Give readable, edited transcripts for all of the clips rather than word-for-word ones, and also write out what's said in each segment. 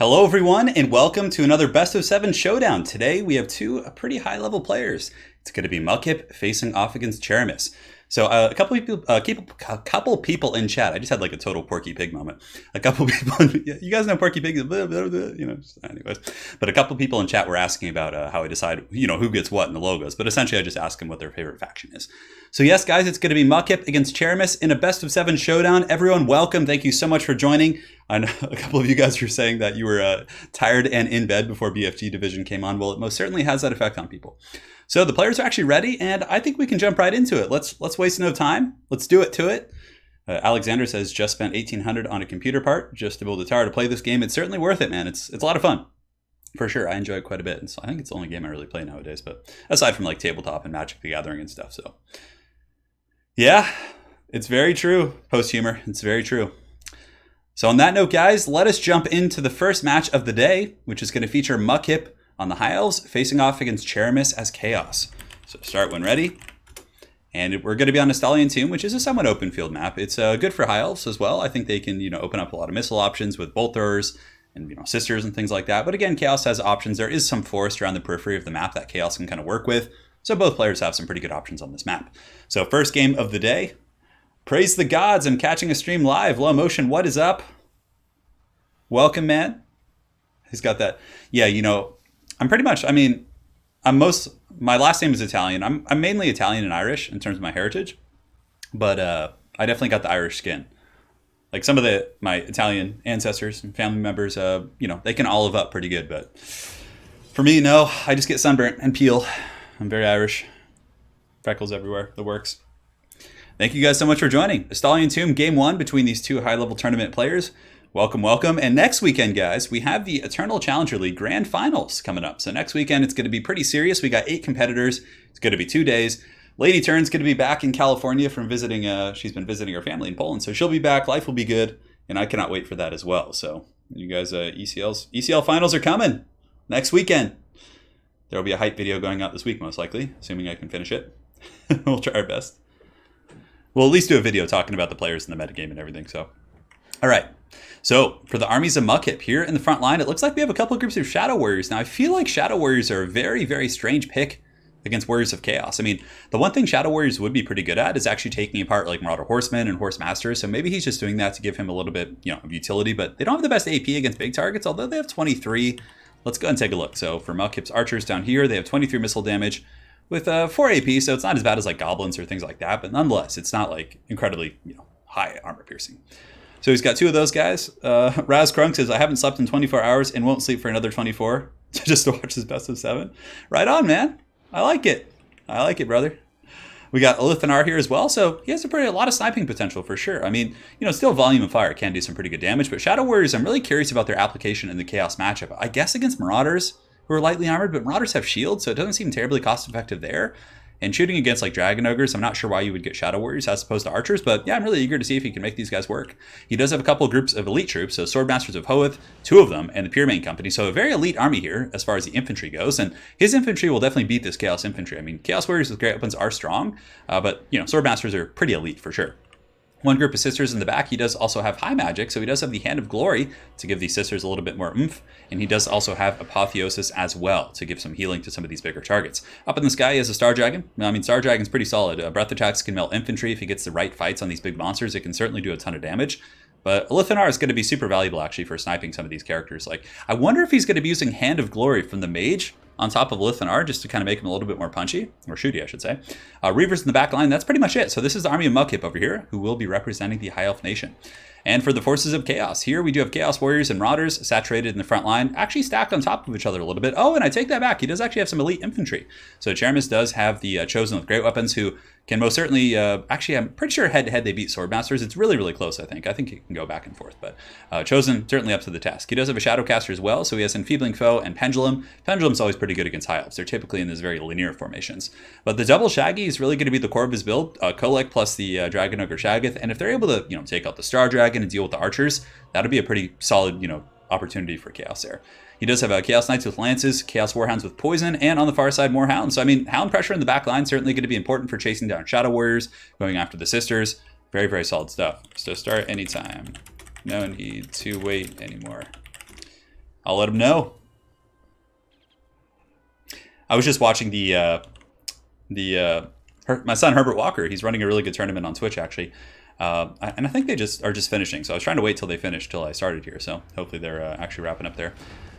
Hello everyone and welcome to another Best of 7 Showdown. Today we have two pretty high level players. It's going to be Mukip facing off against Czeremis. So a couple people in chat. I just had like a total Porky Pig moment. A couple people, you guys know Porky Pig, anyways. But a couple people in chat were asking about how I decide, who gets what in the logos. But essentially I just ask them what their favorite faction is. So yes, guys, it's going to be Mukip against Czeremis in a Best of 7 Showdown. Everyone, welcome. Thank you so much for joining. I know a couple of you guys were saying that you were tired and in bed before BFG Division came on. Well, it most certainly has that effect on people. So the players are actually ready, and I think we can jump right into it. Let's waste no time. Let's do it to it. Alexander says, just spent $1,800 on a computer part just to build a tower to play this game. It's certainly worth it, man. It's a lot of fun. For sure, I enjoy it quite a bit. And so I think it's the only game I really play nowadays, but aside from like tabletop and Magic the Gathering and stuff. So yeah, it's very true. Post-humor, it's very true. So on that note, guys, let us jump into the first match of the day, which is going to feature Mukip on the High Elves facing off against Czeremis as Chaos. So start when ready. And we're going to be on a Stallion Tomb, which is a somewhat open field map. It's good for High Elves as well. I think they can, open up a lot of missile options with bolt throwers and, sisters and things like that. But again, Chaos has options. There is some forest around the periphery of the map that Chaos can kind of work with. So both players have some pretty good options on this map. So first game of the day. Praise the gods, I'm catching a stream live. Low Motion, what is up? Welcome, man. He's got that. Yeah, I'm pretty much, my last name is Italian. I'm mainly Italian and Irish in terms of my heritage, but I definitely got the Irish skin. Like some of my Italian ancestors and family members, they can olive up pretty good, but for me, no, I just get sunburnt and peel. I'm very Irish. Freckles everywhere, the works. Thank you guys so much for joining. Stallion Tomb, game 1 between these two high-level tournament players. Welcome, welcome. And next weekend, guys, we have the Eternal Challenger League Grand Finals coming up. So next weekend, it's going to be pretty serious. We got 8 competitors. It's going to be 2 days. Lady Turin's going to be back in California from visiting. She's been visiting her family in Poland. So she'll be back. Life will be good. And I cannot wait for that as well. So you guys, ECL finals are coming next weekend. There will be a hype video going out this week, most likely, assuming I can finish it. We'll try our best. We'll at least do a video talking about the players in the metagame and everything. So, all right. So for the armies of Mukip here in the front line, it looks like we have a couple of groups of Shadow Warriors. Now, I feel like Shadow Warriors are a very, very strange pick against Warriors of Chaos. I mean, the one thing Shadow Warriors would be pretty good at is actually taking apart like Marauder Horsemen and Horse Masters. So maybe he's just doing that to give him a little bit, of utility. But they don't have the best AP against big targets, although they have 23. Let's go and take a look. So for Mukip's archers down here, they have 23 missile damage with 4 AP. So it's not as bad as like goblins or things like that. But nonetheless, it's not like incredibly, high armor piercing. So he's got 2 of those guys. Raz Krunk says, I haven't slept in 24 hours and won't sleep for another 24 just to watch this Best of 7. Right on, man. I like it. I like it, brother. We got Elithanar here as well. So he has a lot of sniping potential for sure. I mean, still Volume of Fire can do some pretty good damage. But Shadow Warriors, I'm really curious about their application in the Chaos matchup. I guess against Marauders, who are lightly armored, but Marauders have shields, so it doesn't seem terribly cost effective there. And shooting against like Dragon Ogres, I'm not sure why you would get Shadow Warriors as opposed to Archers, but yeah, I'm really eager to see if he can make these guys work. He does have a couple of groups of elite troops, so Swordmasters of Hoeth, 2 of them, and the Pure Main Company, so a very elite army here as far as the infantry goes, and his infantry will definitely beat this Chaos infantry. I mean, Chaos Warriors with great weapons are strong, but Swordmasters are pretty elite for sure. One group of sisters in the back. He does also have high magic, so he does have the Hand of Glory to give these sisters a little bit more oomph, and he does also have Apotheosis as well to give some healing to some of these bigger targets. Up in the sky, he has a Star Dragon. I mean, Star Dragon's pretty solid. Breath attacks can melt infantry. If he gets the right fights on these big monsters, it can certainly do a ton of damage. But Elithanar is going to be super valuable, actually, for sniping some of these characters. Like, I wonder if he's going to be using Hand of Glory from the Mage on top of Elithanar, just to kind of make him a little bit more punchy, or shooty, I should say. Reavers in the back line, that's pretty much it. So this is the army of Mukip over here, who will be representing the High Elf Nation. And for the forces of Chaos, here we do have Chaos Warriors and Marauders saturated in the front line, actually stacked on top of each other a little bit. Oh, and I take that back. He does actually have some elite infantry. So Czeremis does have the Chosen with great weapons, who can most certainly, actually, I'm pretty sure head-to-head they beat Swordmasters. It's really, really close, I think. I think it can go back and forth, but Chosen certainly up to the task. He does have a Shadowcaster as well, so he has Enfeebling Foe and Pendulum. Pendulum's always pretty good against High Elves. They're typically in these very linear formations. But the double Shaggy is really going to be the core of his build. Kolek plus the Dragon Ogre Shaggoth, and if they're able to, take out the Star Dragon and deal with the Archers, that'd be a pretty solid, opportunity for Chaos there. He does have Chaos Knights with Lances, Chaos Warhounds with Poison, and on the far side, more Hounds. So, I mean, Hound pressure in the back line certainly going to be important for chasing down Shadow Warriors, going after the Sisters. Very, very solid stuff. So start anytime. No need to wait anymore. I'll let him know. I was just watching my son Herbert Walker. He's running a really good tournament on Twitch, actually. And I think they are just finishing. So I was trying to wait till they finish till I started here. So hopefully they're actually wrapping up there.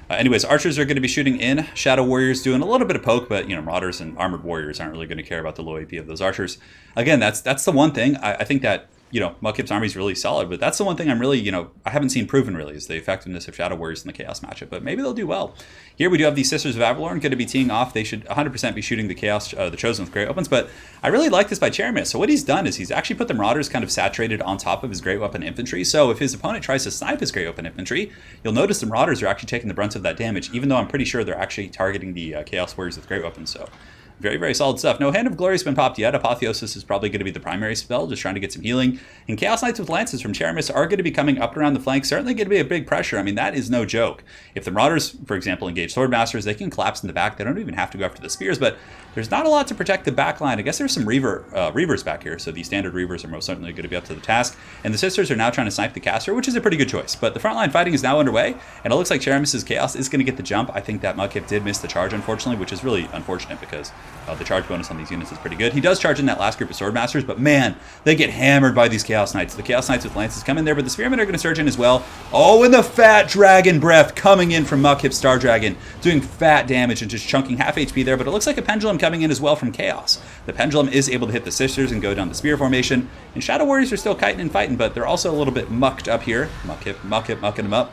Anyways, archers are going to be shooting in. Shadow warriors doing a little bit of poke, but marauders and armored warriors aren't really going to care about the low AP of those archers. Again, that's the one thing I think that Mukip's army is really solid, but that's the one thing I'm really I haven't seen proven really is the effectiveness of Shadow Warriors in the Chaos matchup. But maybe they'll do well. Here we do have the Sisters of Avalorn going to be teeing off. They should 100% be shooting the Chaos, the Chosen with Great Weapons. But I really like this by Czeremis. So what he's done is he's actually put the Marauders kind of saturated on top of his Great Weapon infantry. So if his opponent tries to snipe his Great Weapon infantry, you'll notice the Marauders are actually taking the brunt of that damage, even though I'm pretty sure they're actually targeting the Chaos Warriors with Great Weapons. So very, very solid stuff. No Hand of Glory has been popped yet. Apotheosis is probably going to be the primary spell, just trying to get some healing. And Chaos Knights with Lances from Czeremis are going to be coming up around the flank. Certainly going to be a big pressure. I mean, that is no joke. If the Marauders, for example, engage Swordmasters, they can collapse in the back. They don't even have to go after the spears, but there's not a lot to protect the back line. I guess there's some Reavers back here, so the standard Reavers are most certainly going to be up to the task. And the Sisters are now trying to snipe the caster, which is a pretty good choice. But the frontline fighting is now underway, and it looks like Czeremis' Chaos is going to get the jump. I think that Mukip did miss the charge, unfortunately, which is really unfortunate because the charge bonus on these units is pretty good. He does charge in that last group of Swordmasters, but man, they get hammered by these Chaos Knights. The Chaos Knights with Lances come in there, but the Spearmen are going to surge in as well. Oh, and the fat Dragon Breath coming in from Mukip's Star Dragon, doing fat damage and just chunking half HP there, but it looks like a Pendulum coming in as well from Chaos. The Pendulum is able to hit the Sisters and go down the Spear formation, and Shadow Warriors are still kiting and fighting, but they're also a little bit mucked up here. Mukip mucking them up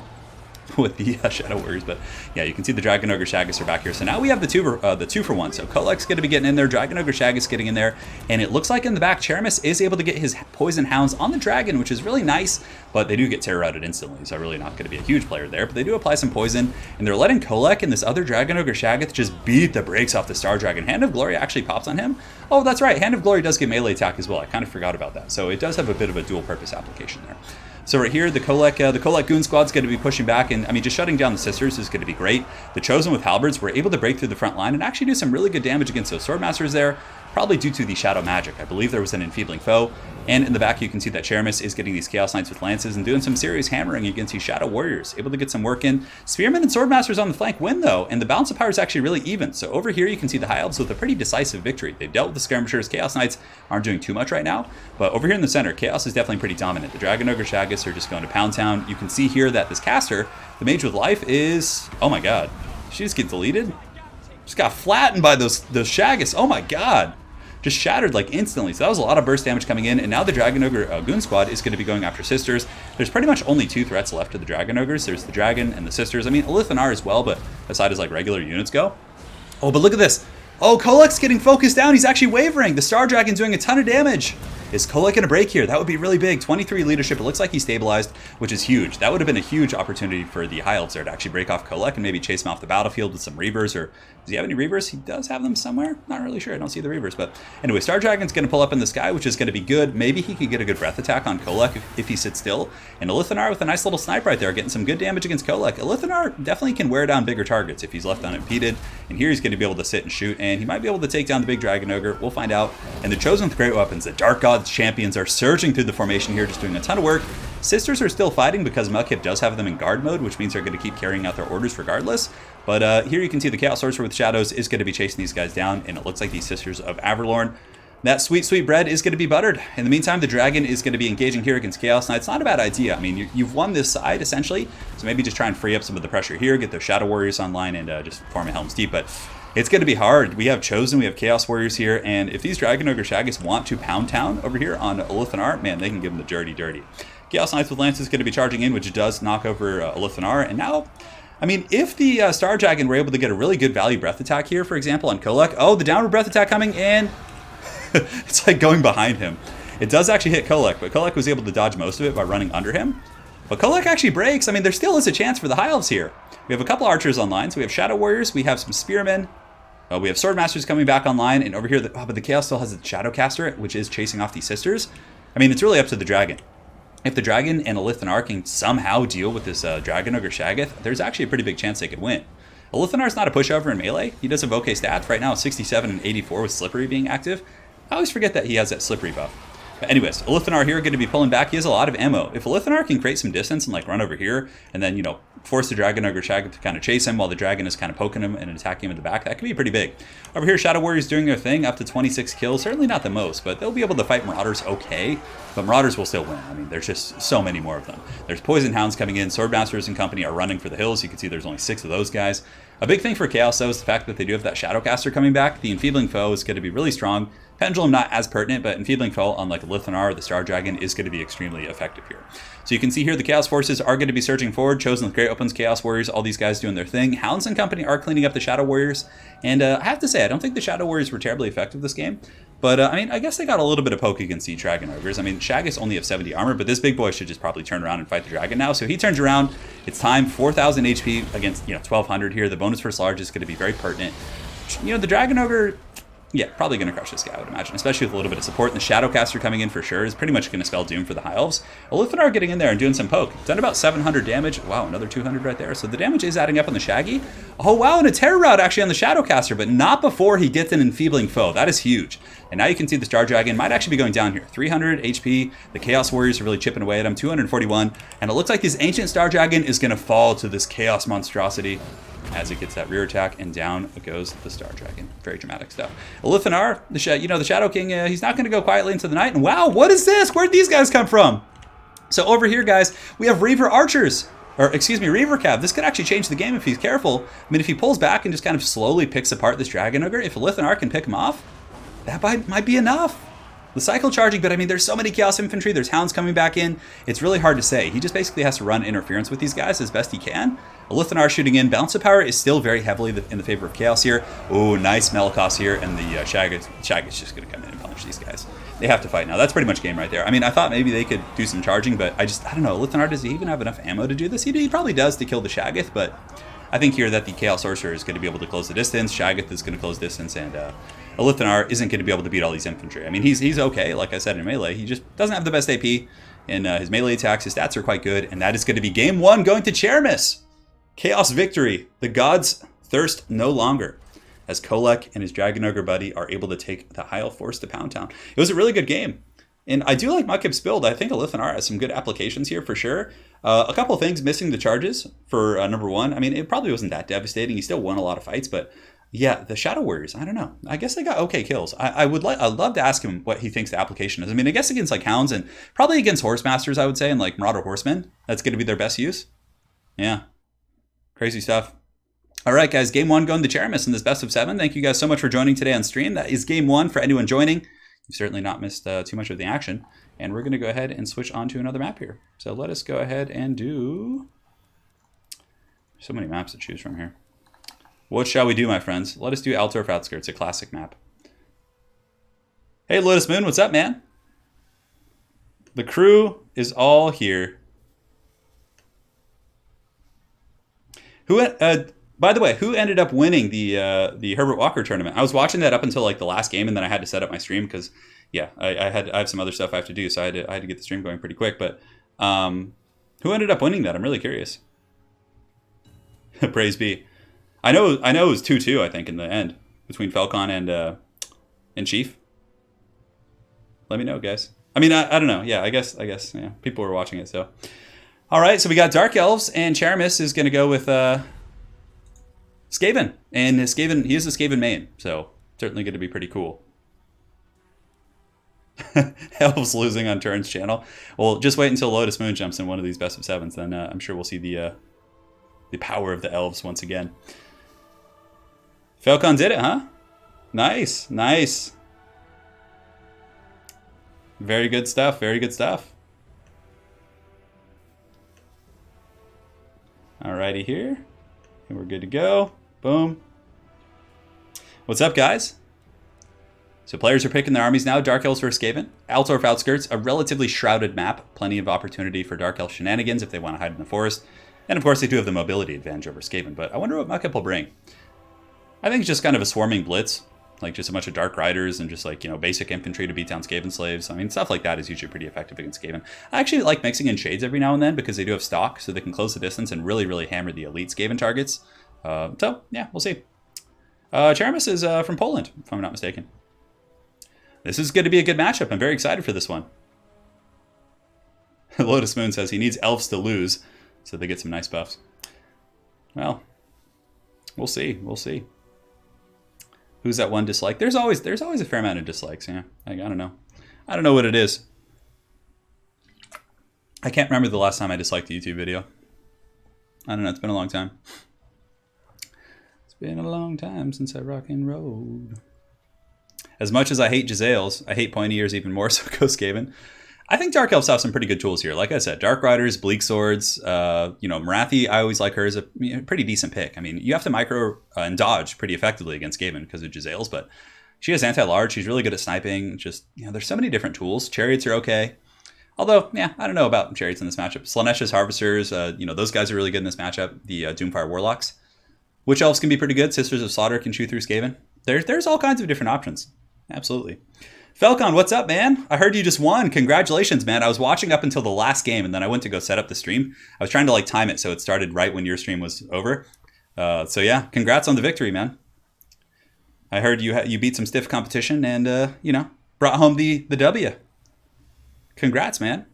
with the Shadow Warriors, but yeah, you can see the Dragon Ogre Shaggus are back here. So now we have the two for one. So Kolek's going to be getting in there, Dragon Ogre Shaggus getting in there, and it looks like in the back Czeremis is able to get his Poison Hounds on the Dragon, which is really nice, but they do get terror routed instantly, so really not going to be a huge player there, but they do apply some poison, and they're letting Kolek and this other Dragon Ogre Shaggoth just beat the brakes off the Star Dragon. Hand of Glory actually pops on him. Oh, that's right, Hand of Glory does get melee attack as well. I kind of forgot about that, so it does have a bit of a dual purpose application there. So right here, the Kolek Goon Squad's going to be pushing back, and I mean, just shutting down the Sisters is going to be great. The Chosen with Halberds were able to break through the front line and actually do some really good damage against those Swordmasters there, probably due to the Shadow Magic. I believe there was an enfeebling foe, and in the back you can see that Czeremis is getting these Chaos Knights with Lances and doing some serious hammering against these Shadow Warriors, able to get some work in. Spearmen and Swordmasters on the flank win though, and the balance of power is actually really even. So over here you can see the High Elves with a pretty decisive victory. They've dealt with the Skirmishers. Chaos Knights aren't doing too much right now, but over here in the center, Chaos is definitely pretty dominant. The Dragon Ogre Shaggus are just going to Pound Town. You can see here that this caster, the Mage with Life, is, oh my god, she just gets deleted? Just got flattened by those Shaggus. Oh my god. Just shattered like instantly. So that was a lot of burst damage coming in, and now the Dragon Ogre Goon Squad is going to be going after Sisters. There's pretty much only two threats left to the Dragon Ogres. There's the Dragon and the Sisters. I mean, Elithanar as well, but aside as like regular units go. Oh, but look at this. Oh, Kolek's getting focused down. He's actually wavering. The Star Dragon's doing a ton of damage. Is Kolek going to break here? That would be really big. 23 leadership. It looks like he's stabilized, which is huge. That would have been a huge opportunity for the High Elves there to actually break off Kolek and maybe chase him off the battlefield with some Reavers. Or does he have any Reavers? He does have them somewhere. Not really sure. I don't see the Reavers. But anyway, Star Dragon's going to pull up in the sky, which is going to be good. Maybe he could get a good breath attack on Kolek if he sits still. And Elithanar with a nice little snipe right there, getting some good damage against Kolek. Elithanar definitely can wear down bigger targets if he's left unimpeded. And here he's going to be able to sit and shoot. And he might be able to take down the big Dragon Ogre. We'll find out. And the Chosen with Great Weapons, the Dark Gods champions, are surging through the formation here, just doing a ton of work. Sisters are still fighting because Mukip does have them in guard mode, which means they're going to keep carrying out their orders regardless. But here you can see the Chaos Sorcerer with Shadows is going to be chasing these guys down, and it looks like these Sisters of Avalorn. That sweet, sweet bread is going to be buttered. In the meantime, the Dragon is going to be engaging here against Chaos Knights. Not a bad idea. I mean, you've won this side, essentially, so maybe just try and free up some of the pressure here, get those Shadow Warriors online, and just form a Helm's Deep. But it's going to be hard. We have Chosen, we have Chaos Warriors here, and if these Dragon Ogre Shaggus want to Pound Town over here on Elithanar, man, they can give them the dirty, dirty. Chaos Knights with Lance is going to be charging in, which does knock over Elithanar, and now, I mean, if the Star Dragon were able to get a really good value breath attack here, for example, on Kolek, oh, the downward breath attack coming in, it's like going behind him. It does actually hit Kolek, but Kolek was able to dodge most of it by running under him. But Kolek actually breaks. I mean, there still is a chance for the High Elves here. We have a couple archers online, so we have Shadow Warriors, we have some Spearmen, we have Swordmasters coming back online, and over here, but the Chaos still has a Shadowcaster, which is chasing off these Sisters. I mean, it's really up to the Dragon. If the Dragon and Elithanar can somehow deal with this Dragon Ogre Shaggoth, there's actually a pretty big chance they could win. Elithanar's not a pushover in melee. He does have okay stats. Right now, 67 and 84 with Slippery being active. I always forget that he has that Slippery buff. But anyways, Elithanar here going to be pulling back. He has a lot of ammo. If Elithanar can create some distance and like run over here and then, force the Dragon Ogre Shaggoth to kind of chase him while the dragon is kind of poking him and attacking him in the back. That could be pretty big. Over here, Shadow Warriors doing their thing, up to 26 kills. Certainly not the most, but they'll be able to fight Marauders okay. But Marauders will still win. I mean, there's just so many more of them. There's Poison Hounds coming in. Swordmasters and company are running for the hills. You can see there's only 6 of those guys. A big thing for Chaos, though, is the fact that they do have that Shadowcaster coming back. The Enfeebling Foe is going to be really strong. Pendulum not as pertinent, but Enfeebling Foe, unlike Lithanar or the Star Dragon, is going to be extremely effective here. So you can see here the Chaos Forces are going to be surging forward. Chosen with Great Opens, Chaos Warriors, all these guys doing their thing. Hounds and company are cleaning up the Shadow Warriors. And I have to say, I don't think the Shadow Warriors were terribly effective this game. But, I mean, I guess they got a little bit of poke against the Dragon Ogres. I mean, Shaggoths only have 70 armor, but this big boy should just probably turn around and fight the Dragon now. So he turns around. It's time. 4,000 HP against, 1,200 here. The bonus versus large is going to be very pertinent. The Dragon Ogre, yeah, probably going to crush this guy, I would imagine, especially with a little bit of support. And the Shadowcaster coming in for sure is pretty much going to spell doom for the High Elves. Lithanar getting in there and doing some poke. Done about 700 damage. Wow, another 200 right there. So the damage is adding up on the Shaggy. Oh, wow, and a Terror Route actually on the Shadowcaster, but not before he gets an Enfeebling Foe. That is huge. And now you can see the Star Dragon might actually be going down here. 300 HP. The Chaos Warriors are really chipping away at him. 241. And it looks like this Ancient Star Dragon is going to fall to this Chaos Monstrosity as it gets that rear attack, and down goes the Star Dragon. Very dramatic stuff. Lithanar, the Shadow King, he's not going to go quietly into the night. And wow, what is this? Where'd these guys come from? So over here, guys, we have Reaver Archers. Or, excuse me, Reaver Cav. This could actually change the game if he's careful. I mean, if he pulls back and just kind of slowly picks apart this Dragon Ogre, if Lithanar can pick him off, that might be enough. The cycle charging, but I mean, there's so many Chaos Infantry, there's Hounds coming back in. It's really hard to say. He just basically has to run interference with these guys as best he can. Lithanar shooting in. Balance of power is still very heavily in the favor of Chaos here. Oh, nice Malakos here, and the Shaggoth's just going to come in and punish these guys. They have to fight now. That's pretty much game right there. I mean, I thought maybe they could do some charging, but I don't know. Lithanar, does he even have enough ammo to do this? He probably does to kill the Shaggoth, but I think here that the Chaos Sorcerer is going to be able to close the distance. Shaggoth is going to close distance, and Lithanar isn't going to be able to beat all these infantry. I mean, he's okay, like I said, in melee. He just doesn't have the best AP in his melee attacks. His stats are quite good, and that is going to be game 1 going to Czeremis. Chaos victory. The gods thirst no longer, as Kolek and his Dragon Ogre buddy are able to take the High Elf force to Pound Town. It was a really good game. And I do like Mukip's build. I think Lithanar has some good applications here for sure. A couple of things, missing the charges for number 1. I mean, it probably wasn't that devastating. He still won a lot of fights, but yeah, the Shadow Warriors, I don't know. I guess they got okay kills. I'd love to ask him what he thinks the application is. I mean, I guess against like Hounds and probably against Horsemasters, I would say, and like Marauder Horsemen. That's going to be their best use. Yeah. Crazy stuff. All right, guys, game 1 going to Czeremis in this best of 7. Thank you guys so much for joining today on stream. That is game 1 for anyone joining. You've certainly not missed too much of the action. And we're going to go ahead and switch on to another map here. So let us go ahead and do... So many maps to choose from here. What shall we do, my friends? Let us do Altdorf Outskirts, a classic map. Hey, Lotus Moon, what's up, man? The crew is all here. By the way, who ended up winning the Herbert Walker tournament? I was watching that up until like the last game, and then I had to set up my stream because, yeah, I have some other stuff I have to do, so I had to get the stream going pretty quick. But who ended up winning that? I'm really curious. Praise be. I know it was 2-2, I think, in the end between Falcon and Chief. Let me know, guys. I mean, I don't know. Yeah, I guess yeah, people were watching it, so. All right, so we got Dark Elves, and Czeremis is going to go with Skaven. And Skaven, he is a Skaven main, so certainly going to be pretty cool. Elves losing on Turin's channel. Well, just wait until Lotus Moon jumps in one of these best of 7s, then I'm sure we'll see the power of the Elves once again. Falcon did it, huh? Nice, nice. Very good stuff, very good stuff. Alrighty here. And we're good to go. Boom. What's up, guys? So players are picking their armies now. Dark Elves versus Skaven. Altdorf Outskirts, a relatively shrouded map. Plenty of opportunity for Dark Elf shenanigans if they want to hide in the forest. And of course, they do have the mobility advantage over Skaven. But I wonder what Mukip will bring. I think it's just kind of a swarming blitz. Like just a bunch of Dark Riders and just like, basic infantry to beat down Skaven slaves. I mean, stuff like that is usually pretty effective against Skaven. I actually like mixing in Shades every now and then because they do have stock, so they can close the distance and really, really hammer the elite Skaven targets. So, yeah, we'll see. Czeremis is from Poland, if I'm not mistaken. This is going to be a good matchup. I'm very excited for this one. Lotus Moon says he needs Elves to lose, so they get some nice buffs. Well, we'll see. We'll see. Who's that one dislike? There's always a fair amount of dislikes. Yeah, I don't know. I don't know what it is. I can't remember the last time I disliked a YouTube video. I don't know. It's been a long time. It's been a long time since I rock and rolled. As much as I hate Jezzails, I hate pointy ears even more, so go Skaven. I think Dark Elves have some pretty good tools here. Like I said, Dark Riders, Bleak Swords, Marathi, I always like her as a pretty decent pick. I mean, you have to micro and dodge pretty effectively against Skaven because of Jezzails, but she has anti-large. She's really good at sniping. Just, there's so many different tools. Chariots are okay. Although, yeah, I don't know about Chariots in this matchup. Slaanesha's Harvesters, those guys are really good in this matchup. The Doomfire Warlocks. Witch Elves can be pretty good. Sisters of Slaughter can chew through Skaven. There's all kinds of different options. Absolutely. Falcon, what's up, man? I heard you just won. Congratulations, man. I was watching up until the last game, and then I went to go set up the stream. I was trying to time it so it started right when your stream was over. So yeah, congrats on the victory, man. I heard you beat some stiff competition and brought home the W. Congrats, man.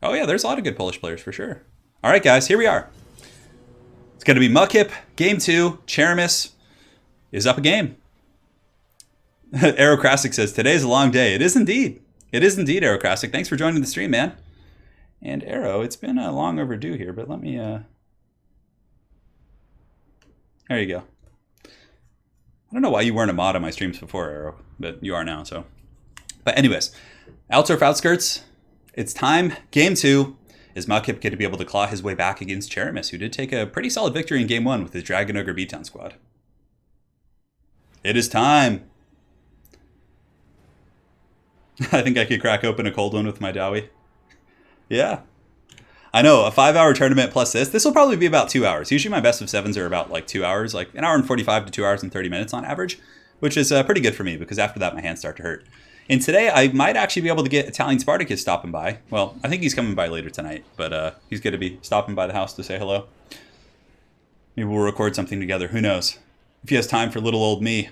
Oh yeah, there's a lot of good Polish players for sure. All right, guys, here we are. It's going to be Mukip, game 2. Czeremis is up a game. Aerocrastic says, today's a long day. It is indeed. It is indeed, Aerocrastic. Thanks for joining the stream, man. And Aero, it's been long overdue here, but let me... There you go. I don't know why you weren't a mod on my streams before, Aero, but you are now, so... But anyways, Altdorf Outskirts, it's time. Game 2. Is Mukip going to be able to claw his way back against Czeremis, who did take a pretty solid victory in Game 1 with his Dragon Ogre beatdown squad? It is time. I think I could crack open a cold one with my Dowie. Yeah. I know, a 5-hour tournament plus this. This will probably be about 2 hours. Usually my best of 7s are about 2 hours, an hour and 45 to 2 hours and 30 minutes on average, which is pretty good for me because after that my hands start to hurt. And today I might actually be able to get Italian Spartacus stopping by. Well, I think he's coming by later tonight, but he's going to be stopping by the house to say hello. Maybe we'll record something together. Who knows? If he has time for little old me.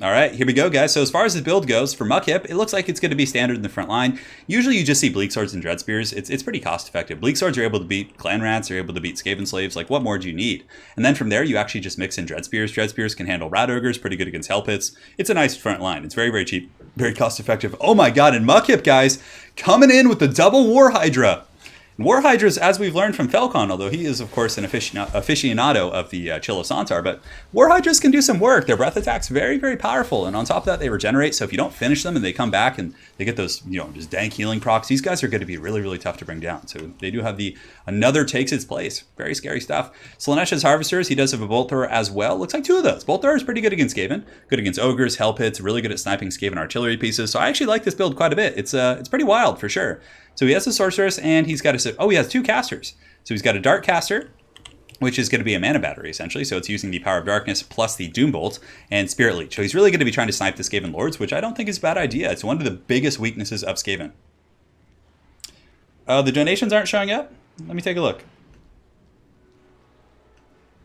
All right, here we go, guys. So as far as the build goes, for Mukip, it looks like it's going to be standard in the front line. Usually you just see Bleak Swords and Dread Spears. It's pretty cost effective. Bleak Swords are able to beat Clan Rats, they're able to beat Skaven Slaves. What more do you need? And then from there, you actually just mix in Dread Spears. Dread Spears can handle Rat Ogres, pretty good against Hell Pits. It's a nice front line. It's very, very cheap, very cost effective. Oh my god, and Mukip, guys, coming in with the double War Hydra. War Hydras, as we've learned from Falcon, although he is, of course, an aficionado of the Chill of Centaur, but War Hydras can do some work. Their breath attack's very, very powerful, and on top of that, they regenerate, so if you don't finish them and they come back and they get those, just dank healing procs, these guys are going to be really, really tough to bring down. So they do have the Another takes its place. Very scary stuff. Slaanesha's Harvesters, he does have a Bolt Thrower as well. Looks like 2 of those. Bolt Thrower is pretty good against Skaven, good against Ogres, Hell Pits, really good at sniping Skaven artillery pieces, so I actually like this build quite a bit. It's pretty wild, for sure. So he has a Sorceress, and he's got he has 2 casters. So he's got a Dark Caster, which is going to be a mana battery, essentially. So it's using the Power of Darkness plus the Doom Bolt and Spirit Leech. So he's really going to be trying to snipe the Skaven Lords, which I don't think is a bad idea. It's one of the biggest weaknesses of Skaven. The donations aren't showing up? Let me take a look.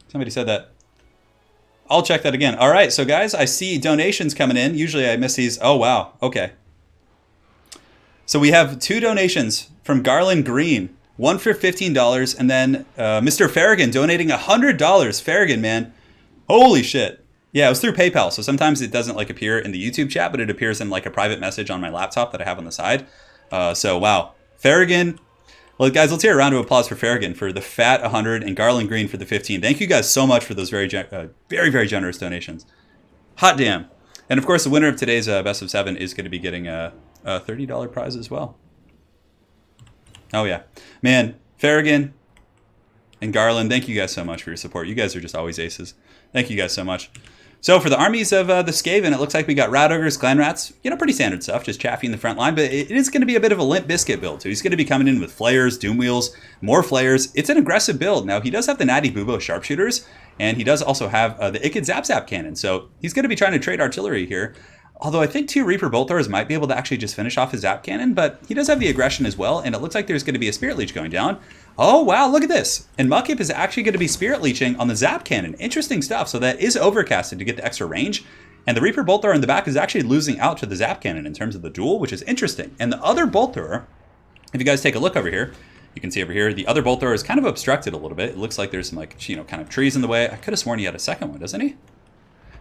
Somebody said that. I'll check that again. All right, so guys, I see donations coming in. Usually I miss these. Oh, wow. Okay. So we have 2 donations from Garland Green, one for $15, and then Mr. Farragon donating $100. Farragon, man, holy shit! Yeah, it was through PayPal, so sometimes it doesn't appear in the YouTube chat, but it appears in a private message on my laptop that I have on the side. So wow, Farragon. Well, guys, let's hear a round of applause for Farragon for the fat 100 and Garland Green for the 15. Thank you guys so much for those very, very generous donations. Hot damn! And of course, the winner of today's best of 7 is going to be getting a $30 prize as well. Oh yeah, man, Farragon and Garland, thank you guys so much for your support. You guys are just always aces. Thank you guys so much. So for the armies of the Skaven, it looks like we got Rat Ogres, Clan Rats, pretty standard stuff, just Chaffee in the front line, but it is going to be a bit of a Limp Biscuit build. So he's going to be coming in with Flayers, Doom Wheels, more Flayers. It's an aggressive build. Now, he does have the Natty Bubo Sharpshooters, and he does also have the Ikid Zap Zap Cannon. So he's going to be trying to trade artillery here. Although I think 2 Reaper Bolt Throwers might be able to actually just finish off his Zap Cannon, but he does have the aggression as well, and it looks like there's going to be a Spirit Leech going down. Oh, wow, look at this. And Mukip is actually going to be Spirit Leeching on the Zap Cannon. Interesting stuff. So that is overcasted to get the extra range. And the Reaper Bolt Thrower in the back is actually losing out to the Zap Cannon in terms of the duel, which is interesting. And the other Bolt Thrower, if you guys take a look over here, You can see over here, the other bolt thrower is kind of obstructed a little bit. It looks like there's some like, kind of trees in the way. I could have sworn he had a second one, doesn't he?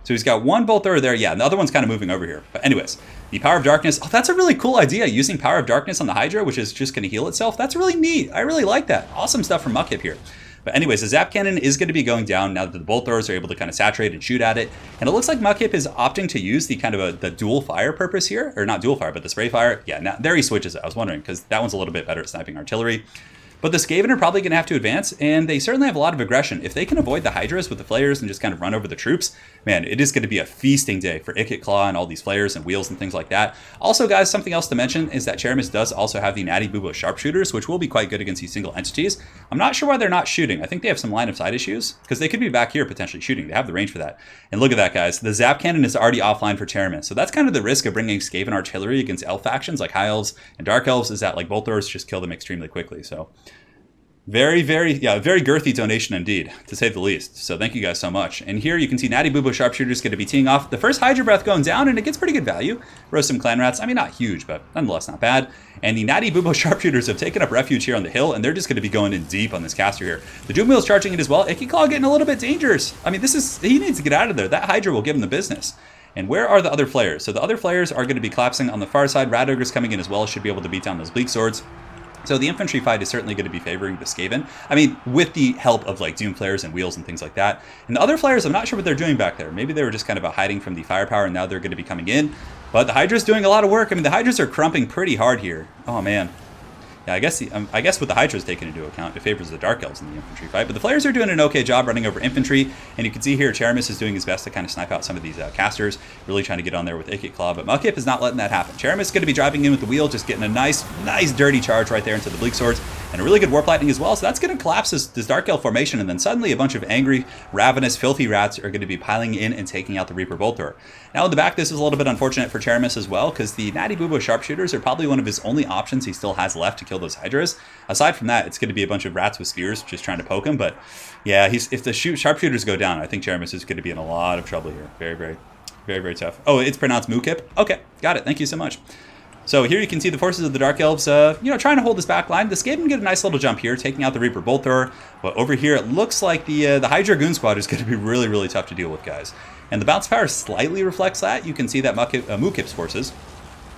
So he's got one bolt thrower there. Yeah, and the other one's kind of moving over here. But anyways, the Power of Darkness. Oh, that's a really cool idea, using Power of Darkness on the Hydra, which is just going to heal itself. That's really neat. I really like that. Awesome stuff from Mukip here. But anyways, the Zap Cannon is going to be going down now that the bolt throwers are able to kind of saturate and shoot at it. And it looks like Mukip is opting to use the kind of the dual fire purpose here. Or not dual fire, but the spray fire. Yeah, now, there he switches it. I was wondering, because that one's a little bit better at sniping artillery. But the Skaven are probably going to have to advance, and they certainly have a lot of aggression. If they can avoid the Hydras with the flayers and just kind of run over the troops, man, it is going to be a feasting day for Ikit Claw and all these flayers and wheels and things like that. Also, guys, something else to mention is that Czeremis does also have the Natty Bubo Sharpshooters, which will be quite good against these single entities. I'm not sure why they're not shooting. I think they have some line of sight issues, because they could be back here potentially shooting. They have the range for that. And look at that, guys. The Zap Cannon is already offline for Czeremis. So that's kind of the risk of bringing Skaven artillery against elf factions like High Elves and Dark Elves, is that like bolt throwers just kill them extremely quickly. So very girthy donation indeed, to say the least. So thank you guys so much. And here you can see Natty Bubo Sharpshooters going to be teeing off. The first Hydra Breath going down, and it gets pretty good value. Roast some Clan Rats. I mean, not huge, but nonetheless not bad. And the Natty Bubo Sharpshooters have taken up refuge here on the hill, and they're just going to be going in deep on this caster here. The Doom Wheel's charging it as well. Ikit Claw getting a little bit dangerous. I mean, he needs to get out of there. That Hydra will give him the business. And where are the other flayers? So the other flayers are going to be collapsing on the far side. Rat Ogre's coming in as well. Should be able to beat down those Bleak Swords. So the infantry fight is certainly going to be favoring the Skaven. I mean, with the help of like Doom flares and wheels and things like that. And the other flayers, I'm not sure what they're doing back there. Maybe they were just kind of hiding from the firepower, and now they're going to be coming in. But the Hydra's doing a lot of work. I mean, the Hydras are crumping pretty hard here. Oh, man. Yeah, I guess with the Hydra's taken into account, it favors the Dark Elves in the infantry fight. But the flayers are doing an okay job running over infantry. And you can see here, Czeremis is doing his best to kind of snipe out some of these casters, really trying to get on there with Ikit Claw. But Mukip is not letting that happen. Czeremis is going to be driving in with the wheel, just getting a nice dirty charge right there into the Bleak Swords. And a really good Warp Lightning as well. So that's going to collapse this Dark Elf formation. And then suddenly a bunch of angry, ravenous, filthy rats are going to be piling in and taking out the Reaper Bolt Thrower. Now in the back, this is a little bit unfortunate for Czeremis as well, because the Natty Bubo Sharpshooters are probably one of his only options he still has left to kill those Hydras. Aside from that, it's going to be a bunch of rats with spears just trying to poke him. But yeah, if the Sharpshooters go down, I think Czeremis is going to be in a lot of trouble here. Very tough. Oh, it's pronounced Mukip? Okay, got it. Thank you so much. So here you can see the forces of the Dark Elves, trying to hold this back line. The Skaven get a nice little jump here, taking out the Reaper Bolt Thrower. But over here, it looks like the Hydra Goon Squad is going to be really tough to deal with, guys. And the bounce power slightly reflects that. You can see that Mukip's forces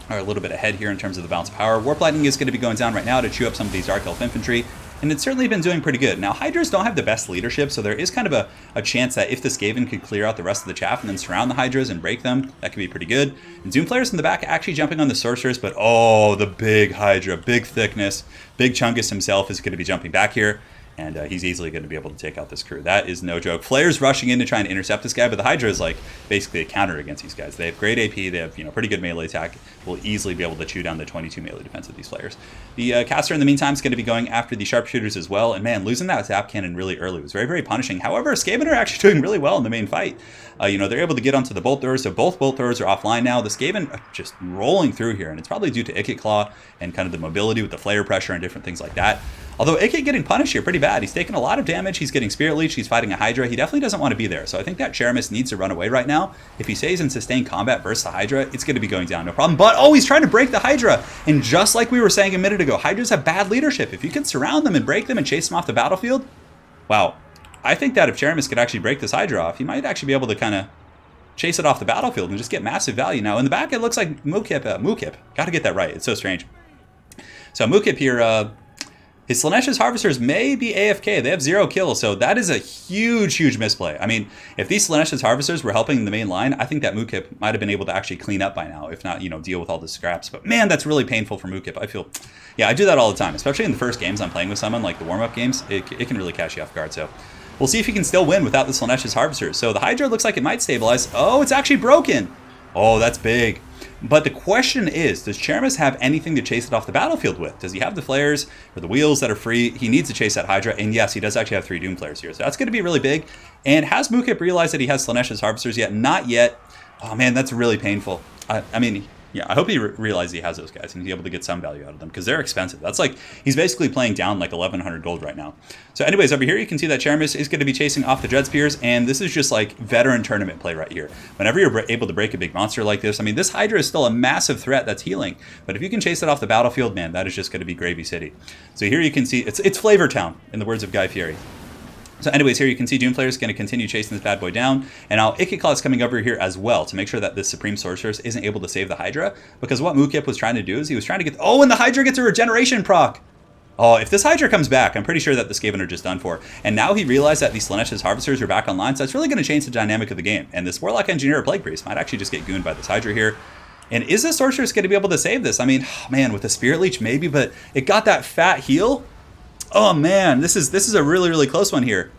are a little bit ahead here in terms of the bounce power. Warp Lightning is going to be going down right now to chew up some of these Dark Elf infantry. And it's certainly been doing pretty good. Now, Hydras don't have the best leadership, so there is kind of a chance that if the Skaven could clear out the rest of the chaff and then surround the Hydras and break them, that could be pretty good. And Doom players in the back actually jumping on the Sorceress, but oh, the big Hydra, big thickness, big Chungus himself is going to be jumping back here. And he's easily going to be able to take out this crew. That is no joke. Flayers rushing in to try and intercept this guy, but the Hydra is like basically a counter against these guys. They have great AP. They have pretty good melee attack. Will easily be able to chew down the 22 melee defense of these Flayers. The caster in the meantime is going to be going after the Sharpshooters as well. And man, losing that Zap Cannon really early was very punishing. However, Skaven are actually doing really well in the main fight. They're able to get onto the Bolt Throwers, so both Bolt Throwers are offline now. The Skaven are just rolling through here, and it's probably due to Ikit Claw and kind of the mobility with the Flayer pressure and different things like that. Although Ikit getting punished here pretty bad. He's taking a lot of damage. He's getting Spirit Leech. He's fighting a Hydra. He definitely doesn't want to be there. So I think that Czeremis needs to run away right now. If he stays in sustained combat versus the Hydra, it's going to be going down, no problem. But, oh, he's trying to break the Hydra. And just like we were saying a minute ago, Hydras have bad leadership. If you can surround them and break them and chase them off the battlefield, wow. I think that if Czeremis could actually break this Hydra off, he might actually be able to kind of chase it off the battlefield and just get massive value. Now, in the back, it looks like Mukip. Got to get that right. It's so strange. So Mukip here, his Slaanesha's Harvesters may be AFK. They have 0 kills, so that is a huge misplay. I mean, if these Slaanesha's Harvesters were helping the main line, I think that Mukip might have been able to actually clean up by now, if not, deal with all the scraps. But man, that's really painful for Mukip. I do that all the time, especially in the first games I'm playing with someone, like the warm-up games. It can really catch you off guard, so we'll see if he can still win without the Slaanesha's Harvesters. So the Hydra looks like it might stabilize. Oh, it's actually broken. Oh, that's big. But the question is, does Czeremis have anything to chase it off the battlefield with? Does he have the flares or the wheels that are free? He needs to chase that Hydra, and yes, he does actually have 3 Doom players here, so that's going to be really big. And has Mukip realized that he has Slaanesha's Harvesters yet? Not yet. Oh man, that's really painful. I mean, Yeah, I hope he realizes he has those guys and he's able to get some value out of them because they're expensive. That's like, he's basically playing down like 1,100 gold right now. So anyways, over here you can see that Czeremis is going to be chasing off the Dread Spears, and this is just like veteran tournament play right here. Whenever you're able to break a big monster like this, I mean, this Hydra is still a massive threat that's healing, but if you can chase it off the battlefield, man, that is just going to be Gravy City. So here you can see, it's Flavor Town, in the words of Guy Fieri. So anyways, here you can see Doomflayer is going to continue chasing this bad boy down, and now Ikitclaw is coming over here as well to make sure that this Supreme Sorceress isn't able to save the Hydra, because what Mukip was trying to do is he was trying to get... Oh, and the Hydra gets a regeneration proc! Oh, if this Hydra comes back, I'm pretty sure that the Skaven are just done for. And now he realized that these Slaanesh Harvesters are back online, so that's really going to change the dynamic of the game. And this Warlock Engineer or Plague Priest might actually just get gooned by this Hydra here. And is the Sorceress going to be able to save this? I mean, man, with the Spirit Leech, maybe, but it got that fat heal. Oh, man, this is a really, really close one here.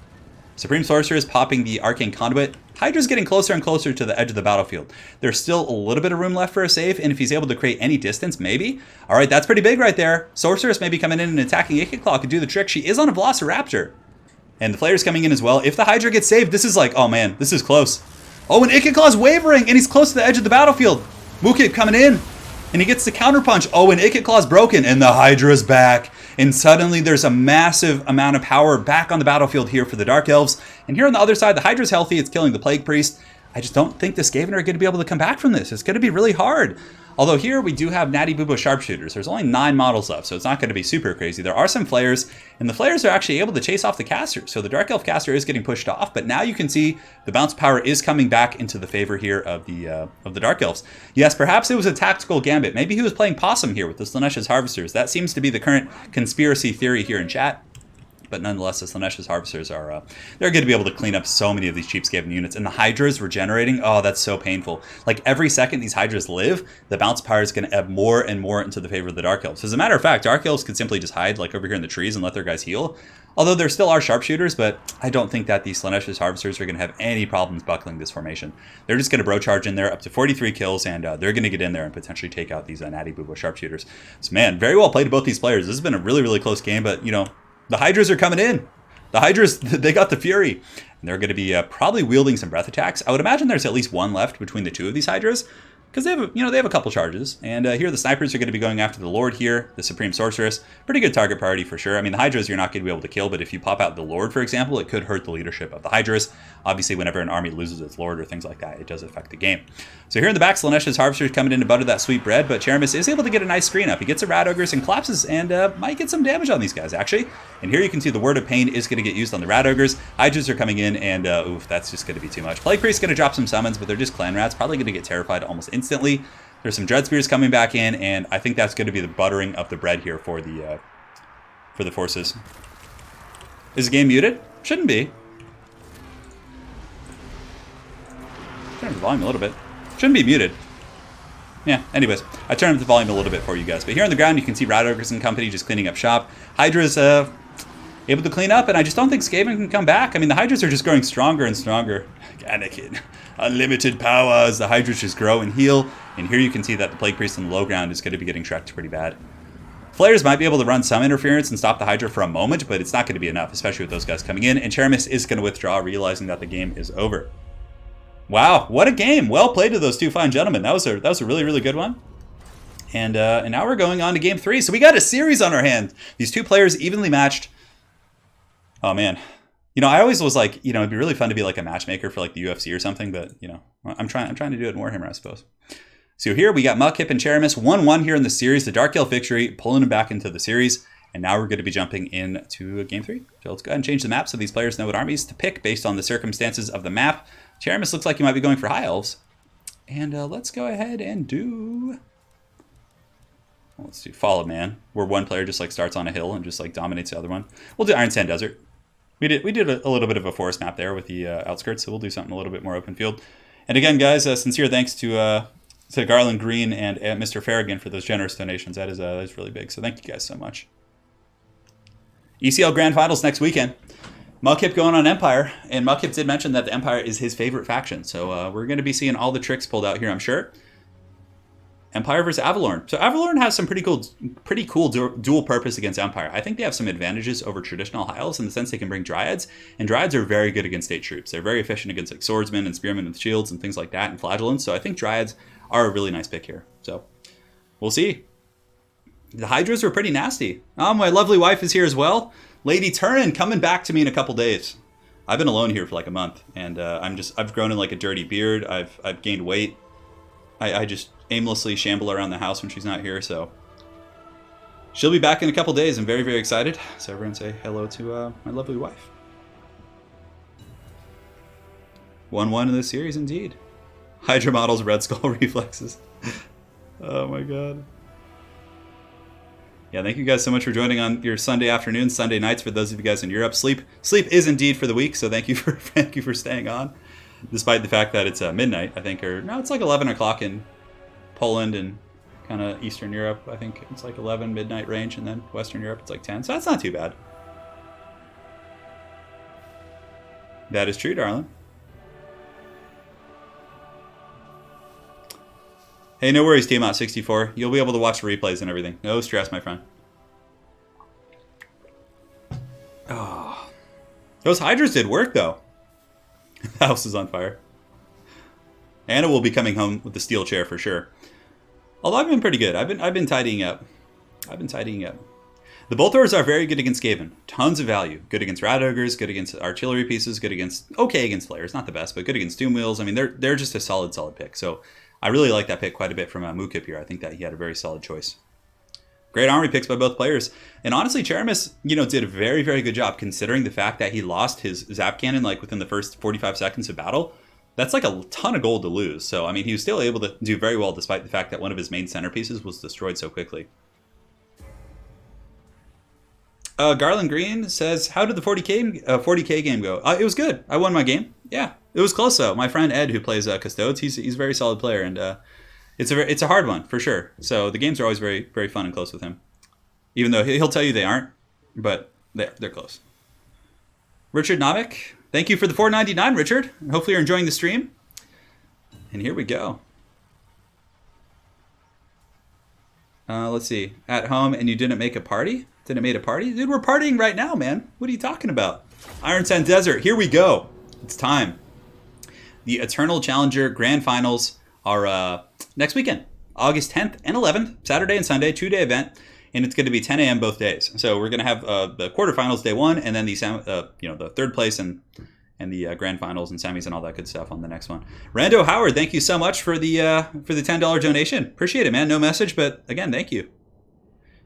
Supreme Sorceress popping the Arcane Conduit. Hydra's getting closer and closer to the edge of the battlefield. There's still a little bit of room left for a save, and if he's able to create any distance, maybe. All right, that's pretty big right there. Sorceress maybe coming in and attacking Ikitclaw could do the trick. She is on a Velociraptor. And the Flayer's coming in as well. If the Hydra gets saved, this is like, oh man, this is close. Oh, and Ikitclaw's wavering, and he's close to the edge of the battlefield. Mukip coming in, and he gets the counterpunch. Oh, and Ikitclaw's broken, and the Hydra's back. And suddenly there's a massive amount of power back on the battlefield here for the Dark Elves. And here on the other side, the Hydra's healthy. It's killing the Plague Priest. I just don't think the Skaven are going to be able to come back from this. It's going to be really hard. Although here we do have Natty Boobo Sharpshooters. There's only 9 models left, so it's not going to be super crazy. There are some Flayers, and the Flayers are actually able to chase off the Casters. So the Dark Elf Caster is getting pushed off, but now you can see the bounce power is coming back into the favor here of the Dark Elves. Yes, perhaps it was a tactical gambit. Maybe he was playing Possum here with the Slaanesh Harvesters. That seems to be the current conspiracy theory here in chat. But nonetheless, the Slaanesh Harvesters are, they're going to be able to clean up so many of these cheap Skaven units. And the Hydras regenerating, oh, that's so painful. Like every second these Hydras live, the bounce power is going to ebb more and more into the favor of the Dark Elves. As a matter of fact, Dark Elves could simply just hide like over here in the trees and let their guys heal. Although there still are sharpshooters, but I don't think that these Slaanesh Harvesters are going to have any problems buckling this formation. They're just going to bro charge in there up to 43 kills, and they're going to get in there and potentially take out these Natty Boobo sharpshooters. So man, very well played to both these players. This has been a really, really close game, but you know, the Hydras are coming in. The Hydras, they got the Fury. And they're going to be probably wielding some breath attacks. I would imagine there's at least one left between the two of these Hydras, because they have, they have a couple charges. And here the snipers are going to be going after the Lord here, the Supreme Sorceress. Pretty good target priority for sure. I mean, the Hydras you're not going to be able to kill, but if you pop out the Lord, for example, it could hurt the leadership of the Hydras. Obviously, whenever an army loses its Lord or things like that, it does affect the game. So here in the back, Slaanesh Harvesters coming in to butter that sweet bread, but Czeremis is able to get a nice screen up. He gets a Rat Ogres and collapses, and might get some damage on these guys, actually. And here you can see the Word of Pain is going to get used on the Rat Ogres. Hydras are coming in, and oof, that's just going to be too much. Plague Priest's going to drop some summons, but they're just Clan Rats, probably going to get terrified almost instantly. There's some Dread Spears coming back in, and I think that's going to be the buttering of the bread here for the forces. Is the game muted? Shouldn't be. Turn the volume a little bit. Shouldn't be muted. Yeah, anyways, I turned up the volume a little bit for you guys. But here on the ground, you can see Rat Ogres and company just cleaning up shop. Hydra's able to clean up, and I just don't think Skaven can come back. I mean, the Hydras are just growing stronger and stronger. Anakin, unlimited power as the Hydras just grow and heal. And here you can see that the Plague Priest on the low ground is going to be getting shreked pretty bad. Flayers might be able to run some interference and stop the Hydra for a moment, but it's not going to be enough, especially with those guys coming in. And Czeremis is going to withdraw, realizing that the game is over. Wow, what a game! Well played to those two fine gentlemen. That was a really, really good one. And now we're going on to game 3. So we got a series on our hands. These two players evenly matched. Oh man, I always was like, it'd be really fun to be like a matchmaker for like the UFC or something. But I'm trying to do it in Warhammer, I suppose. So here we got Mukip and Czeremis 1-1 here in the series. The Dark Elf victory, pulling them back into the series. And now we're going to be jumping into game 3. So let's go ahead and change the map so these players know what armies to pick based on the circumstances of the map. Czeremis looks like he might be going for High Elves. And let's go ahead and do... Let's do Fallen Man, where one player just like starts on a hill and just like dominates the other one. We'll do Iron Sand Desert. We did a little bit of a forest map there with the outskirts, so we'll do something a little bit more open field. And again, guys, sincere thanks to Garland Green and Mr. Farragon for those generous donations. That is really big, so thank you guys so much. ECL Grand Finals next weekend. Mukip going on Empire, and Mukip did mention that the Empire is his favorite faction, so we're going to be seeing all the tricks pulled out here, I'm sure. Empire versus Avalorn. So Avalorn has some pretty cool dual purpose against Empire. I think they have some advantages over traditional High Elves in the sense they can bring Dryads, and Dryads are very good against state troops. They're very efficient against like swordsmen and spearmen with shields and things like that, and flagellants. So I think Dryads are a really nice pick here. So we'll see. The Hydras were pretty nasty. Oh, my lovely wife is here as well. Lady Turin coming back to me in a couple days. I've been alone here for like a month, and I've grown in like a dirty beard. I've gained weight. I just aimlessly shamble around the house when she's not here, so she'll be back in a couple days. I'm very, very excited. So everyone say hello to my lovely wife. 1-1 in this series, indeed. Hydra models, Red Skull reflexes. Oh my god. Yeah, thank you guys so much for joining on your Sunday afternoons, Sunday nights. For those of you guys in Europe, sleep is indeed for the weak. So thank you for staying on, despite the fact that it's midnight. I think, or no, it's like 11 o'clock in Poland and kind of Eastern Europe. I think it's like 11 midnight range, and then Western Europe it's like 10. So that's not too bad. That is true, darling. Hey, no worries, Tiamat 64. You'll be able to watch the replays and everything. No stress, my friend. Oh. Those Hydras did work, though. The house is on fire. Anna will be coming home with the steel chair for sure. Although I've been pretty good. I've been tidying up. The bolt throwers are very good against Skaven. Tons of value. Good against rat ogres, good against artillery pieces, good against against flayers. Not the best, but good against doom wheels. I mean, they're just a solid pick. So I really like that pick quite a bit from Mukip here. I think that he had a very solid choice. Great armory picks by both players. And honestly, Czeremis, did a very, very good job considering the fact that he lost his zap cannon like within the first 45 seconds of battle. That's like a ton of gold to lose. So, I mean, he was still able to do very well despite the fact that one of his main centerpieces was destroyed so quickly. Garland Green says, how did the 40K game go? It was good. I won my game. Yeah, it was close though. My friend Ed, who plays Custodes, he's a very solid player, and it's a hard one for sure. So the games are always very, very fun and close with him, even though he'll tell you they aren't, but they're close. Richard Novick, thank you for the $4.99, Richard. Hopefully you're enjoying the stream. And here we go. Let's see. At home and you didn't make a party? Didn't make a party? Dude, we're partying right now, man. What are you talking about? Iron Sand Desert, here we go. It's time. The Eternal Challenger Grand Finals are next weekend, August 10th and 11th, Saturday and Sunday, 2-day event, and it's going to be 10 a.m. both days. So we're going to have the quarterfinals day one, and then the third place and the grand finals and semis and all that good stuff on the next one. Rando Howard, thank you so much for the $10 donation. Appreciate it, man. No message, but again, thank you.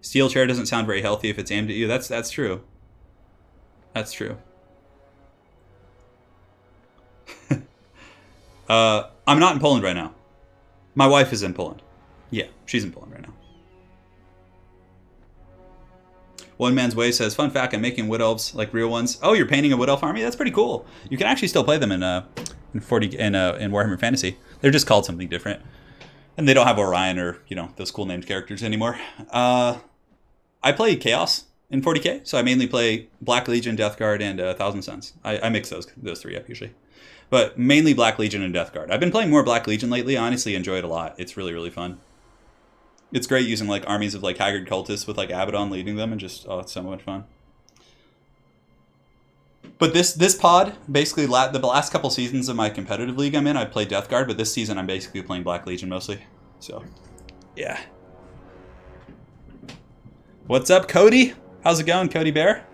Steel chair doesn't sound very healthy if it's aimed at you. That's true. That's true. I'm not in Poland right now. My wife is in Poland. Yeah, she's in Poland right now. One Man's Way says, fun fact, I'm making wood elves like real ones. Oh, you're painting a wood elf army? That's pretty cool. You can actually still play them in Warhammer Fantasy. They're just called something different. And they don't have Orion or, those cool named characters anymore. I play Chaos in 40k, so I mainly play Black Legion, Death Guard, and Thousand Suns. I mix those three up usually. But mainly Black Legion and Death Guard. I've been playing more Black Legion lately. I honestly enjoy it a lot. It's really, really fun. It's great using like armies of like haggard cultists with like Abaddon leading them, and just it's so much fun. But this pod, basically the last couple seasons of my competitive league I'm in, I play Death Guard, but this season I'm basically playing Black Legion mostly. So, yeah. What's up, Cody? How's it going, Cody Bear?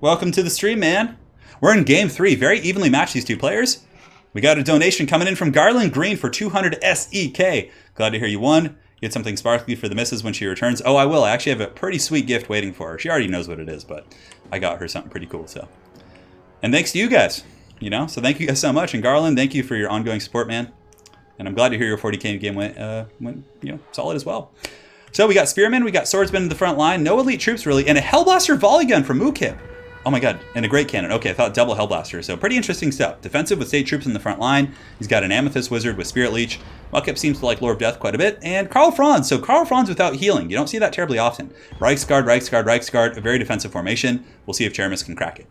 Welcome to the stream, man. We're in game 3. Very evenly matched, these two players. We got a donation coming in from Garland Green for 200 SEK. Glad to hear you won. Get something sparkly for the missus when she returns. Oh, I will. I actually have a pretty sweet gift waiting for her. She already knows what it is, but I got her something pretty cool. So, and thanks to you guys, So thank you guys so much. And Garland, thank you for your ongoing support, man. And I'm glad to hear your 40k game went solid as well. So we got Spearmen, we got Swordsmen in the front line. No elite troops really, and a Hellblaster volley gun from Mukip. Oh my god, and a great cannon. Okay, I thought double Hellblaster. So pretty interesting stuff. Defensive with state troops in the front line. He's got an Amethyst Wizard with Spirit Leech. Mukip seems to like Lord of Death quite a bit. And Karl Franz. So Karl Franz without healing. You don't see that terribly often. Reichsguard. A very defensive formation. We'll see if Czeremis can crack it.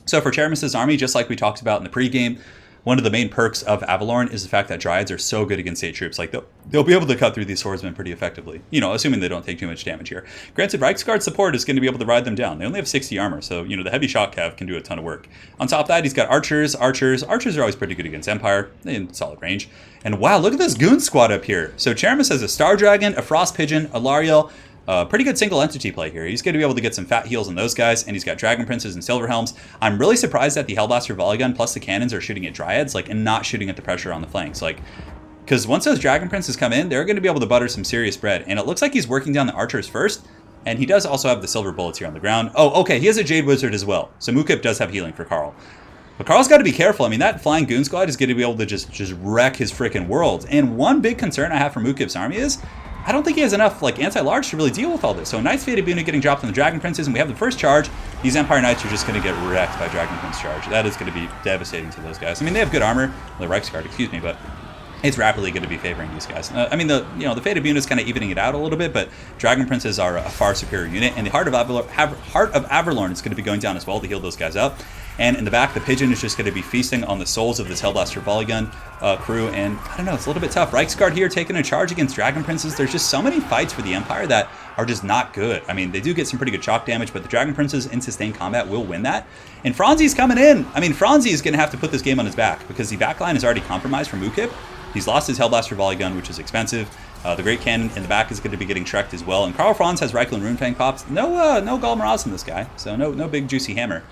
So for Czeremis' army, just like we talked about in the pregame, one of the main perks of Avalorn is the fact that Dryads are so good against state troops. Like, they'll be able to cut through these swordsmen pretty effectively. You know, assuming they don't take too much damage here. Granted, Reiksguard support is going to be able to ride them down. They only have 60 armor, so, you know, the heavy shot cav can do a ton of work. On top of that, he's got archers. Archers are always pretty good against Empire, in solid range. And wow, look at this goon squad up here. So Czeremis has a Star Dragon, a Frost Pigeon, a Lariel. Pretty good single entity play here. He's going to be able to get some fat heals on those guys, and he's got Dragon Princes and Silver Helms. I'm really surprised that the Hellblaster Volley Gun plus the cannons are shooting at Dryads, like, and not shooting at the pressure on the flanks. Like, because once those Dragon Princes come in, they're going to be able to butter some serious bread. And it looks like he's working down the archers first, and he does also have the silver bullets here on the ground. Oh, okay, he has a Jade Wizard as well. So Mukip does have healing for Karl. But Karl's got to be careful. I mean, that flying goon squad is going to be able to just wreck his freaking world. And one big concern I have for Mukip's army is, I don't think he has enough like anti-large to really deal with all this. So Knight's Fated Boon getting dropped on the Dragon Princes, and we have the first charge. These Empire Knights are just going to get wrecked by Dragon Prince charge. That is going to be devastating to those guys. I mean, they have good armor, the Reiksguard, excuse me, but it's rapidly going to be favoring these guys. I mean, the Fated Boon is kind of evening it out a little bit, but Dragon Princes are a far superior unit, and the Heart of Avalorn is going to be going down as well to heal those guys up. And in the back, the Pigeon is just going to be feasting on the souls of this Hellblaster Volley Gun crew. And I don't know, it's a little bit tough. Reiksguard here taking a charge against Dragon Princes. There's just so many fights for the Empire that are just not good. I mean, they do get some pretty good shock damage, but the Dragon Princes in sustained combat will win that. And Franzi's coming in. I mean, Franzi is going to have to put this game on his back because the backline is already compromised for Mukip. He's lost his Hellblaster Volley Gun, which is expensive. The Great Cannon in the back is going to be getting Shrek'd as well. And Karl Franz has Reikland Runefang pops. No Galmaraz in this guy, so no big juicy hammer.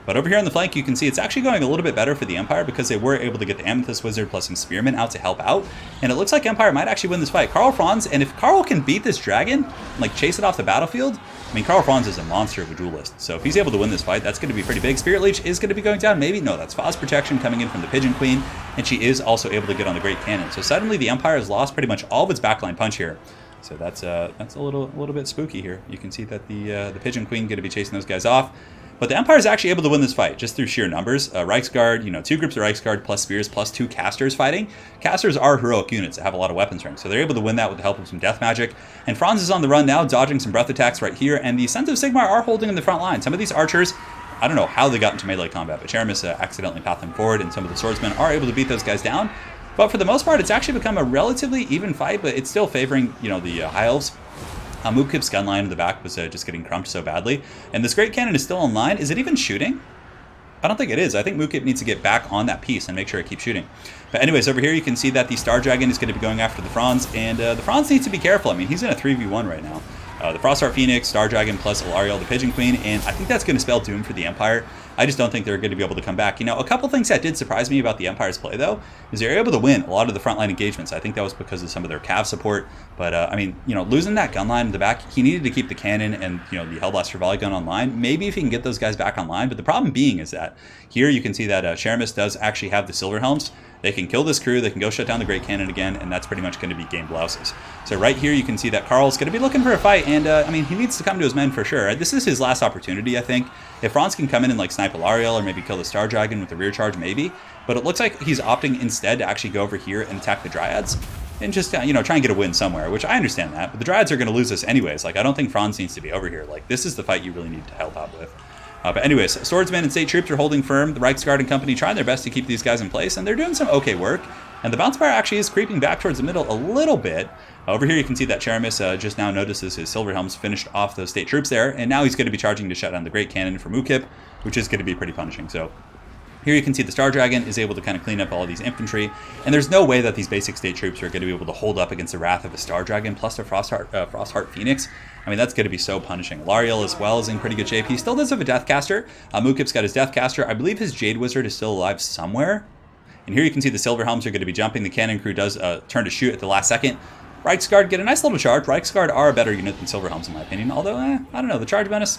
But over here on the flank, you can see it's actually going a little bit better for the Empire because they were able to get the Amethyst Wizard plus some Spearmen out to help out. And it looks like Empire might actually win this fight. Karl Franz, and if Karl can beat this dragon, like chase it off the battlefield, I mean, Karl Franz is a monster of a duelist. So if he's able to win this fight, that's going to be pretty big. Spirit Leech is going to be going down, maybe? No, that's Foz Protection coming in from the Pigeon Queen, and she is also able to get on the Great Cannon. So suddenly the Empire has lost pretty much all of its backline punch here. So that's a little bit spooky here. You can see that the Pigeon Queen going to be chasing those guys off. But the Empire is actually able to win this fight just through sheer numbers. Reiksguard, 2 groups of Reiksguard plus Spears plus 2 casters fighting. Casters are heroic units that have a lot of weapon strength, so they're able to win that with the help of some death magic. And Franz is on the run now, dodging some breath attacks right here, and the Sons of Sigmar are holding in the front line. Some of these archers, I don't know how they got into melee combat, but Czeremis accidentally pathed them forward, and some of the swordsmen are able to beat those guys down. But for the most part, it's actually become a relatively even fight, but it's still favoring, the High Elves. Mukip's gun line in the back was just getting crumped so badly. And this Great Cannon is still online. Is it even shooting? I don't think it is. I think Mukip needs to get back on that piece and make sure it keeps shooting. But anyways, over here you can see that the Star Dragon is going to be going after the Franz. And the Franz needs to be careful. I mean, he's in a 3v1 right now. The Frostheart Phoenix, Star Dragon plus Alariel, the Pigeon Queen. And I think that's going to spell doom for the Empire. I just don't think they're going to be able to come back. A couple things that did surprise me about the Empire's play, though, is they're able to win a lot of the frontline engagements. I think that was because of some of their cav support. But, losing that gun line in the back, he needed to keep the cannon and, the Hellblaster Volley Gun online. Maybe if he can get those guys back online. But the problem being is that here you can see that Czeremis does actually have the Silver Helms. They can kill this crew, they can go shut down the Great Cannon again, and that's pretty much going to be game blouses. So right here you can see that Karl's going to be looking for a fight, and he needs to come to his men for sure. This is his last opportunity, I think. If Franz can come in and like snipe Alariel or maybe kill the Star Dragon with the rear charge, maybe. But it looks like he's opting instead to actually go over here and attack the Dryads and just, try and get a win somewhere, which I understand that. But the Dryads are going to lose this anyways. Like, I don't think Franz needs to be over here. Like, this is the fight you really need to help out with. But anyways, Swordsmen and State Troops are holding firm. The Reiksguard and company trying their best to keep these guys in place, and they're doing some okay work. And the Bounce Bar actually is creeping back towards the middle a little bit. Over here you can see that Czeremis just now notices his Silver Helms finished off those State Troops there, and now he's going to be charging to shut down the Great Cannon for Mukip, which is going to be pretty punishing. So here you can see the Star Dragon is able to kind of clean up all of these infantry, and there's no way that these basic State Troops are going to be able to hold up against the wrath of a Star Dragon plus a Frostheart Phoenix. I mean, that's going to be so punishing. Lariel as well is in pretty good shape. He still does have a Deathcaster. Mukip's got his Deathcaster. I believe his Jade Wizard is still alive somewhere. And here you can see the Silver Helms are going to be jumping. The Cannon Crew does turn to shoot at the last second. Reiksguard get a nice little charge. Reiksguard are a better unit than Silver Helms in my opinion. Although, I don't know, the charge bonus,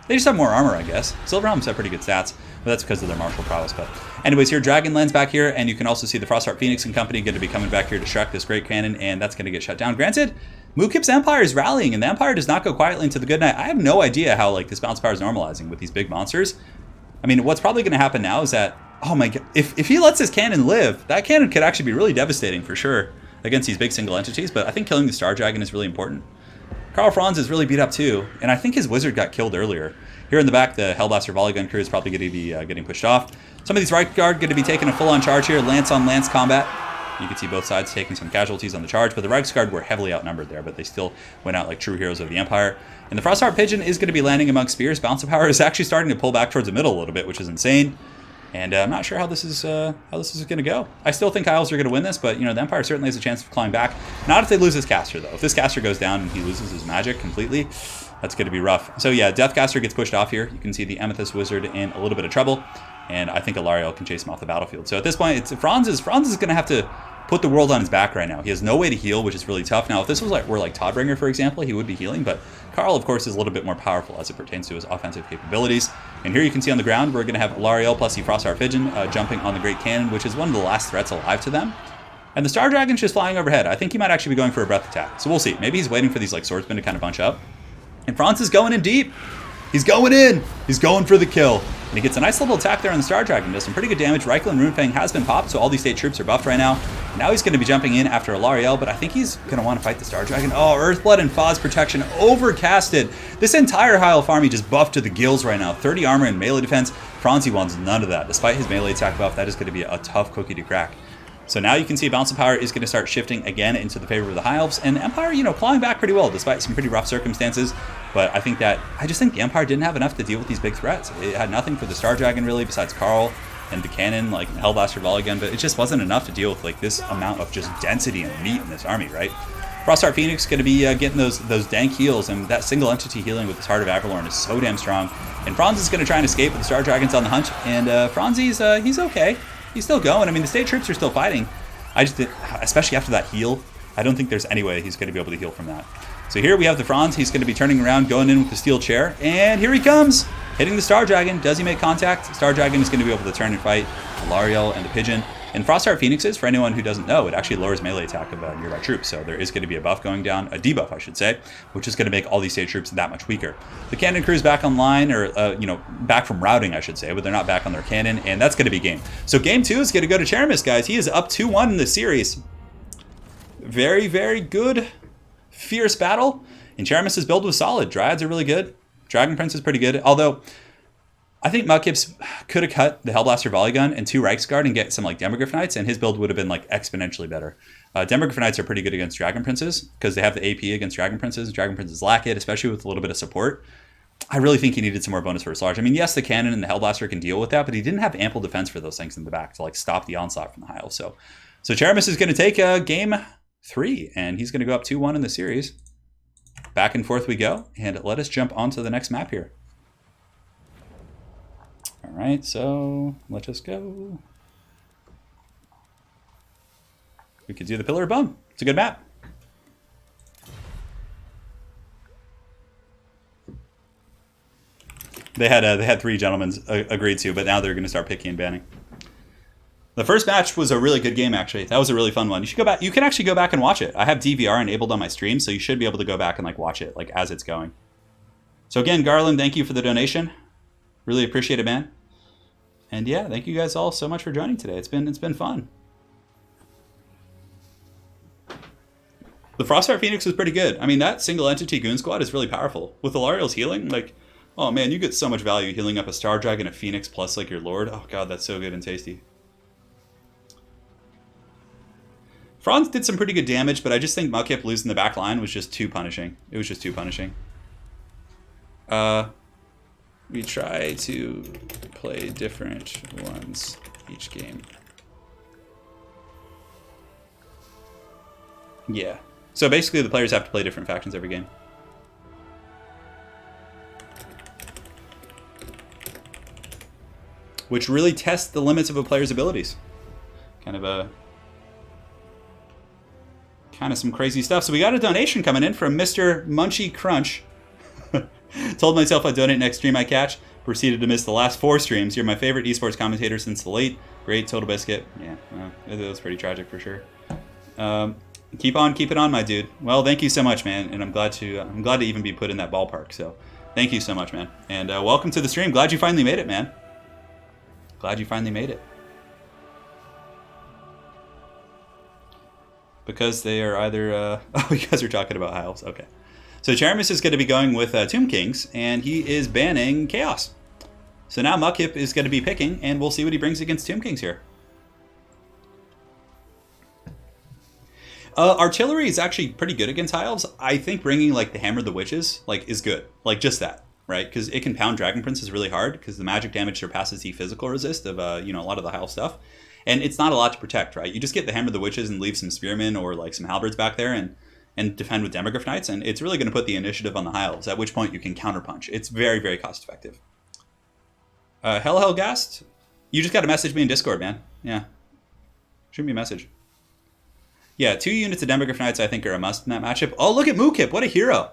they just have more armor, I guess. Silver Helms have pretty good stats, but that's because of their martial prowess. But anyways, here Dragonland's back here, and you can also see the Frostheart Phoenix and company going to be coming back here to Shrek this Great Cannon, and that's going to get shut down. Granted, Mukip's Empire is rallying, and the Empire does not go quietly into the good night. I have no idea how this bounce power is normalizing with these big monsters. I mean, what's probably going to happen now is that, oh my god, if he lets his cannon live, that cannon could actually be really devastating for sure against these big single entities, but I think killing the Star Dragon is really important. Karl Franz is really beat up too, and I think his wizard got killed earlier. Here in the back, the Hellblaster Volley Gun crew is probably going to be getting pushed off. Some of these right guard going to be taking a full-on charge here, lance-on-lance combat. You can see both sides taking some casualties on the charge, but the Reiksguard were heavily outnumbered there, but they still went out like true heroes of the Empire. And the Frostheart Pigeon is going to be landing among spears. Bounce of Power is actually starting to pull back towards the middle a little bit, which is insane. And I'm not sure how this is going to go. I still think Elves are going to win this, but you know the Empire certainly has a chance of clawing back. Not if they lose this caster, though. If this caster goes down and he loses his magic completely, that's going to be rough. So yeah, Deathcaster gets pushed off here. You can see the Amethyst Wizard in a little bit of trouble, and I think Alariel can chase him off the battlefield. So at this point, Franz is going to have to put the world on his back right now. He has no way to heal, which is really tough. Now, if this was were like Toddbringer, for example, he would be healing, but Karl, of course, is a little bit more powerful as it pertains to his offensive capabilities. And here you can see on the ground, we're going to have Alariel plus the Frostheart Pigeon jumping on the Great Cannon, which is one of the last threats alive to them. And the Star Dragon's just flying overhead. I think he might actually be going for a breath attack. So we'll see. Maybe he's waiting for these like swordsmen to kind of bunch up. And Franz is going in deep. He's going in. He's going for the kill. And he gets a nice little attack there on the Star Dragon. Does some pretty good damage. Reichel and Runefang has been popped, so all these state troops are buffed right now. Now he's going to be jumping in after Alariel, but I think he's going to want to fight the Star Dragon. Oh, Earthblood and Foz Protection overcasted. This entire High Elf army just buffed to the gills right now. 30 armor and melee defense. Franzi wants none of that. Despite his melee attack buff, that is going to be a tough cookie to crack. So now you can see Bounce of Power is going to start shifting again into the favor of the High Elves. And Empire, you know, clawing back pretty well despite some pretty rough circumstances. But I just think the Empire didn't have enough to deal with these big threats. It had nothing for the Star Dragon really besides Karl and the cannon, like the Hellblaster Volleygun. But it just wasn't enough to deal with like this amount of just density and meat in this army, right? Frostheart Phoenix going to be getting those dank heals. And that single entity healing with his Heart of Avalorn is so damn strong. And Franz is going to try and escape with the Star Dragon's on the hunt. And Franzi's, he's okay. He's still going. I mean, the state troops are still fighting. I just did, especially after that heal, I don't think there's any way he's going to be able to heal from that. So here we have the Franz. He's going to be turning around, going in with the steel chair. And here he comes, hitting the Star Dragon. Does he make contact? Star Dragon is going to be able to turn and fight Alariel and the Pigeon. And Frostheart Phoenixes, for anyone who doesn't know, it actually lowers melee attack of nearby troops. So there is going to be a buff going down, a debuff, I should say, which is going to make all these state troops that much weaker. The cannon crew's back online, or, back from routing, I should say, but they're not back on their cannon, and that's going to be game. So game 2 is going to go to Czeremis, guys. He is up 2-1 in the series. Very, very good, fierce battle. And Czeremis' build was solid. Dryads are really good. Dragon Prince is pretty good, although I think Mukip could have cut the Hellblaster Volleygun and 2 Reiksguard and get some like Demogryph Knights, and his build would have been like exponentially better. Demogryph Knights are pretty good against Dragon Princes because they have the AP against Dragon Princes. Dragon Princes lack it, especially with a little bit of support. I really think he needed some more bonus First Large. I mean, yes, the cannon and the Hellblaster can deal with that, but he didn't have ample defense for those things in the back to like stop the onslaught from the High Elves. So Czeremis is going to take game 3, and he's going to go up 2-1 in the series. Back and forth we go, and let us jump onto the next map here. All right, so let's just go. We could do the Pillar of Bone. It's a good map. They had 3 gentlemen agreed to, but now they're going to start picking and banning. The first match was a really good game, actually. That was a really fun one. You should go back. You can actually go back and watch it. I have DVR enabled on my stream, so you should be able to go back and like watch it like as it's going. So again, Garland, thank you for the donation. Really appreciate it, man. And yeah, thank you guys all so much for joining today. It's been fun. The Frostheart Phoenix was pretty good. I mean, that single entity goon squad is really powerful. With Alariel's healing, like, oh man, you get so much value healing up a Star Dragon, a Phoenix, plus like your Lord. Oh god, that's so good and tasty. Franz did some pretty good damage, but I just think Mukip losing the back line was just too punishing. It was just too punishing. We try to play different ones each game. Yeah. So basically the players have to play different factions every game. Which really tests the limits of a player's abilities. Kind of some crazy stuff. So we got a donation coming in from Mr. Munchy Crunch. Told myself I'd donate next stream I catch. Proceeded to miss the last 4 streams. You're my favorite esports commentator since the late, great Total Biscuit. Yeah, well, it was pretty tragic for sure. Keep it on, my dude. Well, thank you so much, man. And I'm glad to even be put in that ballpark. So thank you so much, man. And welcome to the stream. Glad you finally made it, man. Glad you finally made it. Because they are either... oh, you guys are talking about Hiles. Okay. So Czeremis is going to be going with Tomb Kings, and he is banning Chaos. So now Mukip is going to be picking, and we'll see what he brings against Tomb Kings here. Artillery is actually pretty good against High Elves. I think bringing like the Hammer of the Witches is good. Like just that, right? Because it can pound Dragon Princes really hard because the magic damage surpasses the physical resist of a lot of the High Elf stuff. And it's not a lot to protect, right? You just get the Hammer of the Witches and leave some Spearmen or like some Halberds back there and defend with Demogryph Knights, and it's really going to put the initiative on the High Elves, at which point you can counterpunch. It's very, very cost effective. Hellgast, you just got to message me in Discord, man. Yeah. Shoot me a message. Yeah, 2 units of Demogryph Knights I think are a must in that matchup. Oh, look at Mukip. What a hero.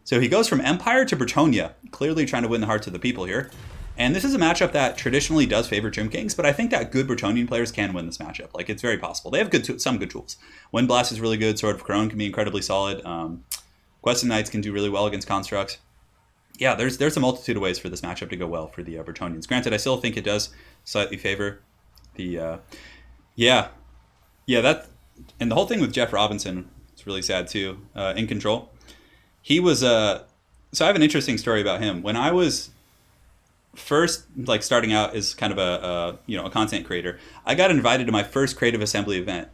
So he goes from Empire to Bretonnia, clearly trying to win the hearts of the people here. And this is a matchup that traditionally does favor Tomb Kings, but I think that good Bretonnian players can win this matchup. Like, it's very possible. They have some good tools. Wind Blast is really good. Sword of Crone can be incredibly solid. Questing Knights can do really well against Constructs. Yeah, there's a multitude of ways for this matchup to go well for the Bretonnians. Granted, I still think it does slightly favor the... And the whole thing with Jeff Robinson, it's really sad too, in Control. He was... so I have an interesting story about him. When I was first starting out as kind of a content creator, I got invited to my first Creative Assembly event.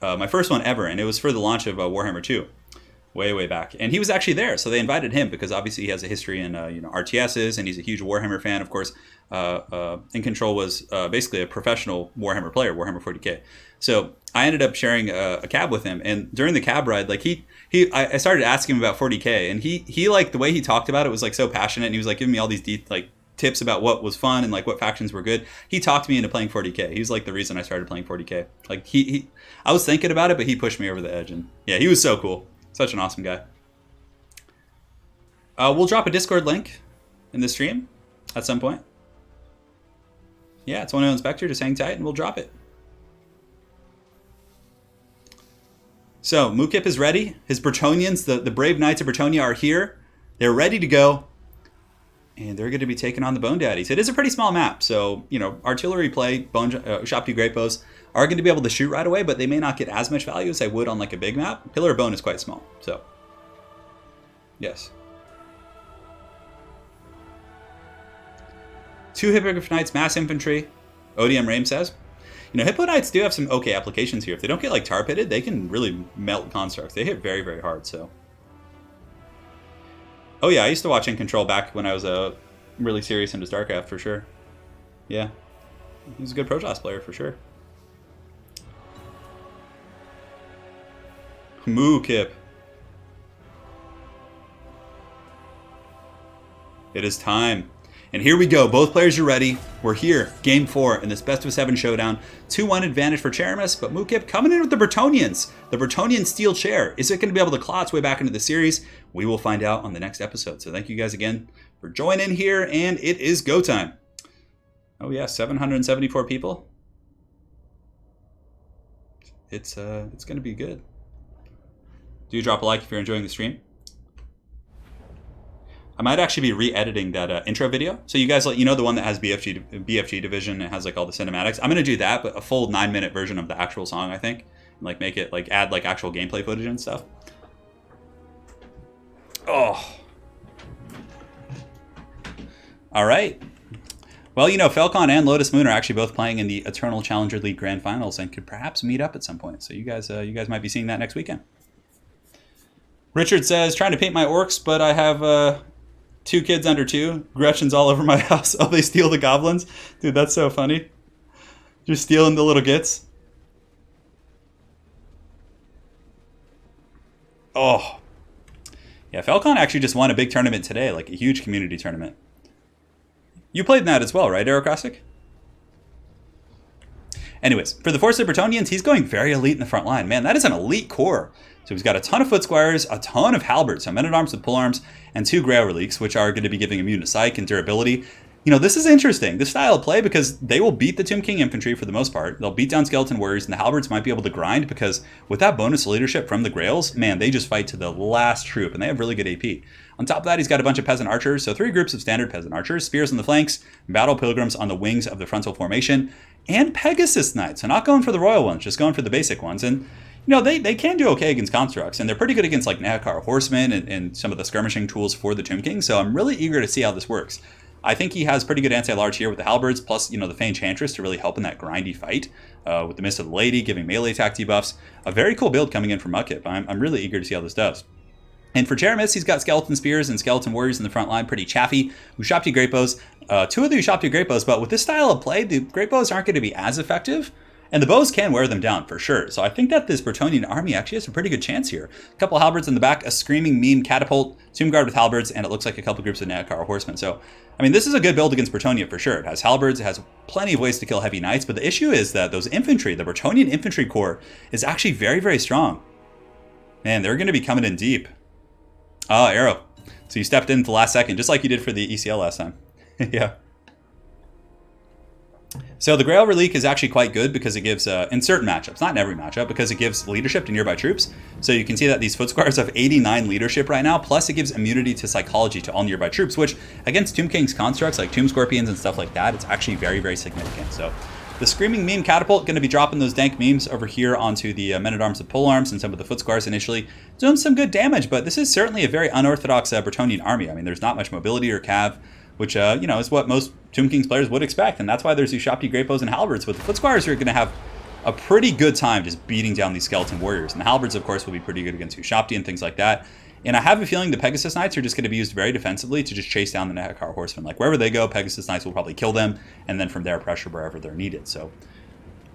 My first one ever, and it was for the launch of Warhammer 2. Way back, and he was actually there, so they invited him because obviously he has a history in RTSs, and he's a huge Warhammer fan. Of course, In Control was basically a professional Warhammer player, Warhammer 40k. So I ended up sharing a cab with him, and during the cab ride, I started asking him about 40k, and he like the way he talked about it was so passionate, and he was giving me all these tips about what was fun and what factions were good. He talked me into playing 40k. He was the reason I started playing 40k. I was thinking about it, but he pushed me over the edge, and yeah, he was so cool. Such an awesome guy. We'll drop a Discord link in the stream at some point. Yeah, it's 1-0 Inspector. Just hang tight and we'll drop it. So, Mukip is ready. His Bretonnians, the brave knights of Bretonnia, are here. They're ready to go. And they're going to be taking on the Bone Daddies. It is a pretty small map, so, artillery play, Shopty Great Bows are going to be able to shoot right away, but they may not get as much value as they would on a big map. Pillar of Bone is quite small, so yes. 2 Hippogriff Knights, Mass Infantry, ODM Rame says. Hippo Knights do have some okay applications here. If they don't get tar pitted, they can really melt constructs. They hit very, very hard, so. Oh yeah, I used to watch In Control back when I was really serious into StarCraft, for sure. Yeah, he was a good Protoss player, for sure. Mukip. It is time. And here we go. Both players are ready. We're here. Game 4 in this best of 7 showdown. 2-1 advantage for Czeremis, but Mukip coming in with the Bretonnians. The Bretonnian steel chair. Is it going to be able to claw its way back into the series? We will find out on the next episode. So thank you guys again for joining here, and it is go time. Oh yeah, 774 people. It's going to be good. Do drop a like if you're enjoying the stream. I might actually be re-editing that intro video. So you guys, the one that has BFG Division, it has all the cinematics. I'm going to do that, but a full 9-minute version of the actual song, I think. And, make it, add, actual gameplay footage and stuff. Oh. All right. Well, Falcon and Lotus Moon are actually both playing in the Eternal Challenger League Grand Finals and could perhaps meet up at some point. So you guys might be seeing that next weekend. Richard says, trying to paint my orcs, but I have 2 kids under 2. Gretchen's all over my house. Oh, they steal the goblins? Dude, that's so funny. You're stealing the little gits. Oh. Yeah, Falcon actually just won a big tournament today, a huge community tournament. You played in that as well, right, Aerocrostic? Anyways, for the Force of Bretonnians, he's going very elite in the front line. Man, that is an elite core. So he's got a ton of Foot Squires, a ton of Halberds, so Men-at-Arms with Polearms, and 2 Grail Reliques, which are going to be giving immune to Psych and durability. This is interesting, this style of play, because they will beat the Tomb King Infantry for the most part. They'll beat down Skeleton Warriors, and the Halberds might be able to grind, because with that bonus leadership from the Grails, man, they just fight to the last troop, and they have really good AP. On top of that, he's got a bunch of Peasant Archers, so 3 groups of standard Peasant Archers, Spears on the flanks, Battle Pilgrims on the wings of the frontal formation, and Pegasus Knights. So not going for the royal ones, just going for the basic ones. And, they can do okay against constructs, and they're pretty good against Nahakar Horsemen and some of the skirmishing tools for the Tomb King, so I'm really eager to see how this works. I think he has pretty good anti-large here with the halberds, plus, you know, the Fey Enchantress to really help in that grindy fight. With the Mist of the Lady, giving melee attack debuffs. A very cool build coming in from Mukip. I'm really eager to see how this does. And for Czeremis, he's got Skeleton Spears and Skeleton Warriors in the front line, pretty chaffy. Ushabti Great Bows, 2 of the Ushabti Great Bows, but with this style of play, the Great Bows aren't going to be as effective. And the bows can wear them down, for sure. So I think that this Bretonnian army actually has a pretty good chance here. A couple halberds in the back, a Screaming Meme Catapult, Tomb Guard with halberds, and it looks like a couple groups of Nagakar horsemen. So, I mean, this is a good build against Bretonnia, for sure. It has halberds, it has plenty of ways to kill heavy knights, but the issue is that those infantry, the Bretonnian infantry corps, is actually very, very strong. Man, they're going to be coming in deep. Oh, arrow. So you stepped in at the last second, just like you did for the ECL last time. Yeah. So the Grail Relique is actually quite good because it gives, in certain matchups, not in every matchup, because it gives leadership to nearby troops. So you can see that these Foot Squires have 89 leadership right now, plus it gives immunity to psychology to all nearby troops, which against Tomb King's constructs like Tomb Scorpions and stuff like that, it's actually very, very significant. So the Screaming Meme Catapult going to be dropping those dank memes over here onto the Men-at-Arms of Polearms and some of the Foot Squires initially, doing some good damage, but this is certainly a very unorthodox Bretonnian army. I mean, there's not much mobility or cav, which, you know, is what most Tomb King's players would expect. And that's why there's these Ushabti Great Bows and halberds. But the Foot Squires are going to have a pretty good time just beating down these Skeleton Warriors. And the halberds, of course, will be pretty good against Ushabti and things like that. And I have a feeling the Pegasus Knights are just going to be used very defensively to just chase down the Nagakar horsemen. Like, wherever they go, Pegasus Knights will probably kill them. And then from there, pressure wherever they're needed. So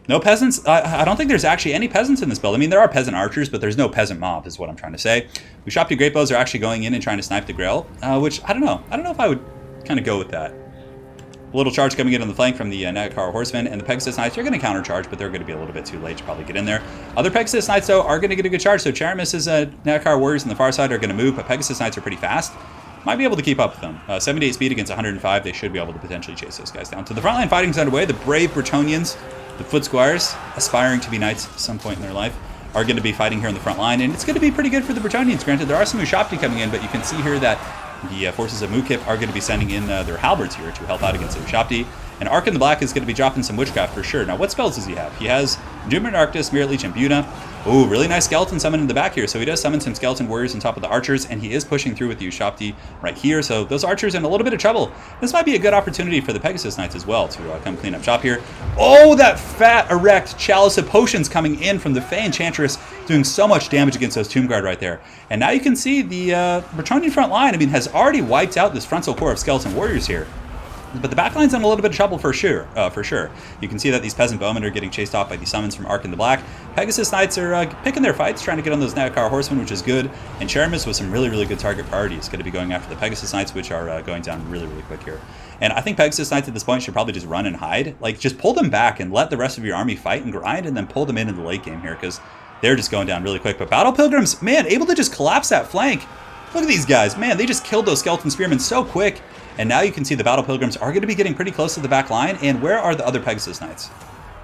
no peasants. I don't think there's actually any peasants in this build. I mean, there are peasant archers, but there's no peasant mob, is what I'm trying to say. Ushabti Great Bows are actually going in and trying to snipe the Grail, which I don't know. I don't know if I would kind of go with that. A little charge coming in on the flank from the Nagakar horsemen, and the Pegasus Knights are going to countercharge, but they're going to be a little bit too late to probably get in there. Other Pegasus Knights, though, are going to get a good charge. So Czeremis' Nagakar warriors on the far side are going to move, but Pegasus Knights are pretty fast. Might be able to keep up with them. 78 speed against 105. They should be able to potentially chase those guys down. So the frontline fighting's underway. The brave Bretonnians, the Foot Squires, aspiring to be knights at some point in their life, are going to be fighting here in the front line, and it's going to be pretty good for the Bretonnians. Granted, there are some Ushabti coming in, but you can see here that the forces of Mukip are going to be sending in their halberds here to help out against the Ushabti. And Ark in the Black is going to be dropping some Witchcraft for sure. Now, what spells does he have? He has Doom and Arctus, Spirit Leech, and Buna. Oh, really nice skeleton summon in the back here. So he does summon some skeleton warriors on top of the archers, and he is pushing through with the Ushabti right here. So those archers are in a little bit of trouble. This might be a good opportunity for the Pegasus Knights as well to come clean up shop here. Oh, that fat, erect Chalice of Potions coming in from the Fey Enchantress, doing so much damage against those Tomb Guard right there. And now you can see the Bretonnian front line, I mean, has already wiped out this frontal core of skeleton warriors here. But the backline's in a little bit of trouble for sure. You can see that these peasant bowmen are getting chased off by these summons from Ark in the Black. Pegasus Knights are picking their fights, trying to get on those Nagakar horsemen, which is good. And Czeremis with some really, really good target priority is going to be going after the Pegasus Knights, which are going down really, really quick here. And I think Pegasus Knights at this point should probably just run and hide. Like, just pull them back and let the rest of your army fight and grind, and then pull them in the late game here, because they're just going down really quick. But Battle Pilgrims, man, able to just collapse that flank. Look at these guys. Man, they just killed those Skeleton Spearmen so quick. And now you can see the Battle Pilgrims are going to be getting pretty close to the back line. And where are the other Pegasus Knights?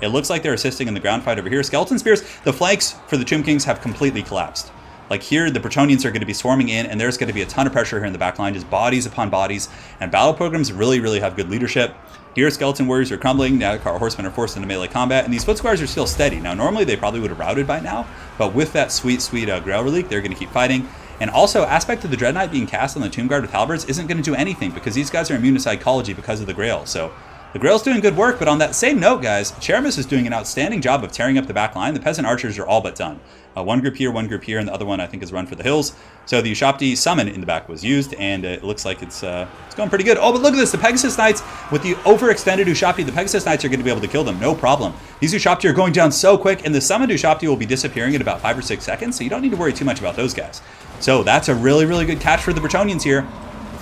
It looks like they're assisting in the ground fight over here. Skeleton Spears, the flanks for the Tomb Kings have completely collapsed. Like here, the Bretonnians are going to be swarming in, and there's going to be a ton of pressure here in the back line, just bodies upon bodies. And Battle Pilgrims really, really have good leadership. Here, Skeleton Warriors are crumbling. Nagakar Horsemen are forced into melee combat, and these Foot Squires are still steady. Now, normally they probably would have routed by now, but with that sweet, sweet Grail Relic, they're going to keep fighting. And also, Aspect of the Dread Knight being cast on the Tomb Guard with halberds isn't going to do anything, because these guys are immune to psychology because of the Grail. So the Grail's doing good work, but on that same note, guys, Czeremis is doing an outstanding job of tearing up the back line. The Peasant Archers are all but done. One group here, and the other one I think is run for the hills. So the Ushabti summon in the back was used, and it looks like it's going pretty good. Oh, but look at this, the Pegasus Knights with the overextended Ushabti. The Pegasus Knights are going to be able to kill them, no problem. These Ushabti are going down so quick, and the summoned Ushabti will be disappearing in about 5 or 6 seconds, so you don't need to worry too much about those guys. So that's a really, really good catch for the Bretonnians here.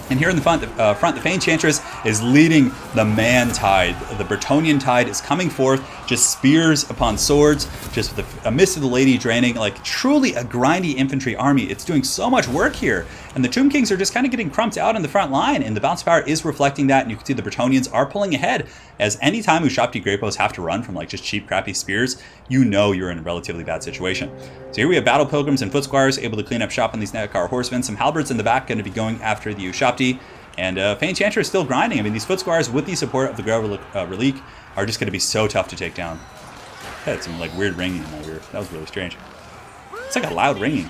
And here in the front, the Fey Enchantress is leading the man tide. The Bretonnian tide is coming forth, just spears upon swords, just with a Mist of the Lady draining, like truly a grindy infantry army. It's doing so much work here. And the Tomb Kings are just kind of getting crumped out in the front line, and the bounce power is reflecting that, and you can see the Bretonnians are pulling ahead, as anytime Ushabti Great Bows have to run from like just cheap, crappy spears, you know you're in a relatively bad situation. So here we have Battle Pilgrims and Foot Squires able to clean up shop on these Nagakar horsemen. Some halberds in the back going to be going after the Ushabti, and Fey Enchantress is still grinding. I mean, these Foot Squires with the support of the Grail Relique are just going to be so tough to take down. I had some like weird ringing in my ear. That was really strange. It's like a loud ringing.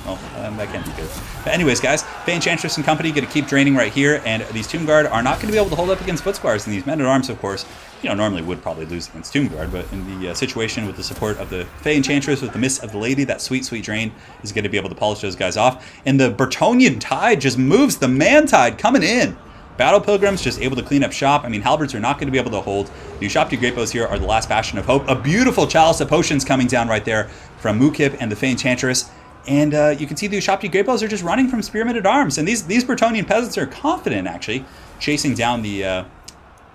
Well, that can't be good. But anyways, guys, Fey Enchantress and company going to keep draining right here, and these Tomb Guard are not going to be able to hold up against Foot Squires, and these Men-at-Arms, of course, normally would probably lose against Tomb Guard, but in the situation with the support of the Fey Enchantress, with the Mist of the Lady, that sweet, sweet drain is going to be able to polish those guys off, and the Bretonnian Tide just moves the Man Tide coming in. Battle Pilgrims just able to clean up shop. I mean, Halberds are not going to be able to hold. The Ushopti Great Bows here are the last bastion of hope. A beautiful Chalice of Potions coming down right there from Mukip and the Fey Enchantress. And you can see the Ushopti Great Bows are just running from Spearmen-at-Arms. And these Bretonnian peasants are confident, actually, chasing down the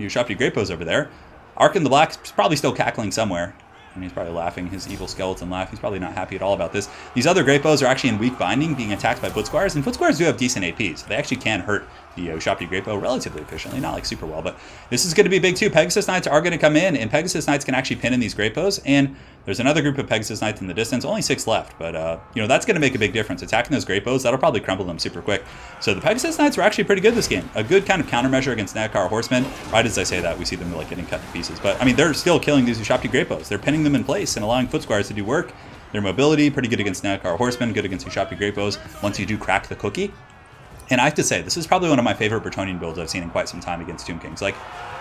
Ushopti Great Bows over there. Arkin the Black is probably still cackling somewhere. And he's probably laughing, his evil skeleton laugh. He's probably not happy at all about this. These other Great Bows are actually in weak binding, being attacked by Foot Squires. And Foot Squires do have decent AP, so they actually can hurt the Ushopti Great Bow relatively efficiently. Not like super well, but this is going to be big too. Pegasus Knights are going to come in, and Pegasus Knights can actually pin in these Great Bows. And there's another group of Pegasus Knights in the distance, only 6 left, but that's going to make a big difference. Attacking those Great Bows, that'll probably crumble them super quick. So the Pegasus Knights were actually pretty good this game. A good kind of countermeasure against Nakar Horsemen. Right as I say that, we see them like getting cut to pieces. But I mean, they're still killing these Ushopti Great Bows. They're pinning them in place and allowing Foot Squires to do work. Their mobility, pretty good against Nakar Horsemen, good against Ushopti Great Bows once you do crack the cookie. And I have to say, this is probably one of my favorite Bretonnian builds I've seen in quite some time against Tomb Kings. Like,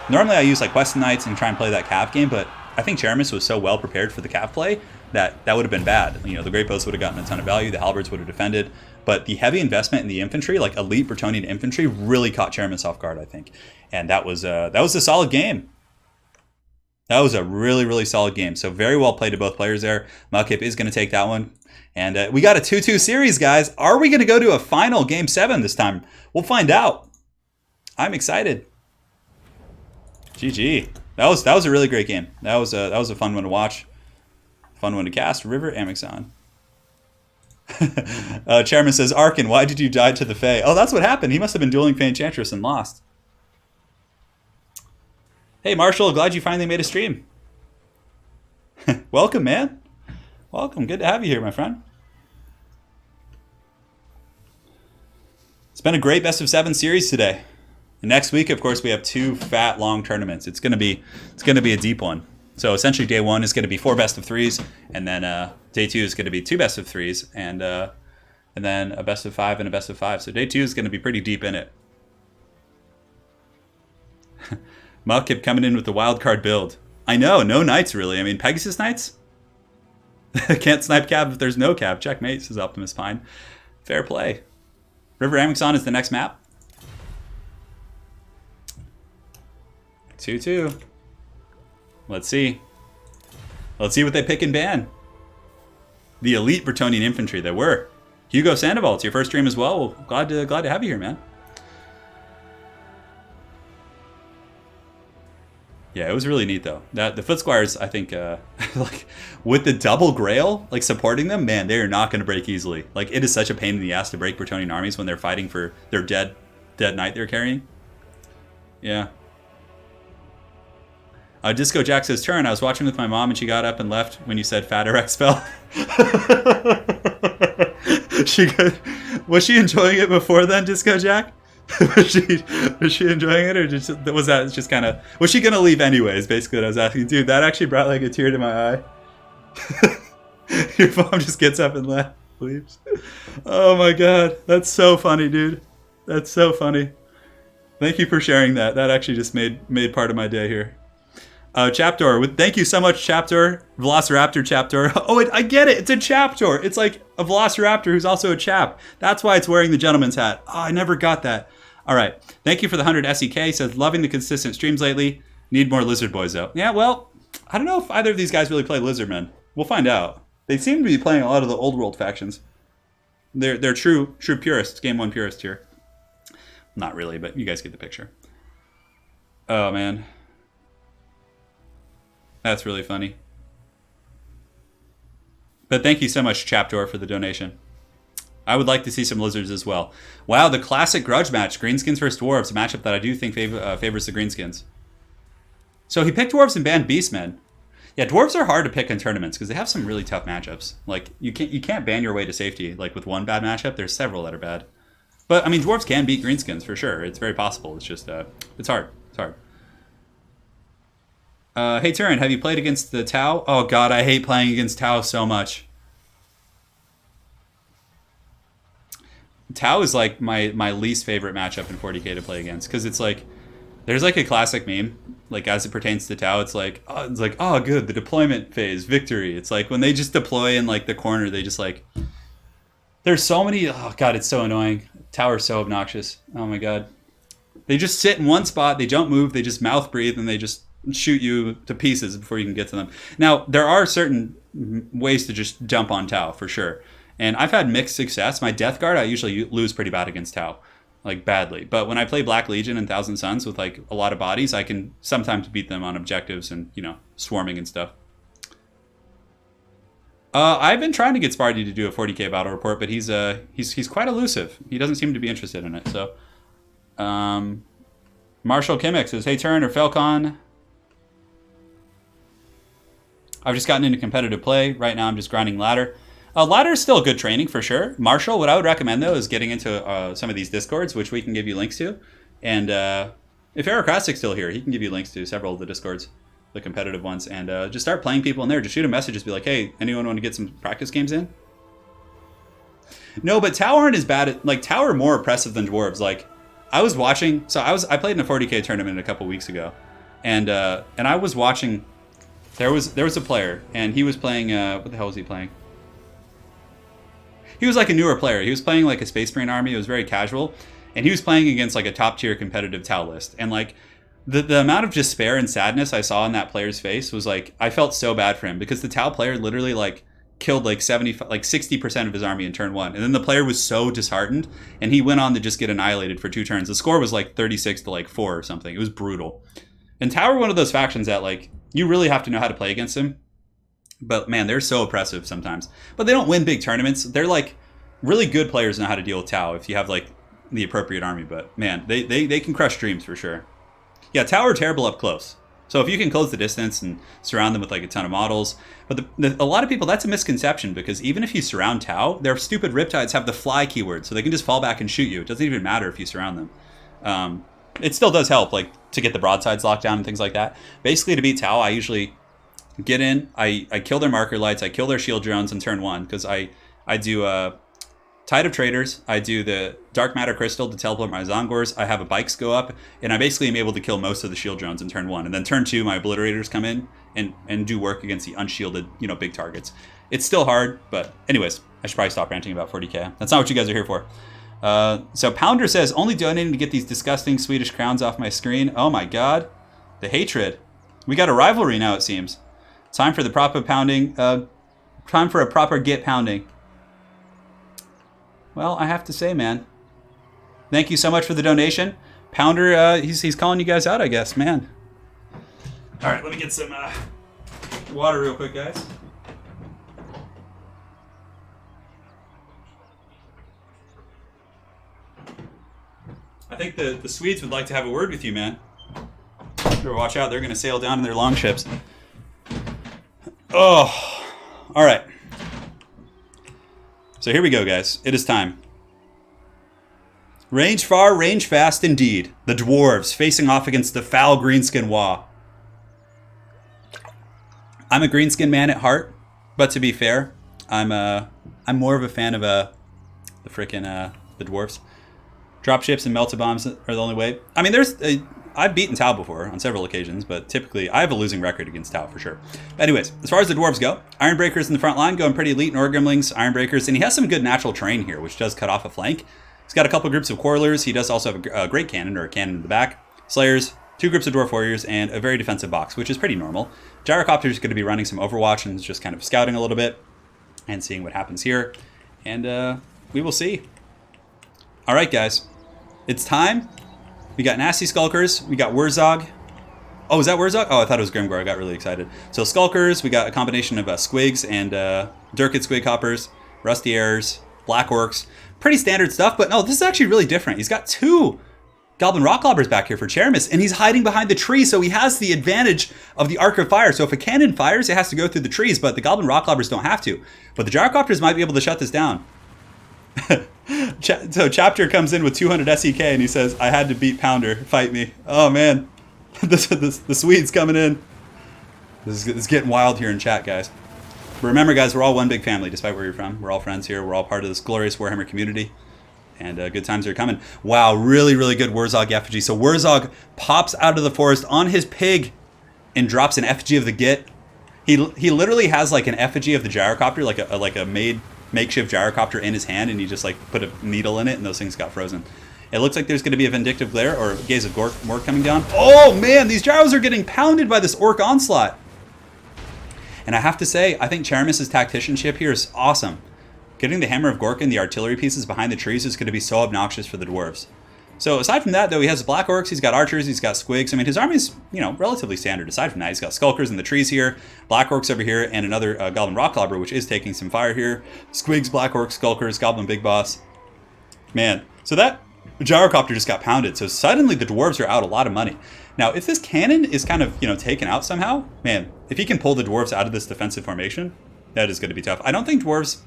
normally I use like Weston Knights and try and play that Cav game, but I think Czeremis was so well prepared for the Cav play that would have been bad. The Great Bows would have gotten a ton of value, the Halberds would have defended, but the heavy investment in the infantry, like elite Bretonnian infantry, really caught Czeremis off guard, I think. And that was a solid game. That was a really, really solid game. So very well played to both players there. Mukip is going to take that one. And we got a 2-2 series, guys. Are we going to go to a final Game 7 this time? We'll find out. I'm excited. GG. That was a really great game. That was a fun one to watch. Fun one to cast. River Amixon. Chairman says, Arkin, why did you die to the Fae? Oh, that's what happened. He must have been dueling Fey Enchantress and lost. Hey, Marshall, glad you finally made a stream. Welcome, man. Welcome. Good to have you here, my friend. It's been a great best of 7 series today. And next week, of course, we have 2 fat, long tournaments. It's gonna be a deep one. So essentially, day 1 is gonna be 4 best of 3s, and then day 2 is gonna be 2 best of 3s, and then a best of 5 and a best of 5. So day 2 is gonna be pretty deep in it. Mukip coming in with the wild card build. I know, no Knights really. I mean, Pegasus Knights? Can't snipe Cav if there's no Cav. Checkmate, says Optimus Pine. Fair play. River Amixon is the next map. 2-2. Let's see. Let's see what they pick and ban. The elite Bretonnian infantry they were. Hugo Sandoval, it's your first stream as well. Well, glad to have you here, man. Yeah, it was really neat though. The Foot Squires, I think, like with the double Grail, like supporting them, man, they are not going to break easily. Like it is such a pain in the ass to break Bretonnian armies when they're fighting for their dead knight they're carrying. Yeah. Disco Jack says, Turin, I was watching with my mom and she got up and left when you said Fat Erect spell. Was she enjoying it before then, Disco Jack? was she enjoying it, or was that just kind of, was she gonna leave anyways? Basically what I was asking. Dude, that actually brought like a tear to my eye. Your mom just gets up and leaves. Oh my god, that's so funny, dude. That's so funny. Thank you for sharing that. That actually just made part of my day here. Chaptor, thank you so much, Chaptor. Velociraptor Chaptor. Oh, I get it. It's a Chaptor. It's like a Velociraptor who's also a chap. That's why it's wearing the gentleman's hat. Oh, I never got that. All right. Thank you for the 100 SEK. Says, loving the consistent streams lately. Need more Lizard Boys, though. Yeah, well, I don't know if either of these guys really play Lizardmen. We'll find out. They seem to be playing a lot of the old world factions. They're true purists. Game 1 purists here. Not really, but you guys get the picture. Oh, man. That's really funny. But thank you so much, Chaptor, for the donation. I would like to see some lizards as well. Wow, the classic grudge match, Greenskins versus Dwarves, a matchup that I do think favors the Greenskins. So he picked Dwarves and banned Beastmen. Yeah, Dwarves are hard to pick in tournaments because they have some really tough matchups. Like you can't ban your way to safety. Like with one bad matchup, there's several that are bad. But I mean, Dwarves can beat Greenskins for sure. It's very possible. It's just it's hard. It's hard. Hey Turin, have you played against the Tau? Oh god, I hate playing against Tau so much. Tau is like my least favorite matchup in 40k to play against, because it's like there's like a classic meme, like as it pertains to Tau, it's like oh good, the deployment phase, victory. It's like when they just deploy in like the corner, they just like, there's so many, oh god, it's so annoying. Tau are so obnoxious. Oh my god. They just sit in one spot, they don't move, they just mouth breathe, and they just shoot you to pieces before you can get to them. Now, there are certain ways to just jump on Tau, for sure. And I've had mixed success. My Death Guard, I usually lose pretty bad against Tau. Like, badly. But when I play Black Legion and Thousand Suns with, like, a lot of bodies, I can sometimes beat them on objectives and, you know, swarming and stuff. I've been trying to get Sparty to do a 40k battle report, but he's quite elusive. He doesn't seem to be interested in it, so... Marshall Kimmick says, hey, Turin or Falcon. I've just gotten into competitive play. Right now I'm just grinding ladder. Ladder is still good training for sure. Marshall, what I would recommend though is getting into some of these Discords, which we can give you links to. And if Aerocrastic's still here, he can give you links to several of the Discords, the competitive ones. And just start playing people in there. Just shoot a message. Just be like, hey, anyone want to get some practice games in? No, but Tau aren't as bad. Like, Tau are more oppressive than Dwarves. Like, I was watching, so I played in a 40k tournament a couple weeks ago, and I was watching. There was a player, and he was playing. What the hell was he playing? He was like a newer player. He was playing like a Space Marine army. It was very casual, and he was playing against like a top tier competitive Tau list. And like the amount of despair and sadness I saw in that player's face was like, I felt so bad for him, because the Tau player literally like killed like 60% of his army in turn 1, and then the player was so disheartened, and he went on to just get annihilated for 2 turns. The score was like 36 to like 4 or something. It was brutal. And Tau are one of those factions that like you really have to know how to play against them. But man, they're so oppressive sometimes. But they don't win big tournaments. They're like really good players know how to deal with Tau if you have like the appropriate army. But man, they can crush dreams for sure. Yeah, Tau are terrible up close. So if you can close the distance and surround them with like a ton of models. But a lot of people, that's a misconception, because even if you surround Tau, their stupid Riptides have the fly keyword, so they can just fall back and shoot you. It doesn't even matter if you surround them. It still does help, like to get the broadsides locked down and things like that. Basically, to beat Tau, I usually get in, I kill their marker lights, I kill their shield drones in turn 1, because I do Tide of Traders, I do the Dark Matter Crystal to teleport my Zongors, I have a Bikes go up, and I basically am able to kill most of the shield drones in turn 1. And then turn 2, my Obliterators come in and do work against the unshielded, you know, big targets. It's still hard, but anyways, I should probably stop ranting about 40k. That's not what you guys are here for. So Pounder says, only donating to get these disgusting Swedish crowns off my screen. Oh my god. The hatred. We got a rivalry now, it seems. Time for the proper pounding. Time for a proper get pounding. Well, I have to say, man, thank you so much for the donation. Pounder, he's calling you guys out, I guess, man. All right, let me get some water real quick, guys. I think the Swedes would like to have a word with you, man. Better watch out, they're going to sail down in their longships. Oh, all right. So here we go, guys. It is time. Range far, range fast indeed. The Dwarves facing off against the foul Greenskin Wa. I'm a Greenskin man at heart, but to be fair, I'm more of a fan of the Dwarfs. Dropships and melted bombs are the only way. I mean, I've beaten Tau before on several occasions, but typically I have a losing record against Tau for sure. But anyways, as far as the Dwarves go, Ironbreakers in the front line going pretty elite in Orgrimlings, Ironbreakers, and he has some good natural terrain here, which does cut off a flank. He's got a couple groups of Quarrelers. He does also have a great cannon, or a cannon in the back. Slayers, 2 groups of Dwarf Warriors, and a very defensive box, which is pretty normal. Gyrocopter is going to be running some Overwatch and just kind of scouting a little bit and seeing what happens here. And we will see. All right, guys. It's time. We got Nasty Skulkers. We got Wurzog. Oh, is that Wurzog? Oh, I thought it was Grimgor. I got really excited. So Skulkers, we got a combination of Squigs and Durkid Squig Hoppers, Rusty Errors, Black Orcs. Pretty standard stuff, but no, this is actually really different. He's got 2 Goblin Rocklobbers back here for Czeremis, and he's hiding behind the tree, so he has the advantage of the Arc of Fire. So if a cannon fires, it has to go through the trees, but the Goblin Rocklobbers don't have to. But the Gyrocopters might be able to shut this down. So Chapter comes in with 200 SEK and he says, I had to beat Pounder, fight me. Oh man, the Swedes coming in. This is getting wild here in chat, guys. But remember, guys, we're all one big family despite where you're from. We're all friends here. We're all part of this glorious Warhammer community. And good times are coming. Wow, really, really good Wurzog effigy. So Wurzog pops out of the forest on his pig and drops an effigy of the Git. He literally has like an effigy of the gyrocopter, like a makeshift gyrocopter in his hand, and he just like put a needle in it, and those things got frozen. It looks like there's going to be a Vindictive Glare or Gaze of Mork coming down. Oh man, these gyros are getting pounded by this Orc Onslaught. And I have to say, I think Czeremis' tacticianship here is awesome. Getting the Hammer of Gork, the artillery pieces behind the trees, is going to be so obnoxious for the dwarves. So aside from that, though, he has Black Orcs, he's got Archers, he's got Squigs. I mean, his army's, relatively standard. Aside from that, he's got Skulkers in the trees here, Black Orcs over here, and another Goblin Rockclobber, which is taking some fire here. Squigs, Black Orcs, Skulkers, Goblin Big Boss. Man, so that Gyrocopter just got pounded. So suddenly the dwarves are out a lot of money. Now, if this cannon is kind of, taken out somehow, man, if he can pull the dwarves out of this defensive formation, that is going to be tough. I don't think dwarves...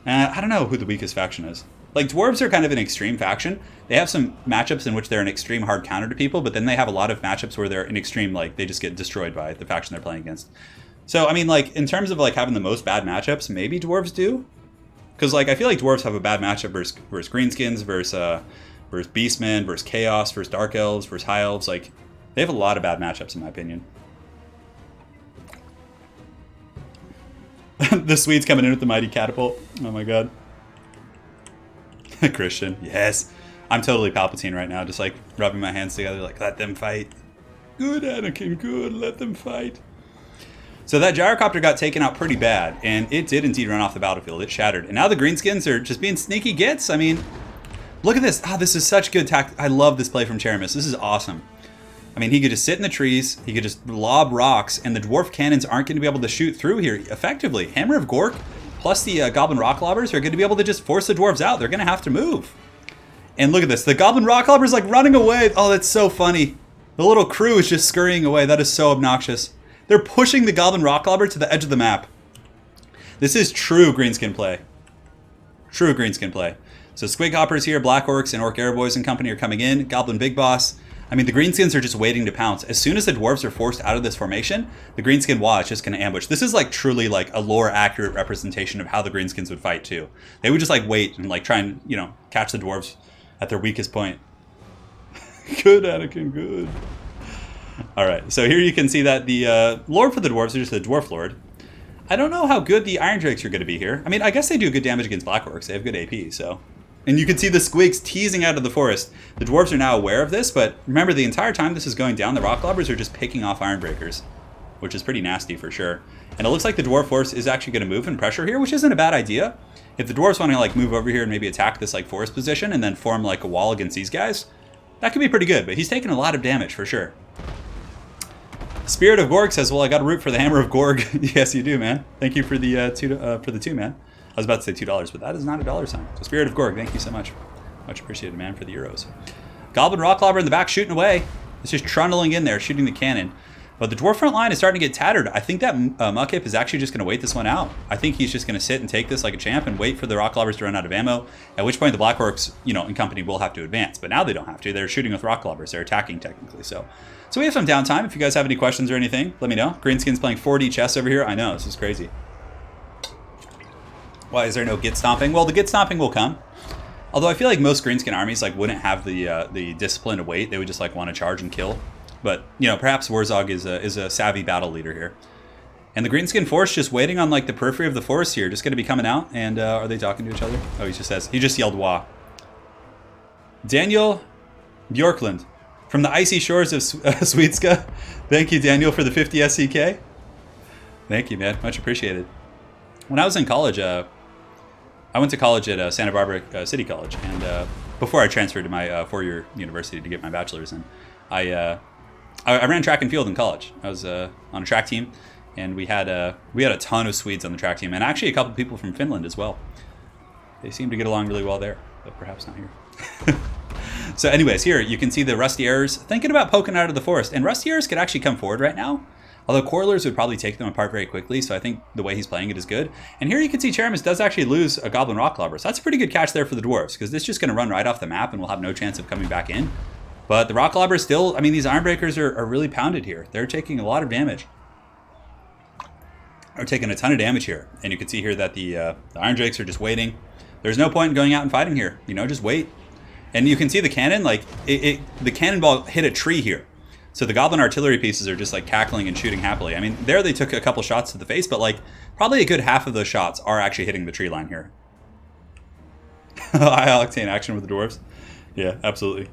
I don't know who the weakest faction is. Like, dwarves are kind of an extreme faction. They have some matchups in which they're an extreme hard counter to people, but then they have a lot of matchups where they're an extreme, like, they just get destroyed by the faction they're playing against. So, I mean, like, in terms of, like, having the most bad matchups, maybe dwarves do. Because, like, I feel like dwarves have a bad matchup versus Greenskins, versus Beastmen, versus Chaos, versus Dark Elves, versus High Elves. Like, they have a lot of bad matchups, in my opinion. The Swedes coming in with the Mighty Catapult. Oh, my God. Christian, yes. I'm totally Palpatine right now, just like rubbing my hands together, like, let them fight. Good, Anakin, good, let them fight. So that gyrocopter got taken out pretty bad, and it did indeed run off the battlefield. It shattered. And now the Greenskins are just being sneaky gits. I mean, look at this. Ah, this is such good tactic. I love this play from Czeremis. This is awesome. I mean, he could just sit in the trees, he could just lob rocks, and the dwarf cannons aren't going to be able to shoot through here effectively. Hammer of Gork plus the Goblin Rock Lobbers are going to be able to just force the dwarves out. They're going to have to move. And look at this. The Goblin Rock Lobbers like running away. Oh, that's so funny. The little crew is just scurrying away. That is so obnoxious. They're pushing the Goblin Rock Lobber to the edge of the map. This is true Greenskin play. True Greenskin play. So Squig Hoppers here, Black Orcs, and Orc Airboys and company are coming in. Goblin Big Boss. I mean, the Greenskins are just waiting to pounce. As soon as the dwarves are forced out of this formation, the Greenskin wall is just going to ambush. This is like truly like a lore accurate representation of how the Greenskins would fight too. They would just like wait and like try and, catch the dwarves at their weakest point. Good, Anakin, good. All right, so here you can see that the lord for the dwarves is just the Dwarf Lord. I don't know how good the Iron Drakes are going to be here. I mean, I guess they do good damage against Black Orcs. They have good AP, so... And you can see the Squigs teasing out of the forest. The dwarves are now aware of this, but remember, the entire time this is going down, the Rock Lobbers are just picking off Iron Breakers, which is pretty nasty for sure. And it looks like the dwarf force is actually going to move and pressure here, which isn't a bad idea. If the dwarves want to like move over here and maybe attack this like forest position and then form like a wall against these guys, that could be pretty good, but he's taking a lot of damage for sure. Spirit of Gorg says, well, I got to root for the Hammer of Gorg. Yes, you do, man. Thank you for the two, man. I was about to say $2, but that is not a $. So Spirit of Gorg, thank you so much. Much appreciated, man, for the euros. Goblin Rocklobber in the back shooting away. It's just trundling in there, shooting the cannon. But the dwarf front line is starting to get tattered. I think that Mukip is actually just going to wait this one out. I think he's just going to sit and take this like a champ and wait for the Rocklobbers to run out of ammo, at which point the Black Orcs, and company will have to advance. But now they don't have to. They're shooting with Rocklobbers. They're attacking technically. So we have some downtime. If you guys have any questions or anything, let me know. Greenskins playing 4D chess over here. I know, this is crazy. Why is there no git stomping? Well, the git stomping will come. Although I feel like most Greenskin armies like wouldn't have the discipline to wait. They would just like want to charge and kill. But perhaps Wurzog is a savvy battle leader here. And the Greenskin force just waiting on like the periphery of the forest here, just going to be coming out. And are they talking to each other? Oh, he just yelled "Wah." Daniel Bjorklund from the icy shores of Swedska. Thank you, Daniel, for the 50 SCK. Thank you, man. Much appreciated. When I was in college, I went to college at Santa Barbara City College, and before I transferred to my four-year university to get my bachelor's in, I ran track and field in college. I was on a track team, and we had a ton of Swedes on the track team, and actually a couple of people from Finland as well. They seem to get along really well there, but perhaps not here. So anyways, here you can see the Rusty Errors thinking about poking out of the forest, and Rusty Errors could actually come forward right now. Although Quarrelers would probably take them apart very quickly, so I think the way he's playing it is good. And here you can see Czeremis does actually lose a Goblin Rocklobber, so that's a pretty good catch there for the dwarves, because this is just going to run right off the map and we'll have no chance of coming back in. But the Rocklobber still, I mean, these Ironbreakers are really pounded here. They're taking a lot of damage. They're taking a ton of damage here. And you can see here that the Iron Drakes are just waiting. There's no point in going out and fighting here. You know, just wait. And you can see the cannon, like, the cannonball hit a tree here. So the goblin artillery pieces are just like cackling and shooting happily. I mean, there they took a couple shots to the face, but like probably a good half of those shots are actually hitting the tree line here. High octane action with the dwarves. Yeah, absolutely.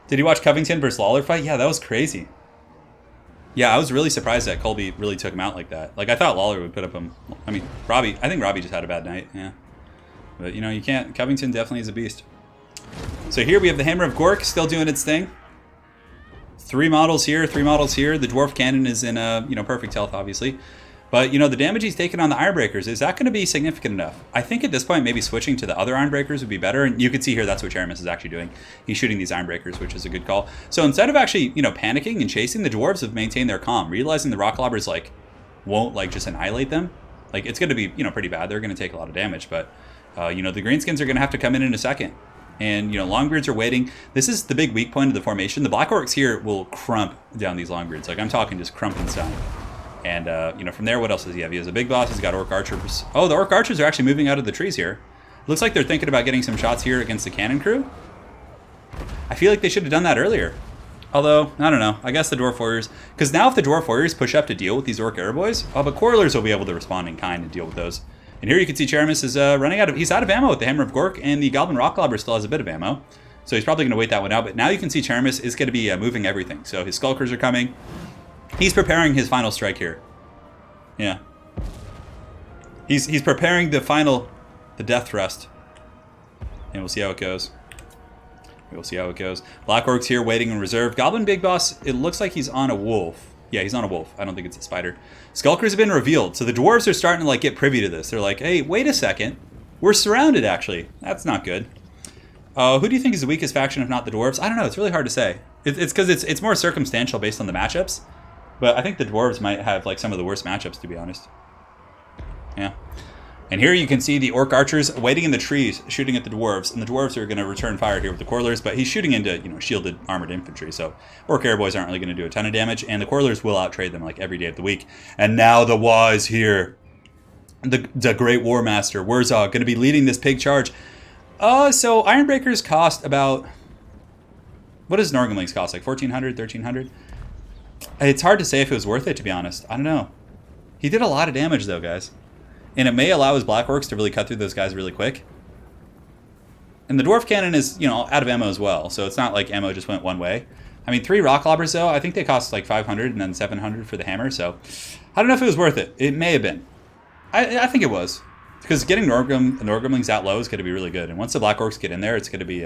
Did you watch Covington versus Lawler fight? Yeah, that was crazy. Yeah, I was really surprised that Colby really took him out like that. Like, I thought Lawler would put up him. I mean, Robbie, I think Robbie just had a bad night, yeah. But, you know, you can't. Covington definitely is a beast. So here we have the Hammer of Gork still doing its thing. 3 models here, 3 models here. The Dwarf Cannon is in, you know, perfect health, obviously. But, you know, the damage he's taken on the Ironbreakers, is that going to be significant enough? I think at this point, maybe switching to the other Ironbreakers would be better. And you can see here, that's what Czeremis is actually doing. He's shooting these Ironbreakers, which is a good call. So instead of actually, you know, panicking and chasing, the Dwarves have maintained their calm, realizing the Rock Lobbers, like, won't, like, just annihilate them. Like, it's going to be, you know, pretty bad. They're going to take a lot of damage. But, you know, the Greenskins are going to have to come in a second. And, you know, Longbeards are waiting. This is the big weak point of the formation. The Black Orcs here will crump down these Longbeards. Like, I'm talking just crumping down. And, you know, from there, what else does he have? He has a big boss. He's got Orc Archers. Oh, the Orc Archers are actually moving out of the trees here. Looks like they're thinking about getting some shots here against the cannon crew. I feel like they should have done that earlier. Although, I don't know. I guess the Dwarf Warriors... Because now if the Dwarf Warriors push up to deal with these Orc Airboys, but Quarrelers will be able to respond in kind and deal with those. And here you can see Czeremis is running out of... He's out of ammo with the Hammer of Gork, and the Goblin Rock Lobber still has a bit of ammo. So he's probably going to wait that one out. But now you can see Czeremis is going to be moving everything. So his Skulkers are coming. He's preparing his final strike here. Yeah. He's preparing the death thrust. And we'll see how it goes. We'll see how it goes. Black Orcs here waiting in reserve. Goblin Big Boss, it looks like he's on a wolf. Yeah, he's on a wolf. I don't think it's a spider. Skulkers have been revealed. So the dwarves are starting to like get privy to this. They're like, hey, wait a second. We're surrounded, actually. That's not good. Who do you think is the weakest faction, if not the dwarves? I don't know. It's really hard to say. It's because it's more circumstantial based on the matchups. But I think the dwarves might have like some of the worst matchups, to be honest. Yeah. And here you can see the Orc Archers waiting in the trees, shooting at the dwarves. And the dwarves are going to return fire here with the Quarrelers, but he's shooting into, you know, shielded armored infantry. So Orc Airboys aren't really going to do a ton of damage, and the Quarrelers will outtrade them like every day of the week. And now the Wa is here. The Great War Master, Wurzog, going to be leading this pig charge. So Ironbreakers cost about... What does Norgamlings cost? Like 1,400, 1,300? It's hard to say if it was worth it, to be honest. I don't know. He did a lot of damage, though, guys. And it may allow his Black Orcs to really cut through those guys really quick. And the Dwarf Cannon is, you know, out of ammo as well. So it's not like ammo just went one way. I mean, 3 Rock Lobbers, though, I think they cost like 500 and then 700 for the hammer. So I don't know if it was worth it. It may have been. I think it was. Because getting Norgamlings that low is going to be really good. And once the Black Orcs get in there, it's going to be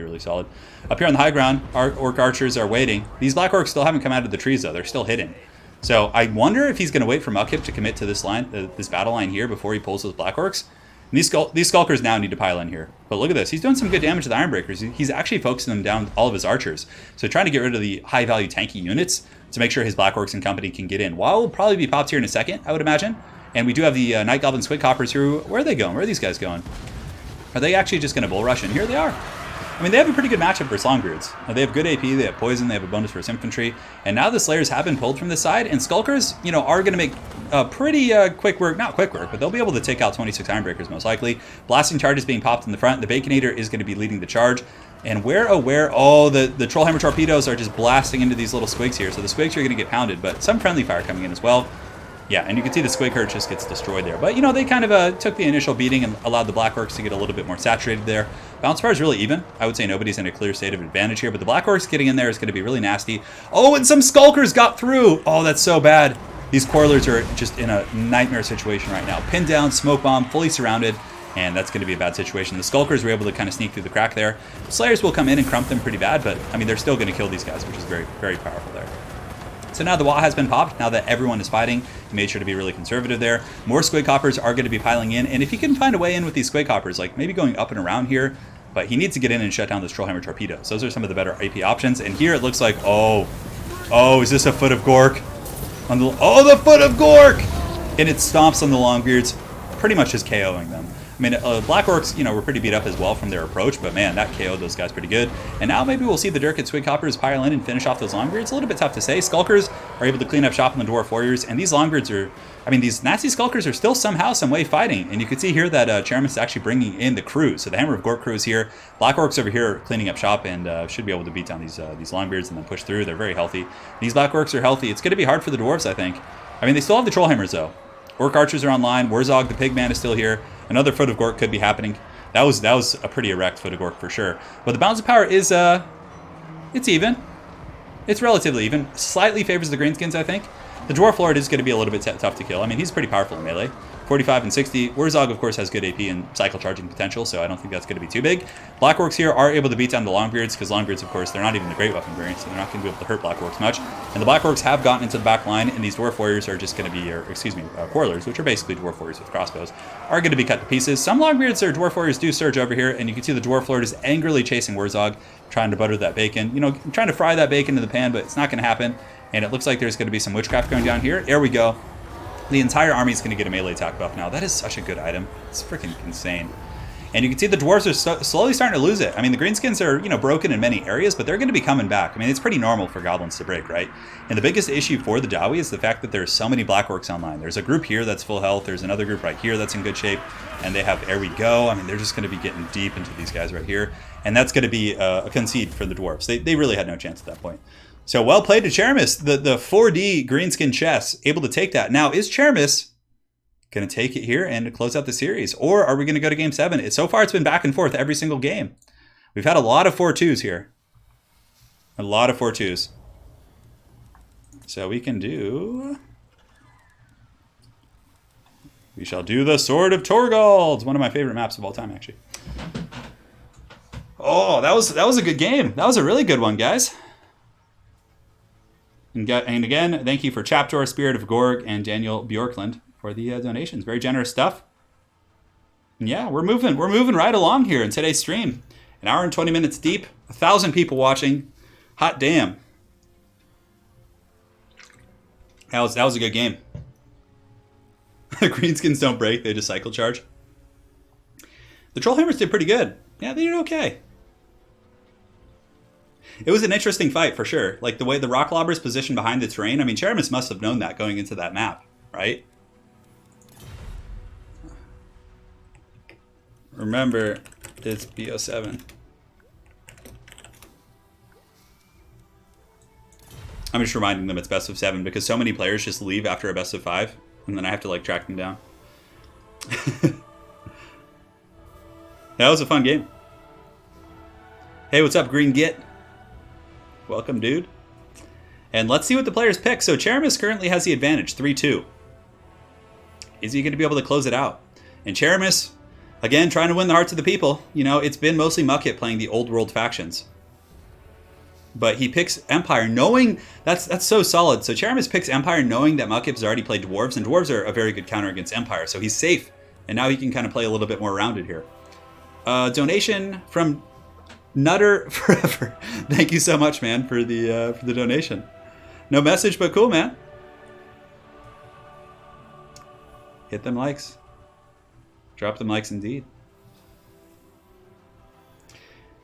really solid. Up here on the high ground, our Orc Archers are waiting. These Black Orcs still haven't come out of the trees, though. They're still hidden. So I wonder if he's going to wait for Mukip to commit to this line, this battle line here before he pulls those Black Orcs. And these Skulkers now need to pile in here. But look at this. He's doing some good damage to the Ironbreakers. He's actually focusing them down all of his archers. So trying to get rid of the high-value tanky units to make sure his Black Orcs and company can get in. Wall will probably be popped here in a second, I would imagine. And we do have the Night Goblin Squid Coppers who... Where are they going? Where are these guys going? Are they actually just going to bull rush? And here they are. I mean, they have a pretty good matchup versus Longbeards. They have good AP, they have poison, they have a bonus versus infantry. And now the Slayers have been pulled from this side, and Skulkers, you know, are going to make pretty quick work. Not quick work, but they'll be able to take out 26 Ironbreakers most likely. Blasting charges being popped in the front. The Baconator is going to be leading the charge. And the Trollhammer torpedoes are just blasting into these little squigs here. So the squigs are going to get pounded, but some friendly fire coming in as well. Yeah, and you can see the Squig Herd just gets destroyed there. But, you know, they kind of took the initial beating and allowed the Black Orcs to get a little bit more saturated there. Bounce bar is really even. I would say nobody's in a clear state of advantage here, but the Black Orcs getting in there is going to be really nasty. Oh, and some Skulkers got through! Oh, that's so bad. These Quarrelers are just in a nightmare situation right now. Pinned down, smoke bomb, fully surrounded, and that's going to be a bad situation. The Skulkers were able to kind of sneak through the crack there. Slayers will come in and crump them pretty bad, but, I mean, they're still going to kill these guys, which is very, very powerful there. So now the wall has been popped, now that everyone is fighting. He made sure to be really conservative there. More Squig Coppers are going to be piling in, and if he can find a way in with these Squig Coppers, like maybe going up and around here, but he needs to get in and shut down those Trollhammer torpedoes. Those are some of the better AP options, and here it looks like, oh, is this a Foot of Gork? The Foot of Gork! And it stomps on the Longbeards, pretty much just KOing them. I mean, Black Orcs, you know, were pretty beat up as well from their approach, but man, that KO'd those guys pretty good. And now maybe we'll see the Dirk and Squig Coppers pile in and finish off those Longbeards. A little bit tough to say. Skulkers are are able to clean up shop on the Dwarf Warriors. And these Longbeards are, I mean, these Nazi Skulkers are still somehow, some way fighting. And you can see here that Czeremis is actually bringing in the crew. So the Hammer of Gork crew is here. Black Orcs over here cleaning up shop and should be able to beat down these Longbeards and then push through. They're very healthy. These Black Orcs are healthy. It's going to be hard for the Dwarves, I think. I mean, they still have the Trollhammers, though. Orc Archers are online. Wurzog, the Pigman, is still here. Another Foot of Gork could be happening. That was a pretty erect Foot of Gork for sure. But the balance of power is, it's even. It's relatively even. Slightly favors the Greenskins, I think. The Dwarf Lord is going to be a little bit tough to kill. I mean, he's pretty powerful in melee. 45 and 60. Wurzog, of course, has good AP and cycle charging potential, so I don't think that's going to be too big. Black Orcs here are able to beat down the Longbeards, because Longbeards, of course, they're not even the Great Weapon variant, so they're not going to be able to hurt Black Orcs much. And the Black Orcs have gotten into the back line, and these Dwarf Warriors are just going to be, Quarrelers, which are basically Dwarf Warriors with crossbows, are going to be cut to pieces. Some Longbeards or Dwarf Warriors do surge over here, and you can see the Dwarf Lord is angrily chasing Wurzog, trying to butter that bacon. You know, trying to fry that bacon in the pan, but it's not going to happen. And it looks like there's going to be some witchcraft going down here. There we go. The entire army is going to get a melee attack buff now. That is such a good item. It's freaking insane. And you can see the Dwarves are slowly starting to lose it. I mean, the Greenskins are, you know, broken in many areas, but they're going to be coming back. I mean, it's pretty normal for Goblins to break, right? And the biggest issue for the Dawi is the fact that there's so many Black Orcs online. There's a group here that's full health. There's another group right here that's in good shape. And they have There We Go. I mean, they're just going to be getting deep into these guys right here. And that's going to be a concede for the Dwarves. They really had no chance at that point. So well played to Czeremis. The 4D Greenskin chess, able to take that. Now, is Czeremis going to take it here and close out the series? Or are we going to go to Game 7? So far, it's been back and forth every single game. We've had a lot of 4-2s here. A lot of 4-2s. So we can do... We shall do the Sword of Torgald. It's one of my favorite maps of all time, actually. Oh, that was a good game. That was a really good one, guys. And again, thank you for Chaptor, Spirit of Gorg, and Daniel Bjorkland for the donations. Very generous stuff. And yeah, we're moving right along here in today's stream. An hour and 20 minutes deep, 1,000 people watching. Hot damn. That was a good game. The Greenskins don't break, they just cycle charge. The Trollhammers did pretty good. Yeah, they did okay. It was an interesting fight, for sure. Like, the way the Rock Lobbers positioned behind the terrain. I mean, Czeremis must have known that going into that map, right? Remember, it's B07. I'm just reminding them it's best of 7 because so many players just leave after a best of 5, and then I have to, like, track them down. That was a fun game. Hey, what's up, Green Git? Welcome, dude. And let's see what the players pick. So Czeremis currently has the advantage, 3-2. Is he going to be able to close it out? And Czeremis, again, trying to win the hearts of the people. You know, it's been mostly Mukip playing the old world factions. But he picks Empire knowing that's so solid. So Czeremis picks Empire knowing that Mukip's already played Dwarves, and Dwarves are a very good counter against Empire. So he's safe. And now he can kind of play a little bit more rounded here. Donation from Nutter Forever. Thank you so much, man, for the donation. No message, but cool, man. Hit them likes. Drop them likes indeed.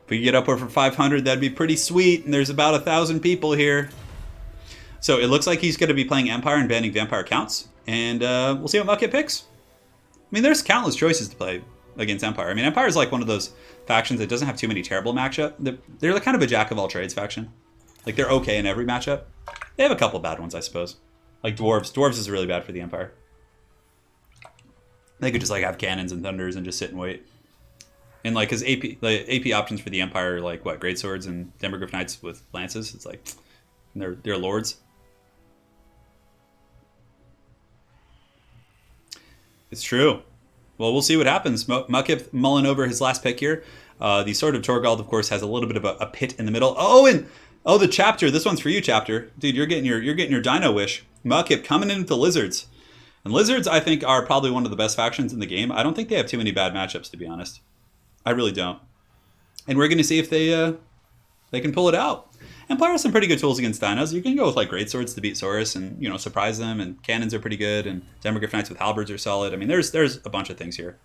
If we get up over 500, that'd be pretty sweet. And there's about 1,000 people here. So it looks like he's going to be playing Empire and banning Vampire counts. And we'll see what Mukip picks. I mean, there's countless choices to play against Empire. I mean, Empire is like one of those factions that doesn't have too many terrible matchup. They're kind of a jack of all trades faction. Like, they're okay in every matchup. They have a couple bad ones, I suppose. Like Dwarves. Dwarves is really bad for the Empire. They could just like have cannons and thunders and just sit and wait. And like, his AP options for the Empire are like what, greatswords and Demogryph Knights with lances. It's like they're lords. It's true. Well, we'll see what happens. Mukip mulling over his last pick here. The Sword of Torgald, of course, has a little bit of a pit in the middle. Oh, the Chapter. This one's for you, Chapter. Dude, you're getting your Dino wish. Mukip coming in with the Lizards. And Lizards, I think, are probably one of the best factions in the game. I don't think they have too many bad matchups, to be honest. I really don't. And we're going to see if they can pull it out. Empire has some pretty good tools against Dinos. You can go with like greatswords to beat Saurus and, you know, surprise them. And cannons are pretty good. And Demogryph Knights with halberds are solid. I mean, there's a bunch of things here.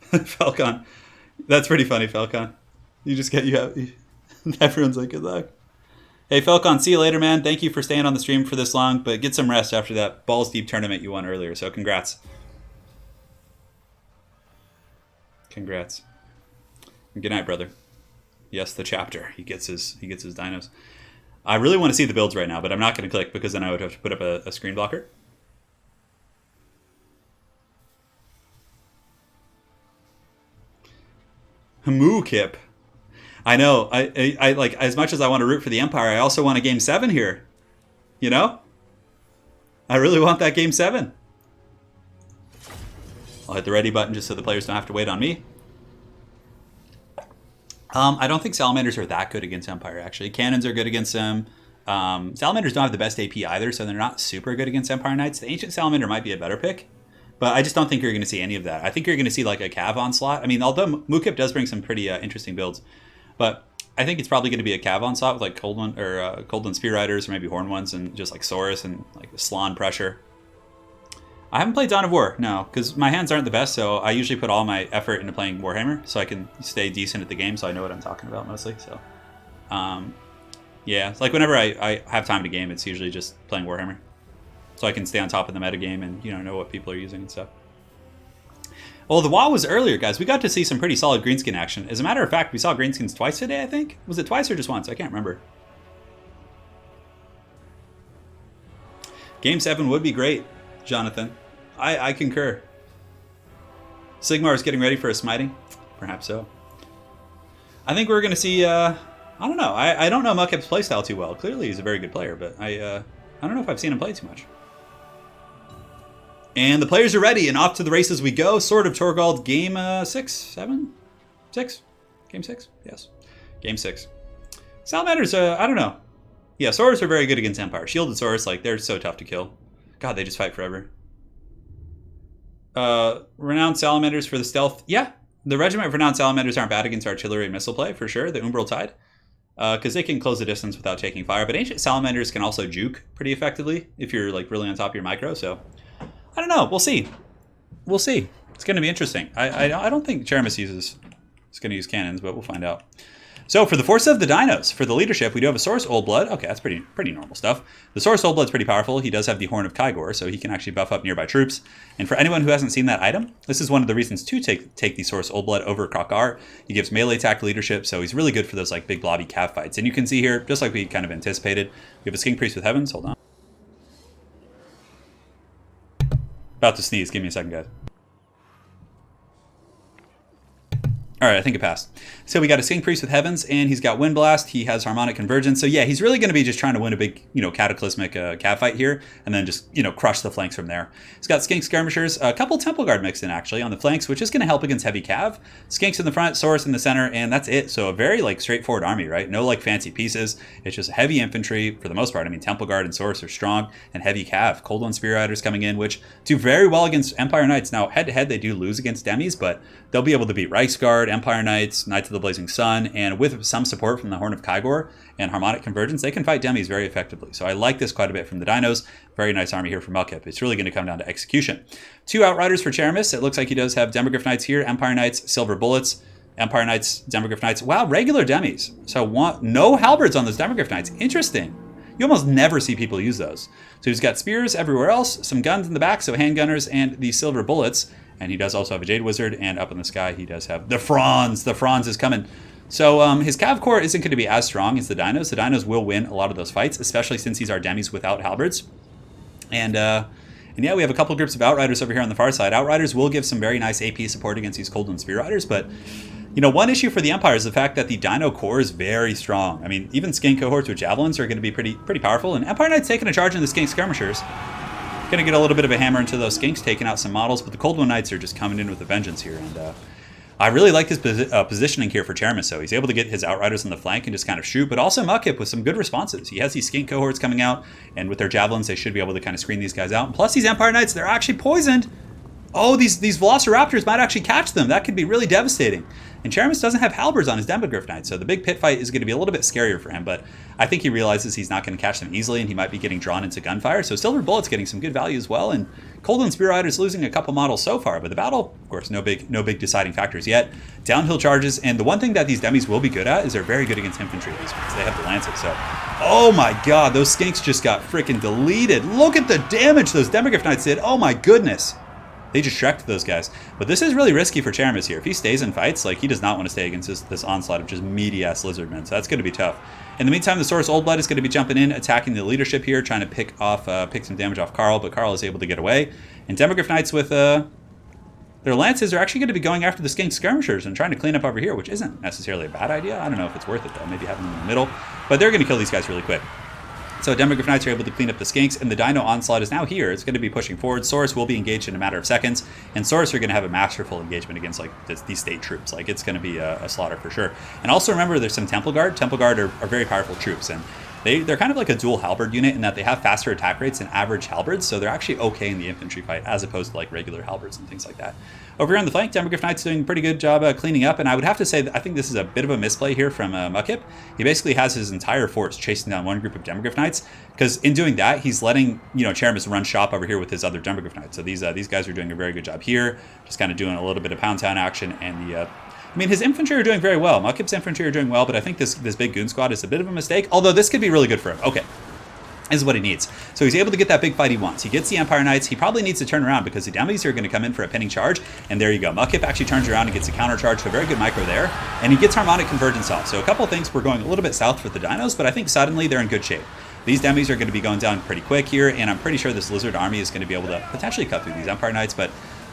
Falcon. That's pretty funny, Falcon. Everyone's like, good luck. Hey, Falcon, see you later, man. Thank you for staying on the stream for this long, but get some rest after that balls deep tournament you won earlier. So congrats. Congrats. Good night, brother. Yes, the chapter. He gets his dinos. I really want to see the builds right now, but I'm not going to click because then I would have to put up a screen blocker. Mukip. I know. I like, as much as I want to root for the Empire, I also want a Game 7 here. You know? I really want that Game 7. I'll hit the ready button just so the players don't have to wait on me. I don't think Salamanders are that good against Empire, actually. Cannons are good against them. Salamanders don't have the best AP either, so they're not super good against Empire Knights. The Ancient Salamander might be a better pick, but I just don't think you're going to see any of that. I think you're going to see like a Cav onslaught. I mean, although Mukip does bring some pretty interesting builds, but I think it's probably going to be a Cav onslaught with like Coldland Spear Riders or maybe Horn ones and just like Saurus and like Slan pressure. I haven't played Dawn of War, no, because my hands aren't the best, so I usually put all my effort into playing Warhammer so I can stay decent at the game, so I know what I'm talking about mostly. So, yeah, it's like whenever I have time to game, it's usually just playing Warhammer, so I can stay on top of the metagame and know what people are using and stuff. Well, the WoW was earlier, guys. We got to see some pretty solid Greenskin action. As a matter of fact, we saw Greenskins twice today, I think. Was it twice or just once? I can't remember. Game 7 would be great, Jonathan. I concur. Sigmar is getting ready for a smiting? Perhaps so. I think we're going to see, I don't know. I don't know Mukip's playstyle too well. Clearly he's a very good player, but I don't know if I've seen him play too much. And the players are ready, and off to the races we go. Sword of Torgald, game 6, 7? 6? Game 6? Yes. Game 6. Salamanders, I don't know. Yeah, Saurus are very good against Empire. Shielded Saurus, like, they're so tough to kill. God, they just fight forever. Renowned Salamanders for the stealth. Yeah, the Regiment of Renowned Salamanders aren't bad against artillery and missile play, for sure. The Umbral Tide. Because they can close the distance without taking fire. But Ancient Salamanders can also juke pretty effectively if you're, like, really on top of your micro, so... I don't know. We'll see. We'll see. It's going to be interesting. I don't think Czeremis is going to use cannons, but we'll find out. So for the Force of the Dinos, for the leadership, we do have a Saurus Old Blood. Okay, that's pretty normal stuff. The Saurus Old Blood's pretty powerful. He does have the Horn of Kygor, so he can actually buff up nearby troops. And for anyone who hasn't seen that item, this is one of the reasons to take the Saurus Old Blood over Krokar. He gives melee attack leadership, so he's really good for those like big blobby cav fights. And you can see here, just like we kind of anticipated, we have a Skink Priest with Heavens. Hold on. About to sneeze. Give me a second, guys. All right, I think it passed. So we got a Skink Priest with Heavens, and he's got Wind Blast. He has Harmonic Convergence. So yeah, he's really going to be just trying to win a big, cataclysmic cav fight here, and then just, crush the flanks from there. He's got Skink Skirmishers, a couple Temple Guard mixed in actually on the flanks, which is going to help against heavy cav. Skinks in the front, Saurus in the center, and that's it. So a very straightforward army, right? No fancy pieces. It's just heavy infantry for the most part. I mean, Temple Guard and Saurus are strong, and heavy cav. Cold One Spear Riders coming in, which do very well against Empire Knights. Now head to head they do lose against Demis, but they'll be able to beat Reichsguard, Empire Knights, Knights of the Blazing Sun, and with some support from the Horn of Kygor and Harmonic Convergence, they can fight Demis very effectively. So I like this quite a bit from the Dinos. Very nice army here for Mukip. It's really going to come down to execution. 2 Outriders for Czeremis. It looks like he does have Demogryph Knights here, Empire Knights, Silver Bullets, Empire Knights, Demogryph Knights. Wow, regular Demis. So no halberds on those Demogryph Knights. Interesting. You almost never see people use those. So he's got spears everywhere else, some guns in the back, so handgunners, and the Silver Bullets. And he does also have a Jade Wizard, and up in the sky he does have the Franz. The Franz is coming. So his Cav Core isn't going to be as strong as the Dinos. The Dinos will win a lot of those fights, especially since these are Demis without halberds. And yeah, we have a couple groups of Outriders over here on the far side. Outriders will give some very nice AP support against these Cold and Spear Riders, but one issue for the Empire is the fact that the Dino core is very strong. I mean, even Skink cohorts with Javelins are going to be pretty powerful, and Empire Knight's taking a charge in the Skink Skirmishers. Going to get a little bit of a hammer into those Skinks, taking out some models, but the Cold One Knights are just coming in with a vengeance here, and I really like his positioning here for Czeremis. So he's able to get his Outriders on the flank and just kind of shoot, but also Mukip with some good responses. He has these Skink cohorts coming out, and with their Javelins, they should be able to kind of screen these guys out. And plus, these Empire Knights, they're actually poisoned. Oh, these Velociraptors might actually catch them. That could be really devastating. And Czeremis doesn't have halberds on his Demogryph Knight, so the big pit fight is going to be a little bit scarier for him, but I think he realizes he's not going to catch them easily, and he might be getting drawn into gunfire. So Silver Bullet's getting some good value as well, and Cold and Spear Rider's losing a couple models so far, but the battle, of course, no big deciding factors yet. Downhill charges, and the one thing that these Demis will be good at is they're very good against infantry because they have the Lancet. So Oh my god, those skinks just got freaking deleted. Look at the damage those Demogryph Knights did. Oh my goodness. They just shreked those guys. But this is really risky for Czeremis here. If he stays in fights, like, he does not want to stay against this onslaught of just meaty-ass Lizardmen. So that's going to be tough. In the meantime, the Saurus Old Blood is going to be jumping in, attacking the leadership here, trying to pick some damage off Karl, but Karl is able to get away. And Demogryph Knights with their lances are actually going to be going after the skink skirmishers and trying to clean up over here, which isn't necessarily a bad idea. I don't know if it's worth it, though. Maybe having them in the middle. But they're going to kill these guys really quick. So Demogryph Knights are able to clean up the skinks, and the Dino Onslaught is now here. It's going to be pushing forward. Saurus will be engaged in a matter of seconds, and Saurus are going to have a masterful engagement against like these state troops. Like, it's going to be a slaughter for sure. And also remember, there's some Temple Guard. Temple Guard are very powerful troops, and they're kind of like a dual halberd unit in that they have faster attack rates than average halberds, so they're actually okay in the infantry fight as opposed to like regular halberds and things like that. Over here on the flank, Demogryph Knight's doing a pretty good job cleaning up, and I would have to say that I think this is a bit of a misplay here from Mukip. He basically has his entire force chasing down one group of Demogryph Knights, because in doing that, he's letting Czeremis run shop over here with his other Demogryph Knights. So these guys are doing a very good job here, just kind of doing a little bit of Pound Town action, and his infantry are doing very well. Mukip's infantry are doing well, but I think this big goon squad is a bit of a mistake, although this could be really good for him. Okay. This is what he needs. So he's able to get that big fight he wants. He gets the Empire Knights. He probably needs to turn around because the Demis are going to come in for a pinning charge. And there you go. Mukip actually turns around and gets a counter charge, so a very good micro there. And he gets Harmonic Convergence off. So a couple of things, we're going a little bit south for the Dinos, but I think suddenly they're in good shape. These Demis are going to be going down pretty quick here, and I'm pretty sure this Lizard army is going to be able to potentially cut through these Empire Knights, but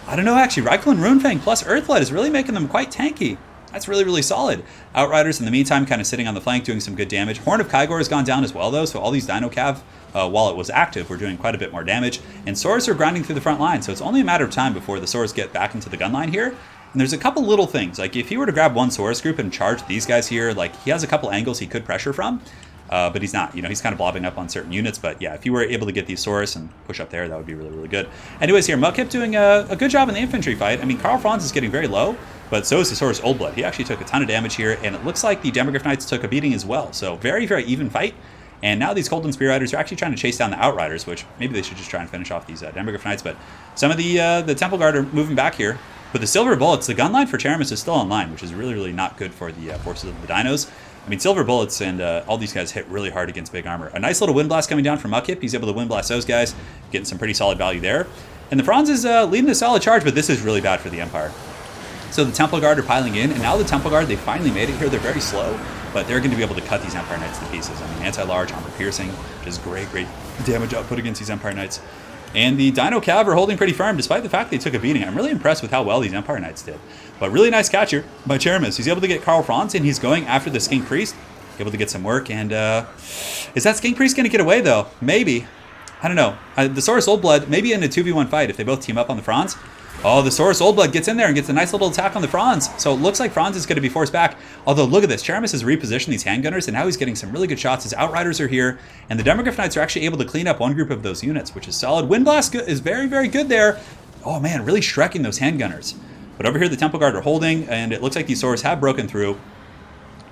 I don't know, actually. Reichland Runefang plus Earthblood is really making them quite tanky. That's really, really solid. Outriders, in the meantime, kind of sitting on the flank, doing some good damage. Horn of Kygor has gone down as well, though, so all these Dino Cav, while it was active, were doing quite a bit more damage. And Saurus are grinding through the front line, so it's only a matter of time before the Saurus get back into the gun line here. And there's a couple little things. Like, if he were to grab one Saurus group and charge these guys here, like, he has a couple angles he could pressure from. But he's not, he's kind of blobbing up on certain units. But yeah, if you were able to get these Saurus and push up there, that would be really, really good. Anyways, here, Mukip doing a good job in the infantry fight. I mean, Karl Franz is getting very low, but so is the Saurus Old Blood. He actually took a ton of damage here, and it looks like the Demogryph Knights took a beating as well. So very, very even fight. And now these Golden Spear Riders are actually trying to chase down the Outriders, which maybe they should just try and finish off these Demogryph Knights. But some of the Temple Guard are moving back here. But the Silver Bullets, the gun line for Czeremis is still online, which is really, really not good for the forces of the Dinos. I mean, Silver Bullets and all these guys hit really hard against big armor. A nice little Wind Blast coming down from Mukip. He's able to Wind Blast those guys, getting some pretty solid value there. And the Franz is leading a solid charge, but this is really bad for the Empire. So the Temple Guard are piling in, and now the Temple Guard, they finally made it here. They're very slow, but they're going to be able to cut these Empire Knights to pieces. I mean, anti-large, armor piercing, which is great damage output against these Empire Knights. And the Dino Cav are holding pretty firm, despite the fact they took a beating. I'm really impressed with how well these Empire Knights did. But really nice catch here by Czeremis. He's able to get Karl Franz, and he's going after the Skink Priest, able to get some work. And is that Skink Priest going to get away, though? Maybe. I don't know. The Saurus Old Blood, maybe in a 2v1 fight, if they both team up on the Franz. Oh, the Saurus Old Blood gets in there and gets a nice little attack on the Franz. So it looks like Franz is going to be forced back. Although, look at this. Czeremis has repositioned these handgunners, and now he's getting some really good shots. His Outriders are here, and the Demogryph Knights are actually able to clean up one group of those units, which is solid. Wind Blast is very, very good there. Oh, man, really shrekking those handgunners. But over here, the Temple Guard are holding, and it looks like these Saurus have broken through.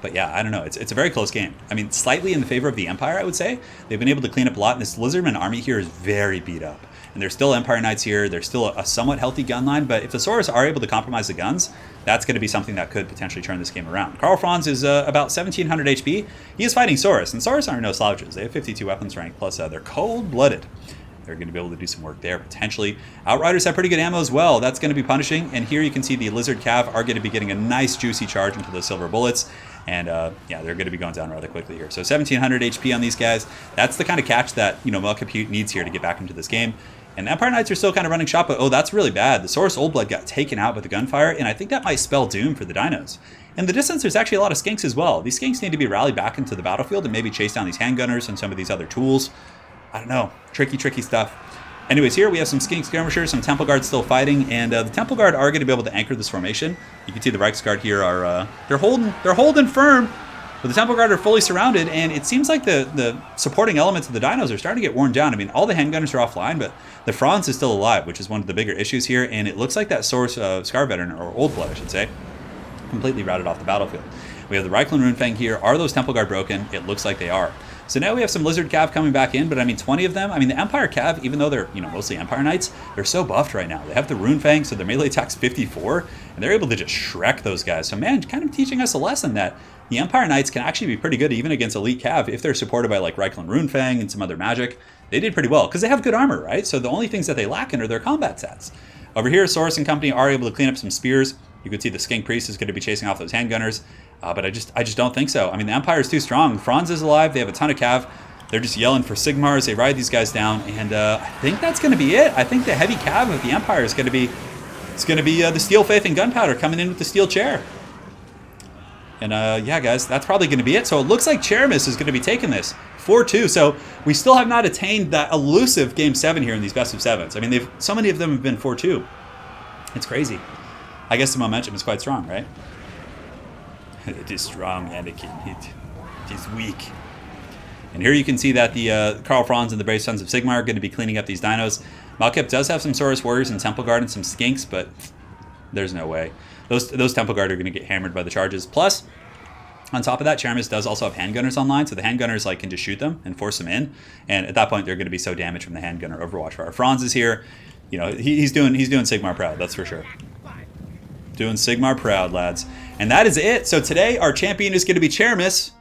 But yeah, I don't know. It's a very close game. I mean, slightly in the favor of the Empire, I would say. They've been able to clean up a lot, and this Lizardman army here is very beat up. And there's still Empire Knights here. There's still a somewhat healthy gun line, but if the Saurus are able to compromise the guns, that's going to be something that could potentially turn this game around. Karl Franz is about 1,700 HP. He is fighting Saurus, and Saurus aren't no slouches. They have 52 weapons rank, plus they're cold-blooded. They're going to be able to do some work there, potentially. Outriders have pretty good ammo as well. That's going to be punishing. And here you can see the Lizard Cav are going to be getting a nice, juicy charge into those Silver Bullets. And, yeah, they're going to be going down rather quickly here. So 1,700 HP on these guys. That's the kind of catch that, Mukip needs here to get back into this game. And Empire Knights are still kind of running shop, but, oh, that's really bad. The Saurus Old Blood got taken out by the gunfire, and I think that might spell doom for the Dinos. In the distance, there's actually a lot of skinks as well. These skinks need to be rallied back into the battlefield and maybe chase down these handgunners and some of these other tools. I don't know. Tricky stuff. Anyways, here we have some Skink Skirmishers, some Temple Guards still fighting, and the Temple Guard are going to be able to anchor this formation. You can see the Reichsguard here are they're holding firm, but the Temple Guard are fully surrounded, and it seems like the supporting elements of the Dinos are starting to get worn down. I mean, all the handgunners are offline, but the Franz is still alive, which is one of the bigger issues here, and it looks like that Saurus Scar Veteran, or Old Blood, I should say, completely routed off the battlefield. We have the Reichland Runefang here. Are those Temple Guard broken? It looks like they are. So now we have some Lizard Cav coming back in, but I mean, 20 of them. I mean, the Empire Cav, even though they're, mostly Empire Knights, they're so buffed right now. They have the Runefang, so their melee attack's 54, and they're able to just Shrek those guys. So man, kind of teaching us a lesson that the Empire Knights can actually be pretty good even against elite cav if they're supported by like Reikland Runefang and some other magic. They did pretty well because they have good armor, right? So the only things that they lack in are their combat stats. Over here, Soros and company are able to clean up some spears. You could see the Skink Priest is going to be chasing off those handgunners, but I just don't think so. I mean, the Empire is too strong. Franz is alive. They have a ton of cav. They're just yelling for Sigmars. They ride these guys down, and I think that's going to be it. I think the heavy cav of the Empire is going to be the Steel Faith and Gunpowder coming in with the Steel Chair. And yeah, guys, that's probably going to be it. So it looks like Czeremis is going to be taking this 4-2. So we still have not attained that elusive Game 7 here in these best of 7s. I mean, so many of them have been 4-2. It's crazy. I guess the momentum is quite strong, right? It is strong, Anakin. It is weak. And here you can see that the Karl Franz and the Brave Sons of Sigmar are going to be cleaning up these dinos. Mukip does have some Saurus Warriors and Temple Guard and some Skinks, but there's no way. Those Temple Guard are going to get hammered by the charges. Plus, on top of that, Czeremis does also have handgunners online, so the handgunners like can just shoot them and force them in. And at that point, they're going to be so damaged from the handgunner Overwatch fire. Franz is here. You know, he's doing Sigmar proud, that's for sure. Doing Sigmar proud, lads. And that is it. So today, our champion is going to be Czeremis,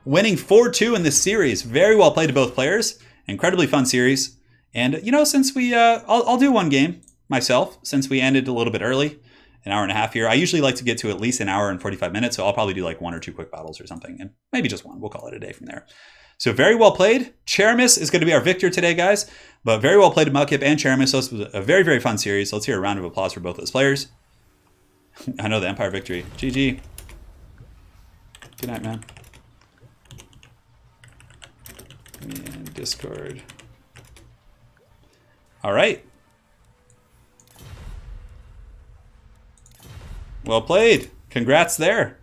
winning 4-2 in this series. Very well played to both players. Incredibly fun series. And, you know, since we... I'll do one game myself, since we ended a little bit early. An hour and a half here. I usually like to get to at least an hour and 45 minutes, so I'll probably do like 1 or 2 quick battles or something, and maybe just one. We'll call it a day from there. So very well played. Czeremis is going to be our victor today, guys. But very well played to Mukip and Czeremis. So this was a very, very fun series. So let's hear a round of applause for both those players. I know the Empire victory. GG. Good night, man. And Discord. All right. Well played. Congrats there.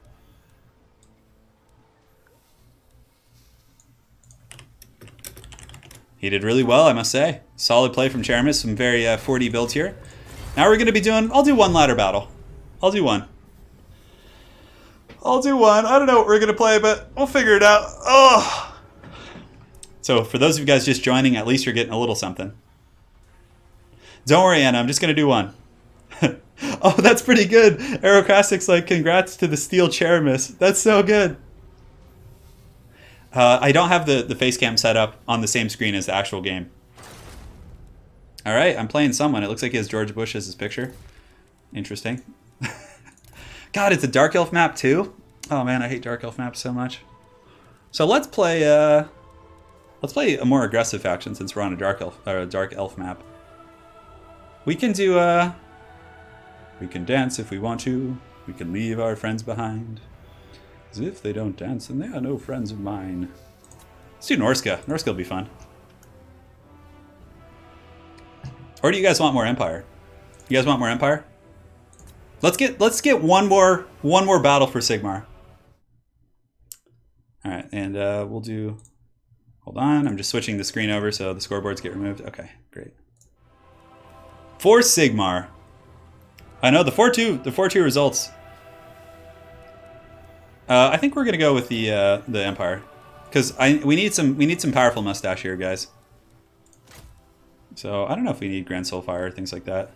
He did really well, I must say. Solid play from Czeremis. Some very 4D builds here. Now we're going to be doing... I'll do one ladder battle. I'll do one. I don't know what we're going to play, but we'll figure it out. Oh. So for those of you guys just joining, at least you're getting a little something. Don't worry, Anna. I'm just going to do one. Oh, that's pretty good. Aerocastic's like, congrats to the Steel Czeremis. That's so good. I don't have the face cam set up on the same screen as the actual game. All right, I'm playing someone. It looks like he has George Bush as his picture. Interesting. God, it's a Dark Elf map too? Oh man, I hate Dark Elf maps so much. So let's play a more aggressive faction since we're on a Dark Elf map. We can do we can dance if we want to. We can leave our friends behind. As if they don't dance, then they are no friends of mine. Let's do Norska. Norska will be fun. Or do you guys want more Empire? You guys want more Empire? Let's get one more battle for Sigmar. All right, and we'll do. Hold on, I'm just switching the screen over so the scoreboards get removed. Okay, great. For Sigmar. I know the 4-2 results. I think we're gonna go with the Empire, because we need some powerful mustache here, guys. So I don't know if we need Grand Soulfire or things like that.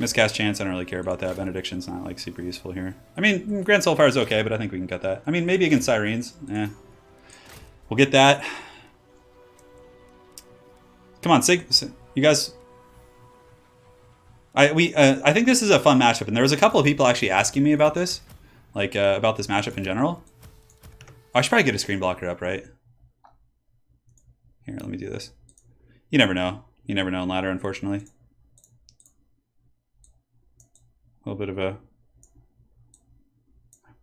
Miscast Chance, I don't really care about that. Benediction's not like super useful here. I mean, Grand Soulfire is okay, but I think we can cut that. I mean, maybe against Sirens. Eh. We'll get that. Come on, you guys. I think this is a fun matchup, and there was a couple of people actually asking me about this, like about this matchup in general. I should probably get a screen blocker up, right? Here, let me do this. You never know. You never know in ladder, unfortunately. A little bit of a...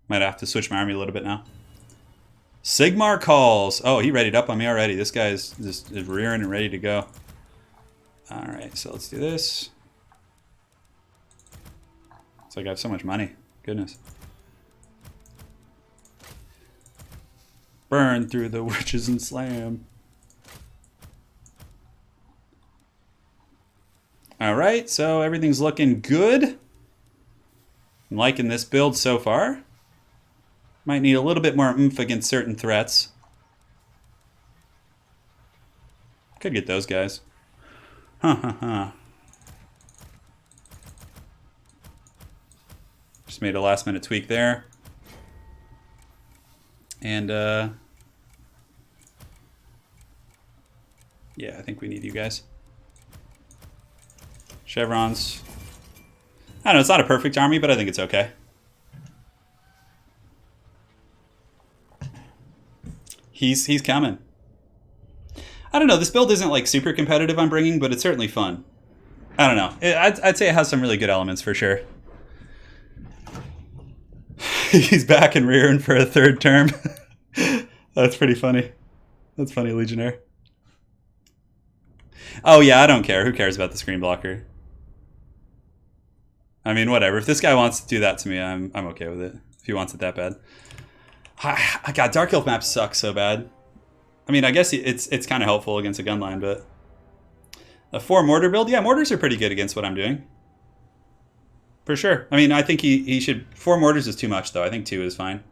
Might have to switch my army a little bit now. Sigmar calls. Oh, he readied up on me already. This guy is just rearing and ready to go. All right, so let's do this. It's like I have so much money. Goodness. Burn through the witches and slam. All right, so everything's looking good. I'm liking this build so far. Might need a little bit more oomph against certain threats. Could get those guys. Just made a last minute tweak there. And yeah, I think we need you guys. Chevrons. I don't know, it's not a perfect army, but I think it's okay. He's coming. I don't know, this build isn't like super competitive I'm bringing, but it's certainly fun. I don't know. I'd say it has some really good elements for sure. He's back and rearing for a third term. That's pretty funny. That's funny, Legionnaire. Oh yeah, I don't care. Who cares about the screen blocker? I mean, whatever. If this guy wants to do that to me, I'm okay with it. If he wants it that bad. God, Dark Elf maps suck so bad. I mean, I guess it's kind of helpful against a gun line, but a 4 mortar build, yeah, mortars are pretty good against what I'm doing. For sure. I mean, I think he should... 4 mortars is too much, though. I think 2 is fine.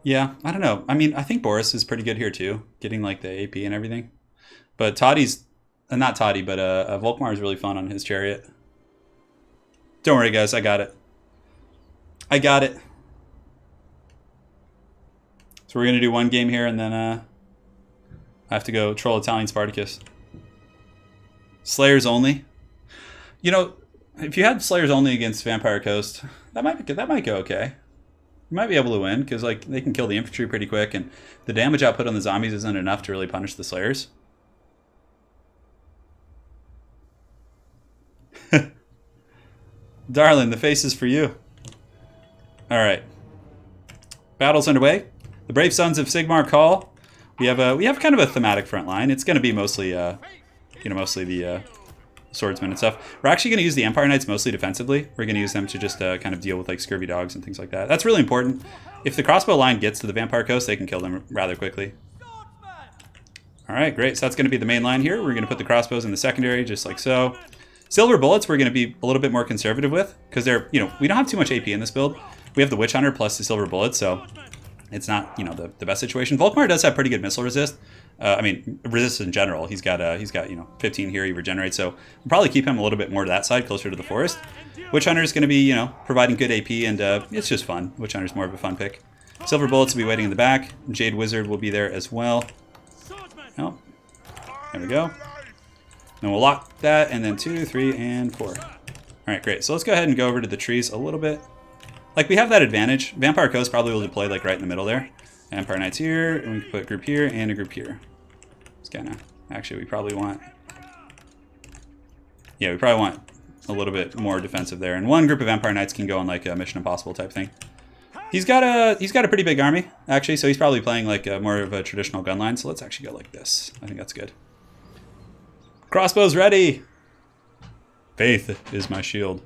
Yeah, I don't know. I mean, I think Boris is pretty good here, too. Getting, like, the AP and everything. But Toddy's... not Toddy, but Volkmar is really fun on his chariot. Don't worry, guys. I got it. I got it. So we're going to do one game here, and then I have to go troll Italian Spartacus. Slayers only. You know, if you had Slayers only against Vampire Coast, that might go okay. You might be able to win, because like they can kill the infantry pretty quick, and the damage output on the zombies isn't enough to really punish the Slayers. Darlin, the face is for you. Alright. Battle's underway. The Brave Sons of Sigmar call. We have kind of a thematic front line. It's going to be mostly mostly the swordsmen and stuff. We're actually going to use the Empire Knights mostly defensively. We're going to use them to just kind of deal with like scurvy dogs and things like that. That's really important. If the crossbow line gets to the Vampire Coast, they can kill them rather quickly. Alright, great. So that's going to be the main line here. We're going to put the crossbows in the secondary, just like so. Silver bullets we're going to be a little bit more conservative with, because they're, we don't have too much AP in this build. We have the Witch Hunter plus the silver bullets, so it's not, the best situation. Volkmar does have pretty good missile resist. I mean, resist in general. He's got 15 here. He regenerates, so we'll probably keep him a little bit more to that side, closer to the forest. Witch Hunter is going to be, providing good AP, and it's just fun. Witch Hunter is more of a fun pick. Silver bullets will be waiting in the back. Jade Wizard will be there as well. Oh, there we go. Then we'll lock that, and then 2, 3, and 4. All right, great. So let's go ahead and go over to the trees a little bit. Like, we have that advantage. Vampire Coast probably will deploy, like, right in the middle there. Empire Knights here, and we can put a group here and a group here. It's gonna... Actually, we probably want... Yeah, we probably want a little bit more defensive there. And one group of Empire Knights can go on, like, a Mission Impossible type thing. He's got a pretty big army, actually, so he's probably playing, like, more of a traditional gun line. So let's actually go like this. I think that's good. Crossbows ready! Faith is my shield.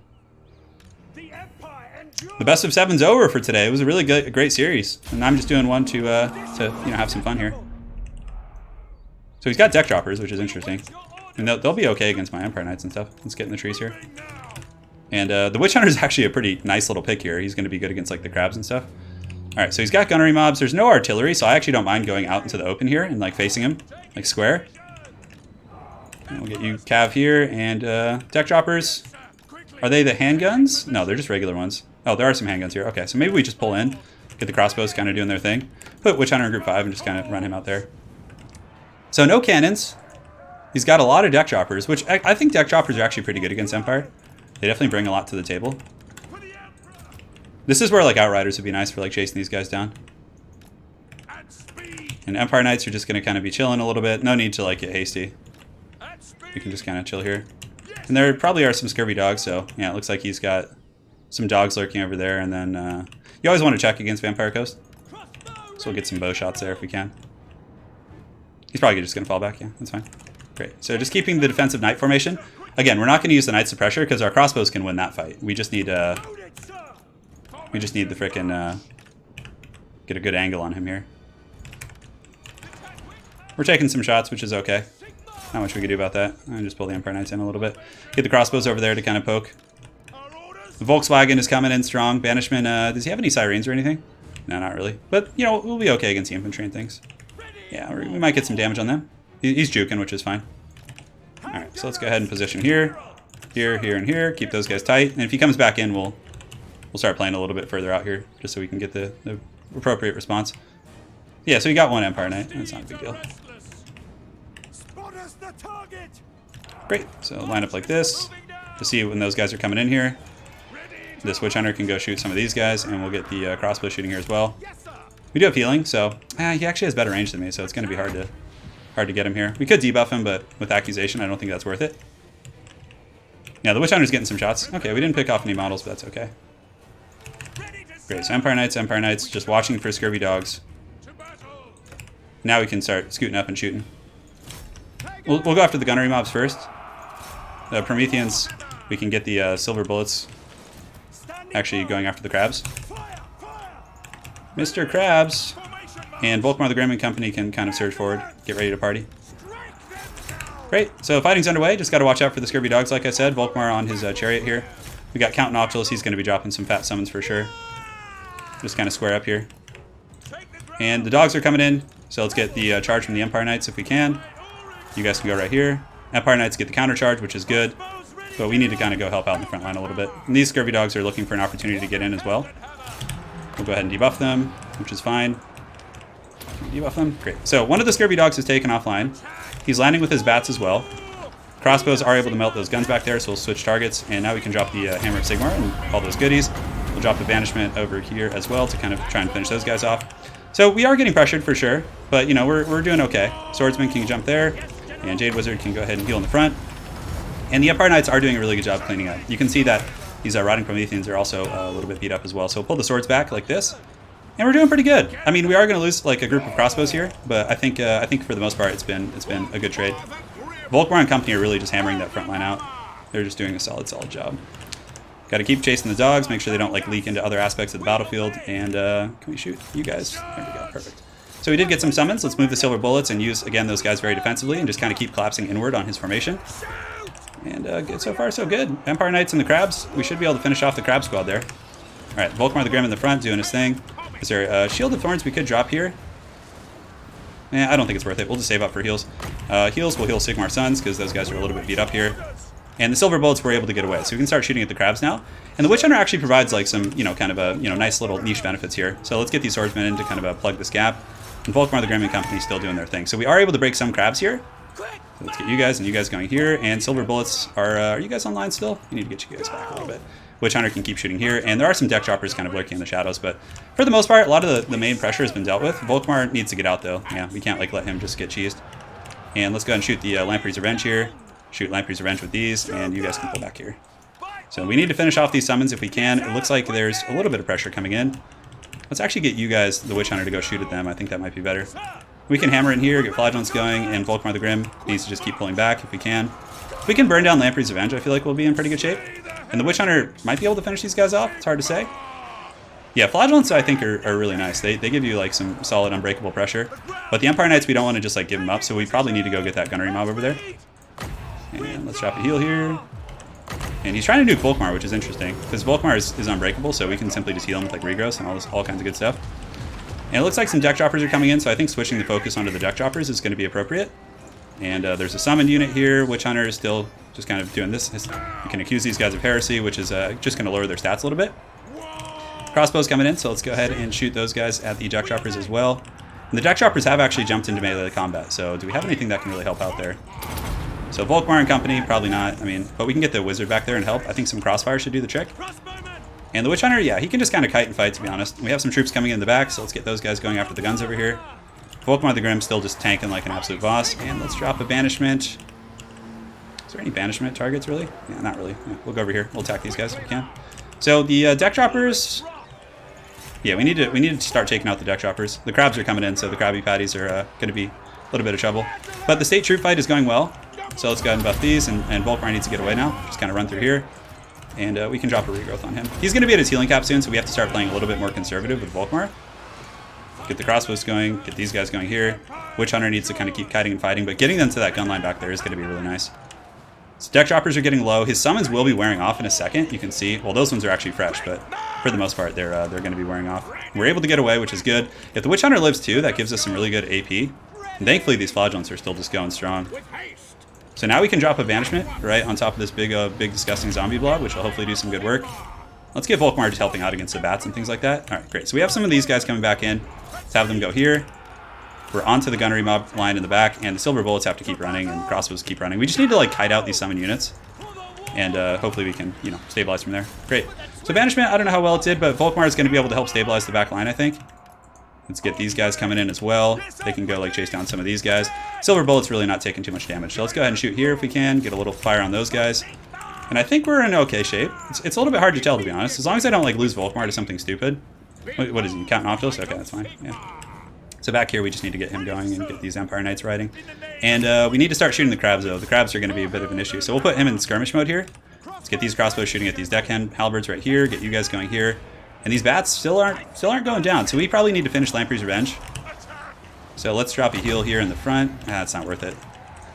The best of 7's over for today. It was a really great series, and I'm just doing one to have some fun here. So he's got deck droppers, which is interesting, and they'll be okay against my Empire Knights and stuff. Let's get in the trees here. And the Witch Hunter is actually a pretty nice little pick here. He's going to be good against like the crabs and stuff. All right, so he's got gunnery mobs. There's no artillery, so I actually don't mind going out into the open here and like facing him, like square. And we'll get you Cav here, and deck droppers. Are they the handguns? No, they're just regular ones. Oh, there are some handguns here. Okay, so maybe we just pull in, get the crossbows kind of doing their thing. Put Witch Hunter in group 5 and just kind of run him out there. So no cannons. He's got a lot of deck droppers, which I think deck droppers are actually pretty good against Empire. They definitely bring a lot to the table. This is where like Outriders would be nice for like chasing these guys down. And Empire Knights are just going to kind of be chilling a little bit. No need to like get hasty. You can just kind of chill here. And there probably are some scurvy dogs, so yeah, it looks like he's got some dogs lurking over there. And then you always want to check against Vampire Coast. So we'll get some bow shots there if we can. He's probably just going to fall back. Yeah, that's fine. Great. So just keeping the defensive knight formation. Again, we're not going to use the Knights of Pressure because our crossbows can win that fight. We just need the frickin' get a good angle on him here. We're taking some shots, which is okay. Not much we can do about that. I'll just pull the Empire Knights in a little bit. Get the crossbows over there to kind of poke. The Volkswagen is coming in strong. Banishment, does he have any sirens or anything? No, not really. But, we'll be okay against the infantry and things. Yeah, we might get some damage on them. He's juking, which is fine. Alright, so let's go ahead and position here. Here, here, and here. Keep those guys tight. And if he comes back in, we'll start playing a little bit further out here, just so we can get the appropriate response. Yeah, so we got one Empire Knight. That's not a big deal. Great. So line up like this to see when those guys are coming in here. This Witch Hunter can go shoot some of these guys, and we'll get the crossbow shooting here as well. We do have healing, so he actually has better range than me, so it's going to be hard to get him here. We could debuff him, but with Accusation, I don't think that's worth it. Yeah, the Witch Hunter's getting some shots. Okay, we didn't pick off any models, but that's okay. Great, so Empire Knights, just watching for scurvy dogs. Now we can start scooting up and shooting. We'll go after the gunnery mobs first. The Prometheans, we can get the silver bullets actually going after the crabs. Mr. Krabs and Volkmar the Grim and company can kind of surge forward, get ready to party. Great, so fighting's underway. Just got to watch out for the scurvy dogs, like I said. Volkmar on his chariot here. We got Count Noctilus, he's going to be dropping some fat summons for sure. Just kind of square up here. And the dogs are coming in, so let's get the charge from the Empire Knights if we can. You guys can go right here. Empire Knights get the counter charge, which is good, but we need to kind of go help out in the front line a little bit. And these scurvy dogs are looking for an opportunity to get in as well. We'll go ahead and debuff them, which is fine. Debuff them, great. So one of the scurvy dogs is taken offline. He's landing with his bats as well. Crossbows are able to melt those guns back there, so we'll switch targets, and now we can drop the Hammer of Sigmar and all those goodies. We'll drop the Banishment over here as well to kind of try and finish those guys off. So we are getting pressured for sure, but you know, we're doing okay. Swordsman can jump there, and Jade Wizard can go ahead and heal in the front. And the Empire Knights are doing a really good job cleaning up. You can see that these Rotting Prometheans are also a little bit beat up as well. So we'll pull the swords back like this, and we're doing pretty good. I mean, we are going to lose like a group of crossbows here, but I think for the most part it's been a good trade. Volkmar and company are really just hammering that front line out. They're just doing a solid job. Got to keep chasing the dogs, make sure they don't like leak into other aspects of the battlefield. And can we shoot you guys? There we go, perfect. So we did get some summons. Let's move the silver bullets and use again those guys very defensively and just kind of keep collapsing inward on his formation. And good so far, so good. Empire Knights and the crabs. We should be able to finish off the crab squad there. All right, Volkmar the Grim in the front doing his thing. Is there a Shield of Thorns we could drop here? I don't think it's worth it. We'll just save up for heals. Heals will heal Sigmar Sons because those guys are a little bit beat up here. And the silver bullets were able to get away, so we can start shooting at the crabs now. And the Witch Hunter actually provides like some, kind of a, nice little niche benefits here. So let's get these swordsmen in to kind of plug this gap. And Volkmar the Grim and company still doing their thing. So we are able to break some crabs here. So let's get you guys and you guys going here. And silver bullets are you guys online still? We need to get you guys back a little bit. Witch Hunter can keep shooting here, and there are some deck droppers kind of lurking in the shadows, but for the most part, a lot of the main pressure has been dealt with. Volkmar needs to get out though. Yeah, we can't like let him just get cheesed. And let's go ahead and shoot the Lamprey's Revenge here. Shoot Lamprey's Revenge with these, and you guys can pull back here. So we need to finish off these summons if we can. It looks like there's a little bit of pressure coming in. Let's actually get you guys, the Witch Hunter, to go shoot at them. I think that might be better. We can hammer in here, get Flagellants going, and Volkmar the Grim needs to just keep pulling back if we can. If we can burn down Lamprey's Revenge, I feel like we'll be in pretty good shape. And the Witch Hunter might be able to finish these guys off. It's hard to say. Yeah, Flagellants I think are really nice. They give you like some solid unbreakable pressure. But the Empire Knights, we don't want to just like give them up, so we probably need to go get that gunnery mob over there. And let's drop a heal here. And he's trying to nuke Volkmar, which is interesting, because Volkmar is unbreakable, so we can simply just heal him with like regrowth and all kinds of good stuff. And it looks like some deck droppers are coming in, so I think switching the focus onto the deck droppers is going to be appropriate. And there's a summoned unit here. Witch Hunter is still just kind of doing this. You can accuse these guys of heresy, which is just going to lower their stats a little bit. Crossbows coming in, so let's go ahead and shoot those guys at the deck droppers as well. And the deck droppers have actually jumped into melee combat, so do we have anything that can really help out there? So Volkmar and company, probably not. I mean, but we can get the wizard back there and help. I think some crossfire should do the trick. And the Witch Hunter, yeah, he can just kind of kite and fight, to be honest. We have some troops coming in the back, so let's get those guys going after the guns over here. Volkmar the Grim still just tanking like an absolute boss. And let's drop a banishment. Is there any banishment targets, really? Yeah, not really. Yeah, we'll go over here. We'll attack these guys if we can. So the deck droppers... Yeah, we need to start taking out the deck droppers. The crabs are coming in, so the Krabby Patties are going to be a little bit of trouble. But the state troop fight is going well. So let's go ahead and buff these, and Volkmar needs to get away now. Just kind of run through here. And we can drop a regrowth on him. He's going to be at his healing cap soon, so we have to start playing a little bit more conservative with Volkmar. Get the crossbows going, get these guys going here. Witch Hunter needs to kind of keep kiting and fighting, but getting them to that gun line back there is going to be really nice. So deck droppers are getting low. His summons will be wearing off in a second. You can see, well, those ones are actually fresh, but for the most part, they're going to be wearing off. We're able to get away, which is good. If the Witch Hunter lives too, that gives us some really good AP. And thankfully, these Flagellants are still just going strong. So now we can drop a banishment right on top of this big disgusting zombie blob, which will hopefully do some good work. Let's get Volkmar just helping out against the bats and things like that. All right, great. So we have some of these guys coming back in. Let's have them go here. We're onto the gunnery mob line in the back, and the silver bullets have to keep running, and the crossbows keep running. We just need to like kite out these summon units, and hopefully we can, you know, stabilize from there. Great. So banishment, I don't know how well it did, but Volkmar is going to be able to help stabilize the back line, I think. Let's get these guys coming in as well. They can go like chase down some of these guys. Silver bullet's really not taking too much damage, so let's go ahead and shoot here if we can. Get a little fire on those guys. And I think we're in okay shape. It's a little bit hard to tell, to be honest. As long as I don't like lose Volkmar to something stupid. What is he? Count Noctilus? Okay, that's fine. Yeah. So back here, we just need to get him going and get these Empire Knights riding. And we need to start shooting the crabs, though. The crabs are going to be a bit of an issue. So we'll put him in skirmish mode here. Let's get these crossbows shooting at these deckhand halberds right here. Get you guys going here. And these bats still aren't going down. So we probably need to finish Lamprey's Revenge. So let's drop a heal here in the front. Ah, it's not worth it.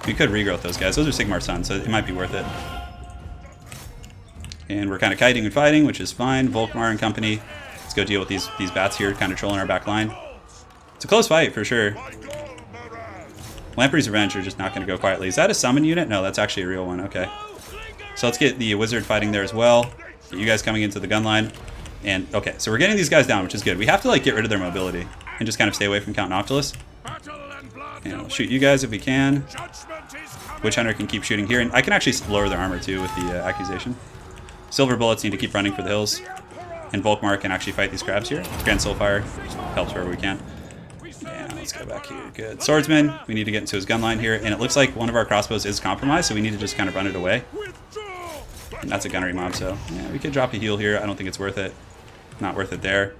We could regrowth those guys. Those are Sigmar's sons, so it might be worth it. And we're kind of kiting and fighting, which is fine. Volkmar and company. Let's go deal with these bats here, kind of trolling our back line. It's a close fight for sure. Lamprey's Revenge are just not going to go quietly. Is that a summon unit? No, that's actually a real one. Okay. So let's get the wizard fighting there as well. Get you guys coming into the gun line. And okay, so we're getting these guys down, which is good. We have to like get rid of their mobility and just kind of stay away from Count Noctilus. And we'll shoot you guys if we can. Witch Hunter can keep shooting here, and I can actually lower their armor too with the accusation. Silver bullets need to keep running for the hills, and Volkmar can actually fight these crabs here. Grand Soulfire helps wherever we can. And let's go back here. Good. Swordsman, we need to get into his gun line here, and it looks like one of our crossbows is compromised, so we need to just kind of run it away. And that's a gunnery mob, so yeah, we could drop a heal here. I don't think it's worth it. Not worth it there.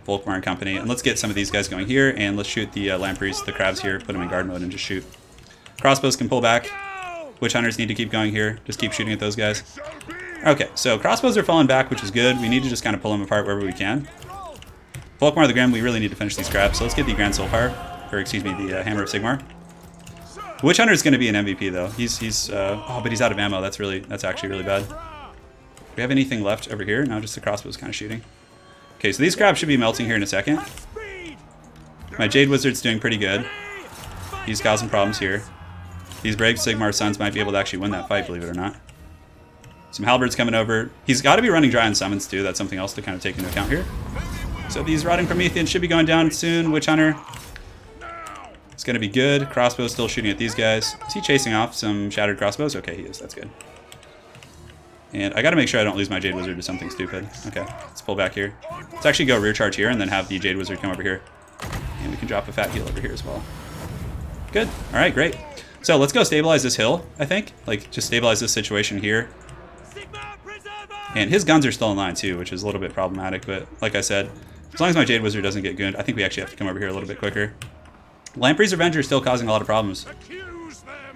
Volkmar and company. And let's get some of these guys going here, and let's shoot the lampreys, the crabs here, put them in guard mode and just shoot. Crossbows can pull back. Witch Hunters need to keep going here. Just keep shooting at those guys. Okay, so crossbows are falling back, which is good. We need to just kind of pull them apart wherever we can. Volkmar the Grim, we really need to finish these crabs, so let's get the Grand Soulfire, or excuse me, the Hammer of Sigmar. Witch Hunter is going to be an MVP though. Oh, but he's out of ammo. That's actually really bad. Do we have anything left over here? No, just the crossbows kind of shooting. Okay, so these crabs should be melting here in a second. My Jade Wizard's doing pretty good. He's causing problems here. These brave Sigmar sons might be able to actually win that fight, believe it or not. Some halberds coming over. He's got to be running dry on summons too. That's something else to kind of take into account here. So these rotting Prometheans should be going down soon. Witch Hunter. It's going to be good. Crossbow still shooting at these guys. Is he chasing off some shattered crossbows? Okay, he is. That's good. And I got to make sure I don't lose my Jade Wizard to something stupid. Okay, let's pull back here. Let's actually go rear charge here and then have the Jade Wizard come over here. And we can drop a fat heal over here as well. Good. All right, great. So let's go stabilize this hill, I think. Like, just stabilize this situation here. And his guns are still in line too, which is a little bit problematic. But like I said, as long as my Jade Wizard doesn't get gooned, I think we actually have to come over here a little bit quicker. Lamprey's Revenger is still causing a lot of problems.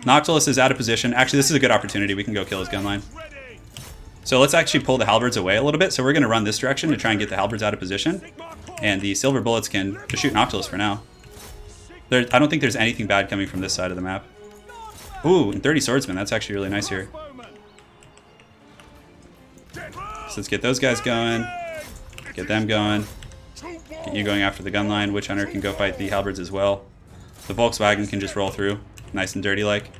Noctilus is out of position. Actually, this is a good opportunity. We can go kill his gun line. So let's actually pull the halberds away a little bit. So we're going to run this direction to try and get the halberds out of position. And the silver bullets can just shoot Noctilus for now. I don't think there's anything bad coming from this side of the map. Ooh, and 30 swordsmen. That's actually really nice here. So let's get those guys going. Get them going. Get you going after the gun line. Witch Hunter can go fight the halberds as well. The Volkswagen can just roll through. Nice and dirty like.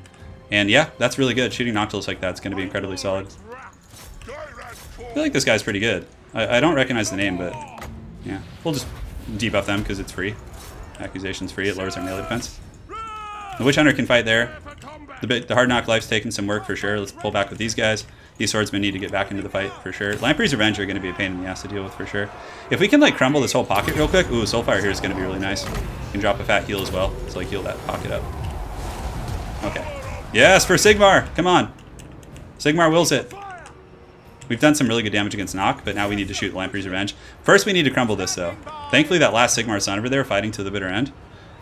And yeah, that's really good. Shooting Noctilus like that's going to be incredibly solid. I feel like this guy's pretty good. I don't recognize the name, but yeah. We'll just debuff them because it's free. Accusation's free. It lowers our melee defense. The Witch Hunter can fight there. The Hard Knock Life's taking some work for sure. Let's pull back with these guys. These swordsmen need to get back into the fight for sure. Lamprey's Revenge are going to be a pain in the ass to deal with for sure. If we can like crumble this whole pocket real quick, ooh, Soulfire here is going to be really nice. You can drop a fat heal as well to like heal that pocket up. Okay. Yes, for Sigmar. Come on. Sigmar wills it. We've done some really good damage against Nock, but now we need to shoot Lamprey's Revenge. First, we need to crumble this though. Thankfully, that last Sigmar son over there fighting to the bitter end.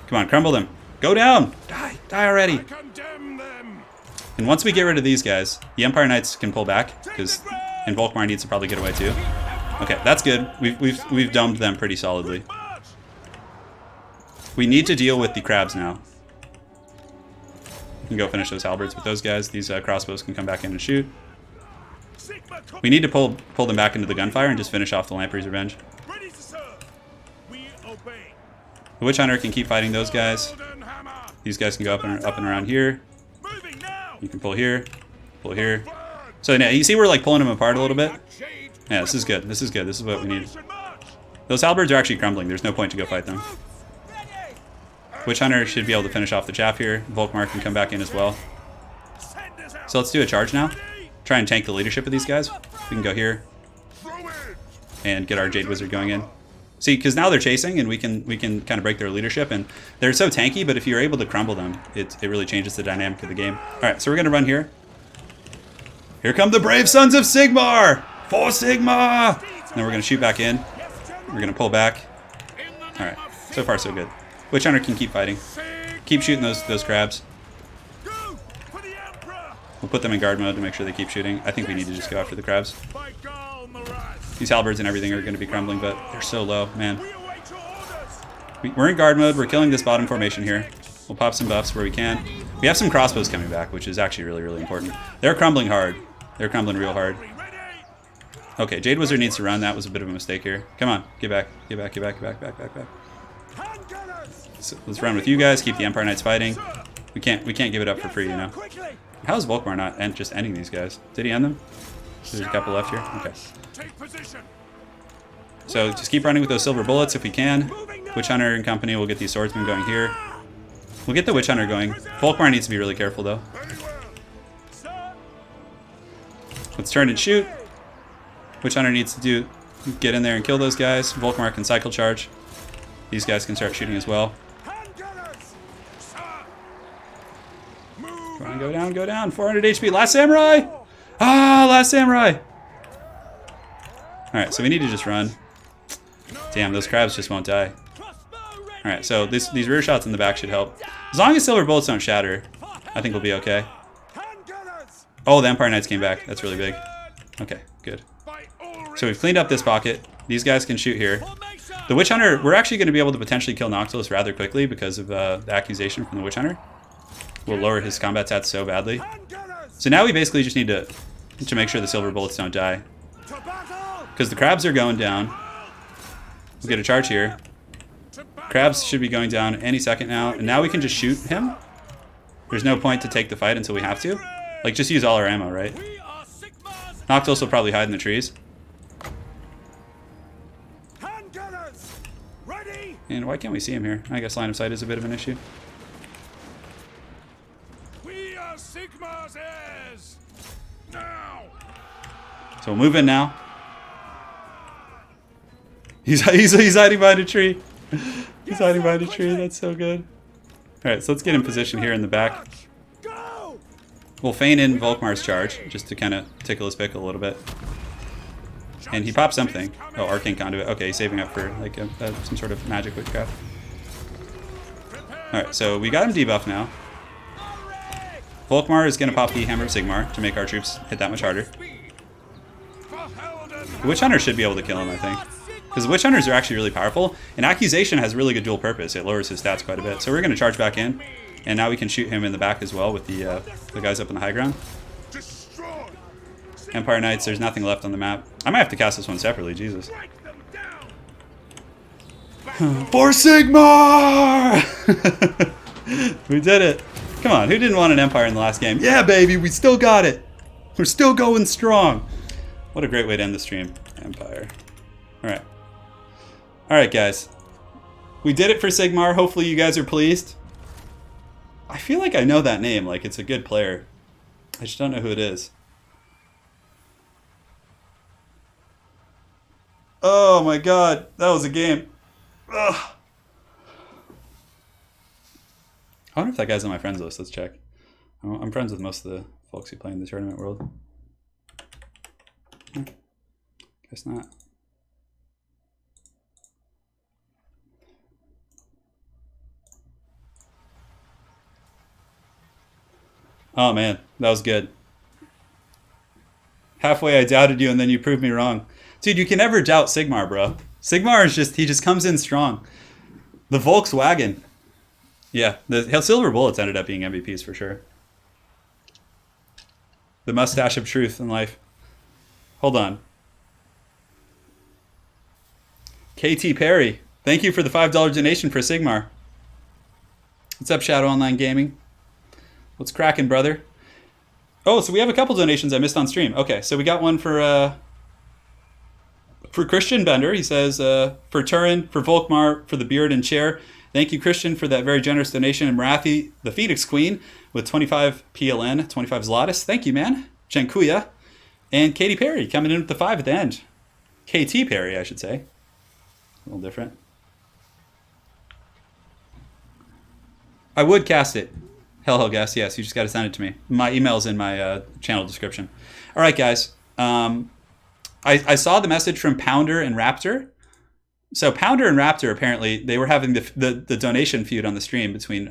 Come on, crumble them. Go down. Die. Die already. And once we get rid of these guys, the Empire Knights can pull back, and Volkmar needs to probably get away too. Okay, that's good. We've domed them pretty solidly. We need to deal with the crabs now. We can go finish those halberds with those guys. These crossbows can come back in and shoot. We need to pull them back into the gunfire and just finish off the Lamprey's Revenge. The Witch Hunter can keep fighting those guys. These guys can go up and around here. You can pull here, pull here. So now you see we're like pulling them apart a little bit. Yeah, this is good. This is good. This is what we need. Those halberds are actually crumbling. There's no point to go fight them. Witch Hunter should be able to finish off the chaff here. Volkmar can come back in as well. So let's do a charge now. Try and tank the leadership of these guys. We can go here and get our Jade Wizard going in. See, because now they're chasing and we can kind of break their leadership, and they're so tanky, but if you're able to crumble them, it really changes the dynamic of the game. All right, so we're going to run here. Here come the brave sons of Sigmar! For Sigma! And then we're going to shoot back in. We're going to pull back. All right, so far so good. Witch Hunter can keep fighting. Keep shooting those crabs. We'll put them in guard mode to make sure they keep shooting. I think we need to just go after the crabs. These halberds and everything are going to be crumbling, but they're so low, man. We're in guard mode. We're killing this bottom formation here. We'll pop some buffs where we can. We have some crossbows coming back, which is actually really, really important. They're crumbling hard. They're crumbling real hard. Okay, Jade Wizard needs to run. That was a bit of a mistake here. Come on, get back, get back, get back, get back, back, back, back. So let's run with you guys. Keep the Empire Knights fighting. We can't give it up for free, you know. How is Volkmar not just ending these guys? Did he end them? There's a couple left here. Okay. So just keep running with those silver bullets if we can. Witch Hunter and company will get these swordsmen going here. We'll get the Witch Hunter going. Volkmar needs to be really careful though. Let's turn and shoot. Witch Hunter needs to get in there and kill those guys. Volkmar can cycle charge. These guys can start shooting as well. Come on, go down, go down. 400 HP. Last Samurai! Ah, Last Samurai! Alright, so we need to just run. Damn, those crabs just won't die. Alright, so these rear shots in the back should help. As long as silver bullets don't shatter, I think we'll be okay. Oh, the Empire Knights came back. That's really big. Okay, good. So we've cleaned up this pocket. These guys can shoot here. The Witch Hunter, we're actually going to be able to potentially kill Noctilus rather quickly because of the accusation from the Witch Hunter. We'll lower his combat stats so badly. So now we basically just need to make sure the silver bullets don't die. Because the crabs are going down. We'll get a charge here. Crabs should be going down any second now. And now we can just shoot him. There's no point to take the fight until we have to. Like, just use all our ammo, right? Noctilus will probably hide in the trees. And why can't we see him here? I guess line of sight is a bit of an issue. We are Sigmar's heirs. Now. So we'll move in now. He's hiding behind a tree. He's hiding behind a tree. That's so good. All right, so let's get in position here in the back. We'll feign in Volkmar's charge just to kind of tickle his pickle a little bit. And he popped something. Oh, Arcane Conduit. Okay, he's saving up for like some sort of magic witchcraft. Alright, so we got him debuffed now. Volkmar is going to pop the Hammer of Sigmar to make our troops hit that much harder. The Witch Hunter should be able to kill him, I think. Because the Witch Hunters are actually really powerful. And Accusation has really good dual purpose. It lowers his stats quite a bit. So we're going to charge back in. And now we can shoot him in the back as well with the guys up on the high ground. Empire Knights, there's nothing left on the map. I might have to cast this one separately, Jesus. For Sigmar! We did it. Come on, who didn't want an Empire in the last game? Yeah, baby, we still got it. We're still going strong. What a great way to end the stream. Empire. Alright. Alright, guys. We did it for Sigmar. Hopefully you guys are pleased. I feel like I know that name. Like, it's a good player. I just don't know who it is. Oh my god, that was a game. Ugh. I wonder if that guy's on my friends list. Let's check. I'm friends with most of the folks who play in the tournament world. Guess not. Oh man, that was good. Halfway I doubted you and then you proved me wrong. Dude, you can never doubt Sigmar, bro. Sigmar is just, he just comes in strong. The Volkswagen. Yeah, the Silver Bullets ended up being MVPs for sure. The mustache of truth in life. Hold on. KT Perry, thank you for the $5 donation for Sigmar. What's up, Shadow Online Gaming? What's cracking, brother? Oh, so we have a couple donations I missed on stream. Okay, so we got one for Christian Bender. He says, for Turin, for Volkmar, for the beard and chair. Thank you, Christian, for that very generous donation. And Marathi, the Phoenix Queen, with 25 PLN, 25 Zlatis. Thank you, man. Jankuya. And Katy Perry coming in with the 5 at the end. KT Perry, I should say. A little different. I would cast it. Hell, guess. Yes, you just got to send it to me. My email's in my channel description. All right, guys. I saw the message from Pounder and Raptor. So Pounder and Raptor, apparently, they were having the donation feud on the stream between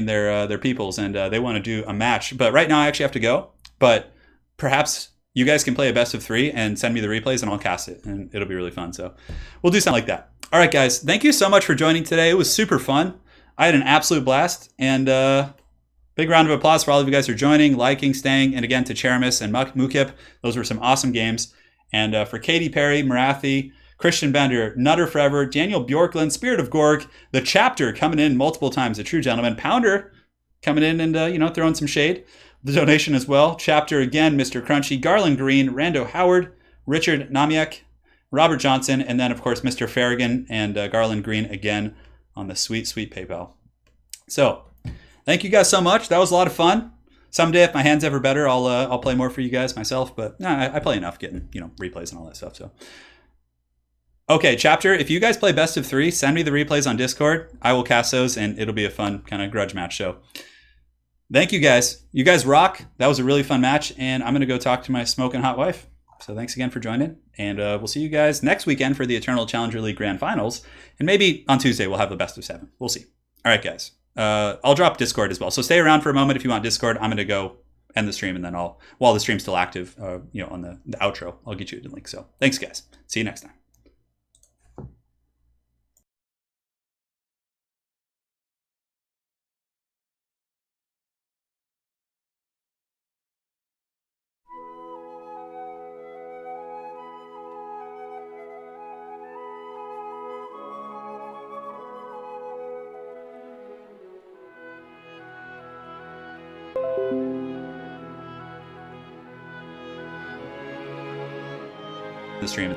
their peoples, and they want to do a match. But right now, I actually have to go. But perhaps you guys can play a best of 3 and send me the replays, and I'll cast it, and it'll be really fun. So we'll do something like that. All right, guys. Thank you so much for joining today. It was super fun. I had an absolute blast, and big round of applause for all of you guys who are joining, liking, staying, and again to Czeremis and Mukip. Those were some awesome games. And for Katy Perry, Marathi, Christian Bender, Nutter Forever, Daniel Bjorklund, Spirit of Gorg, the Chapter coming in multiple times, a true gentleman, Pounder coming in and throwing some shade, the donation as well, Chapter again, Mr. Crunchy, Garland Green, Rando Howard, Richard Namiak, Robert Johnson, and then of course Mr. Farragon and Garland Green again on the sweet PayPal. So thank you guys so much. That was a lot of fun. Someday, if my hand's ever better, I'll play more for you guys myself. But I play enough, getting replays and all that stuff. So, okay, Chapter. If you guys play best of 3, send me the replays on Discord. I will cast those, and it'll be a fun kind of grudge match show. Thank you guys. You guys rock. That was a really fun match, and I'm gonna go talk to my smoking hot wife. So thanks again for joining, and we'll see you guys next weekend for the Eternal Challenger League Grand Finals, and maybe on Tuesday we'll have the best of 7. We'll see. All right, guys. I'll drop Discord as well. So stay around for a moment if you want Discord. I'm going to go end the stream, and then while the stream's still active, on the outro, I'll get you the link. So thanks, guys. See you next time. The stream.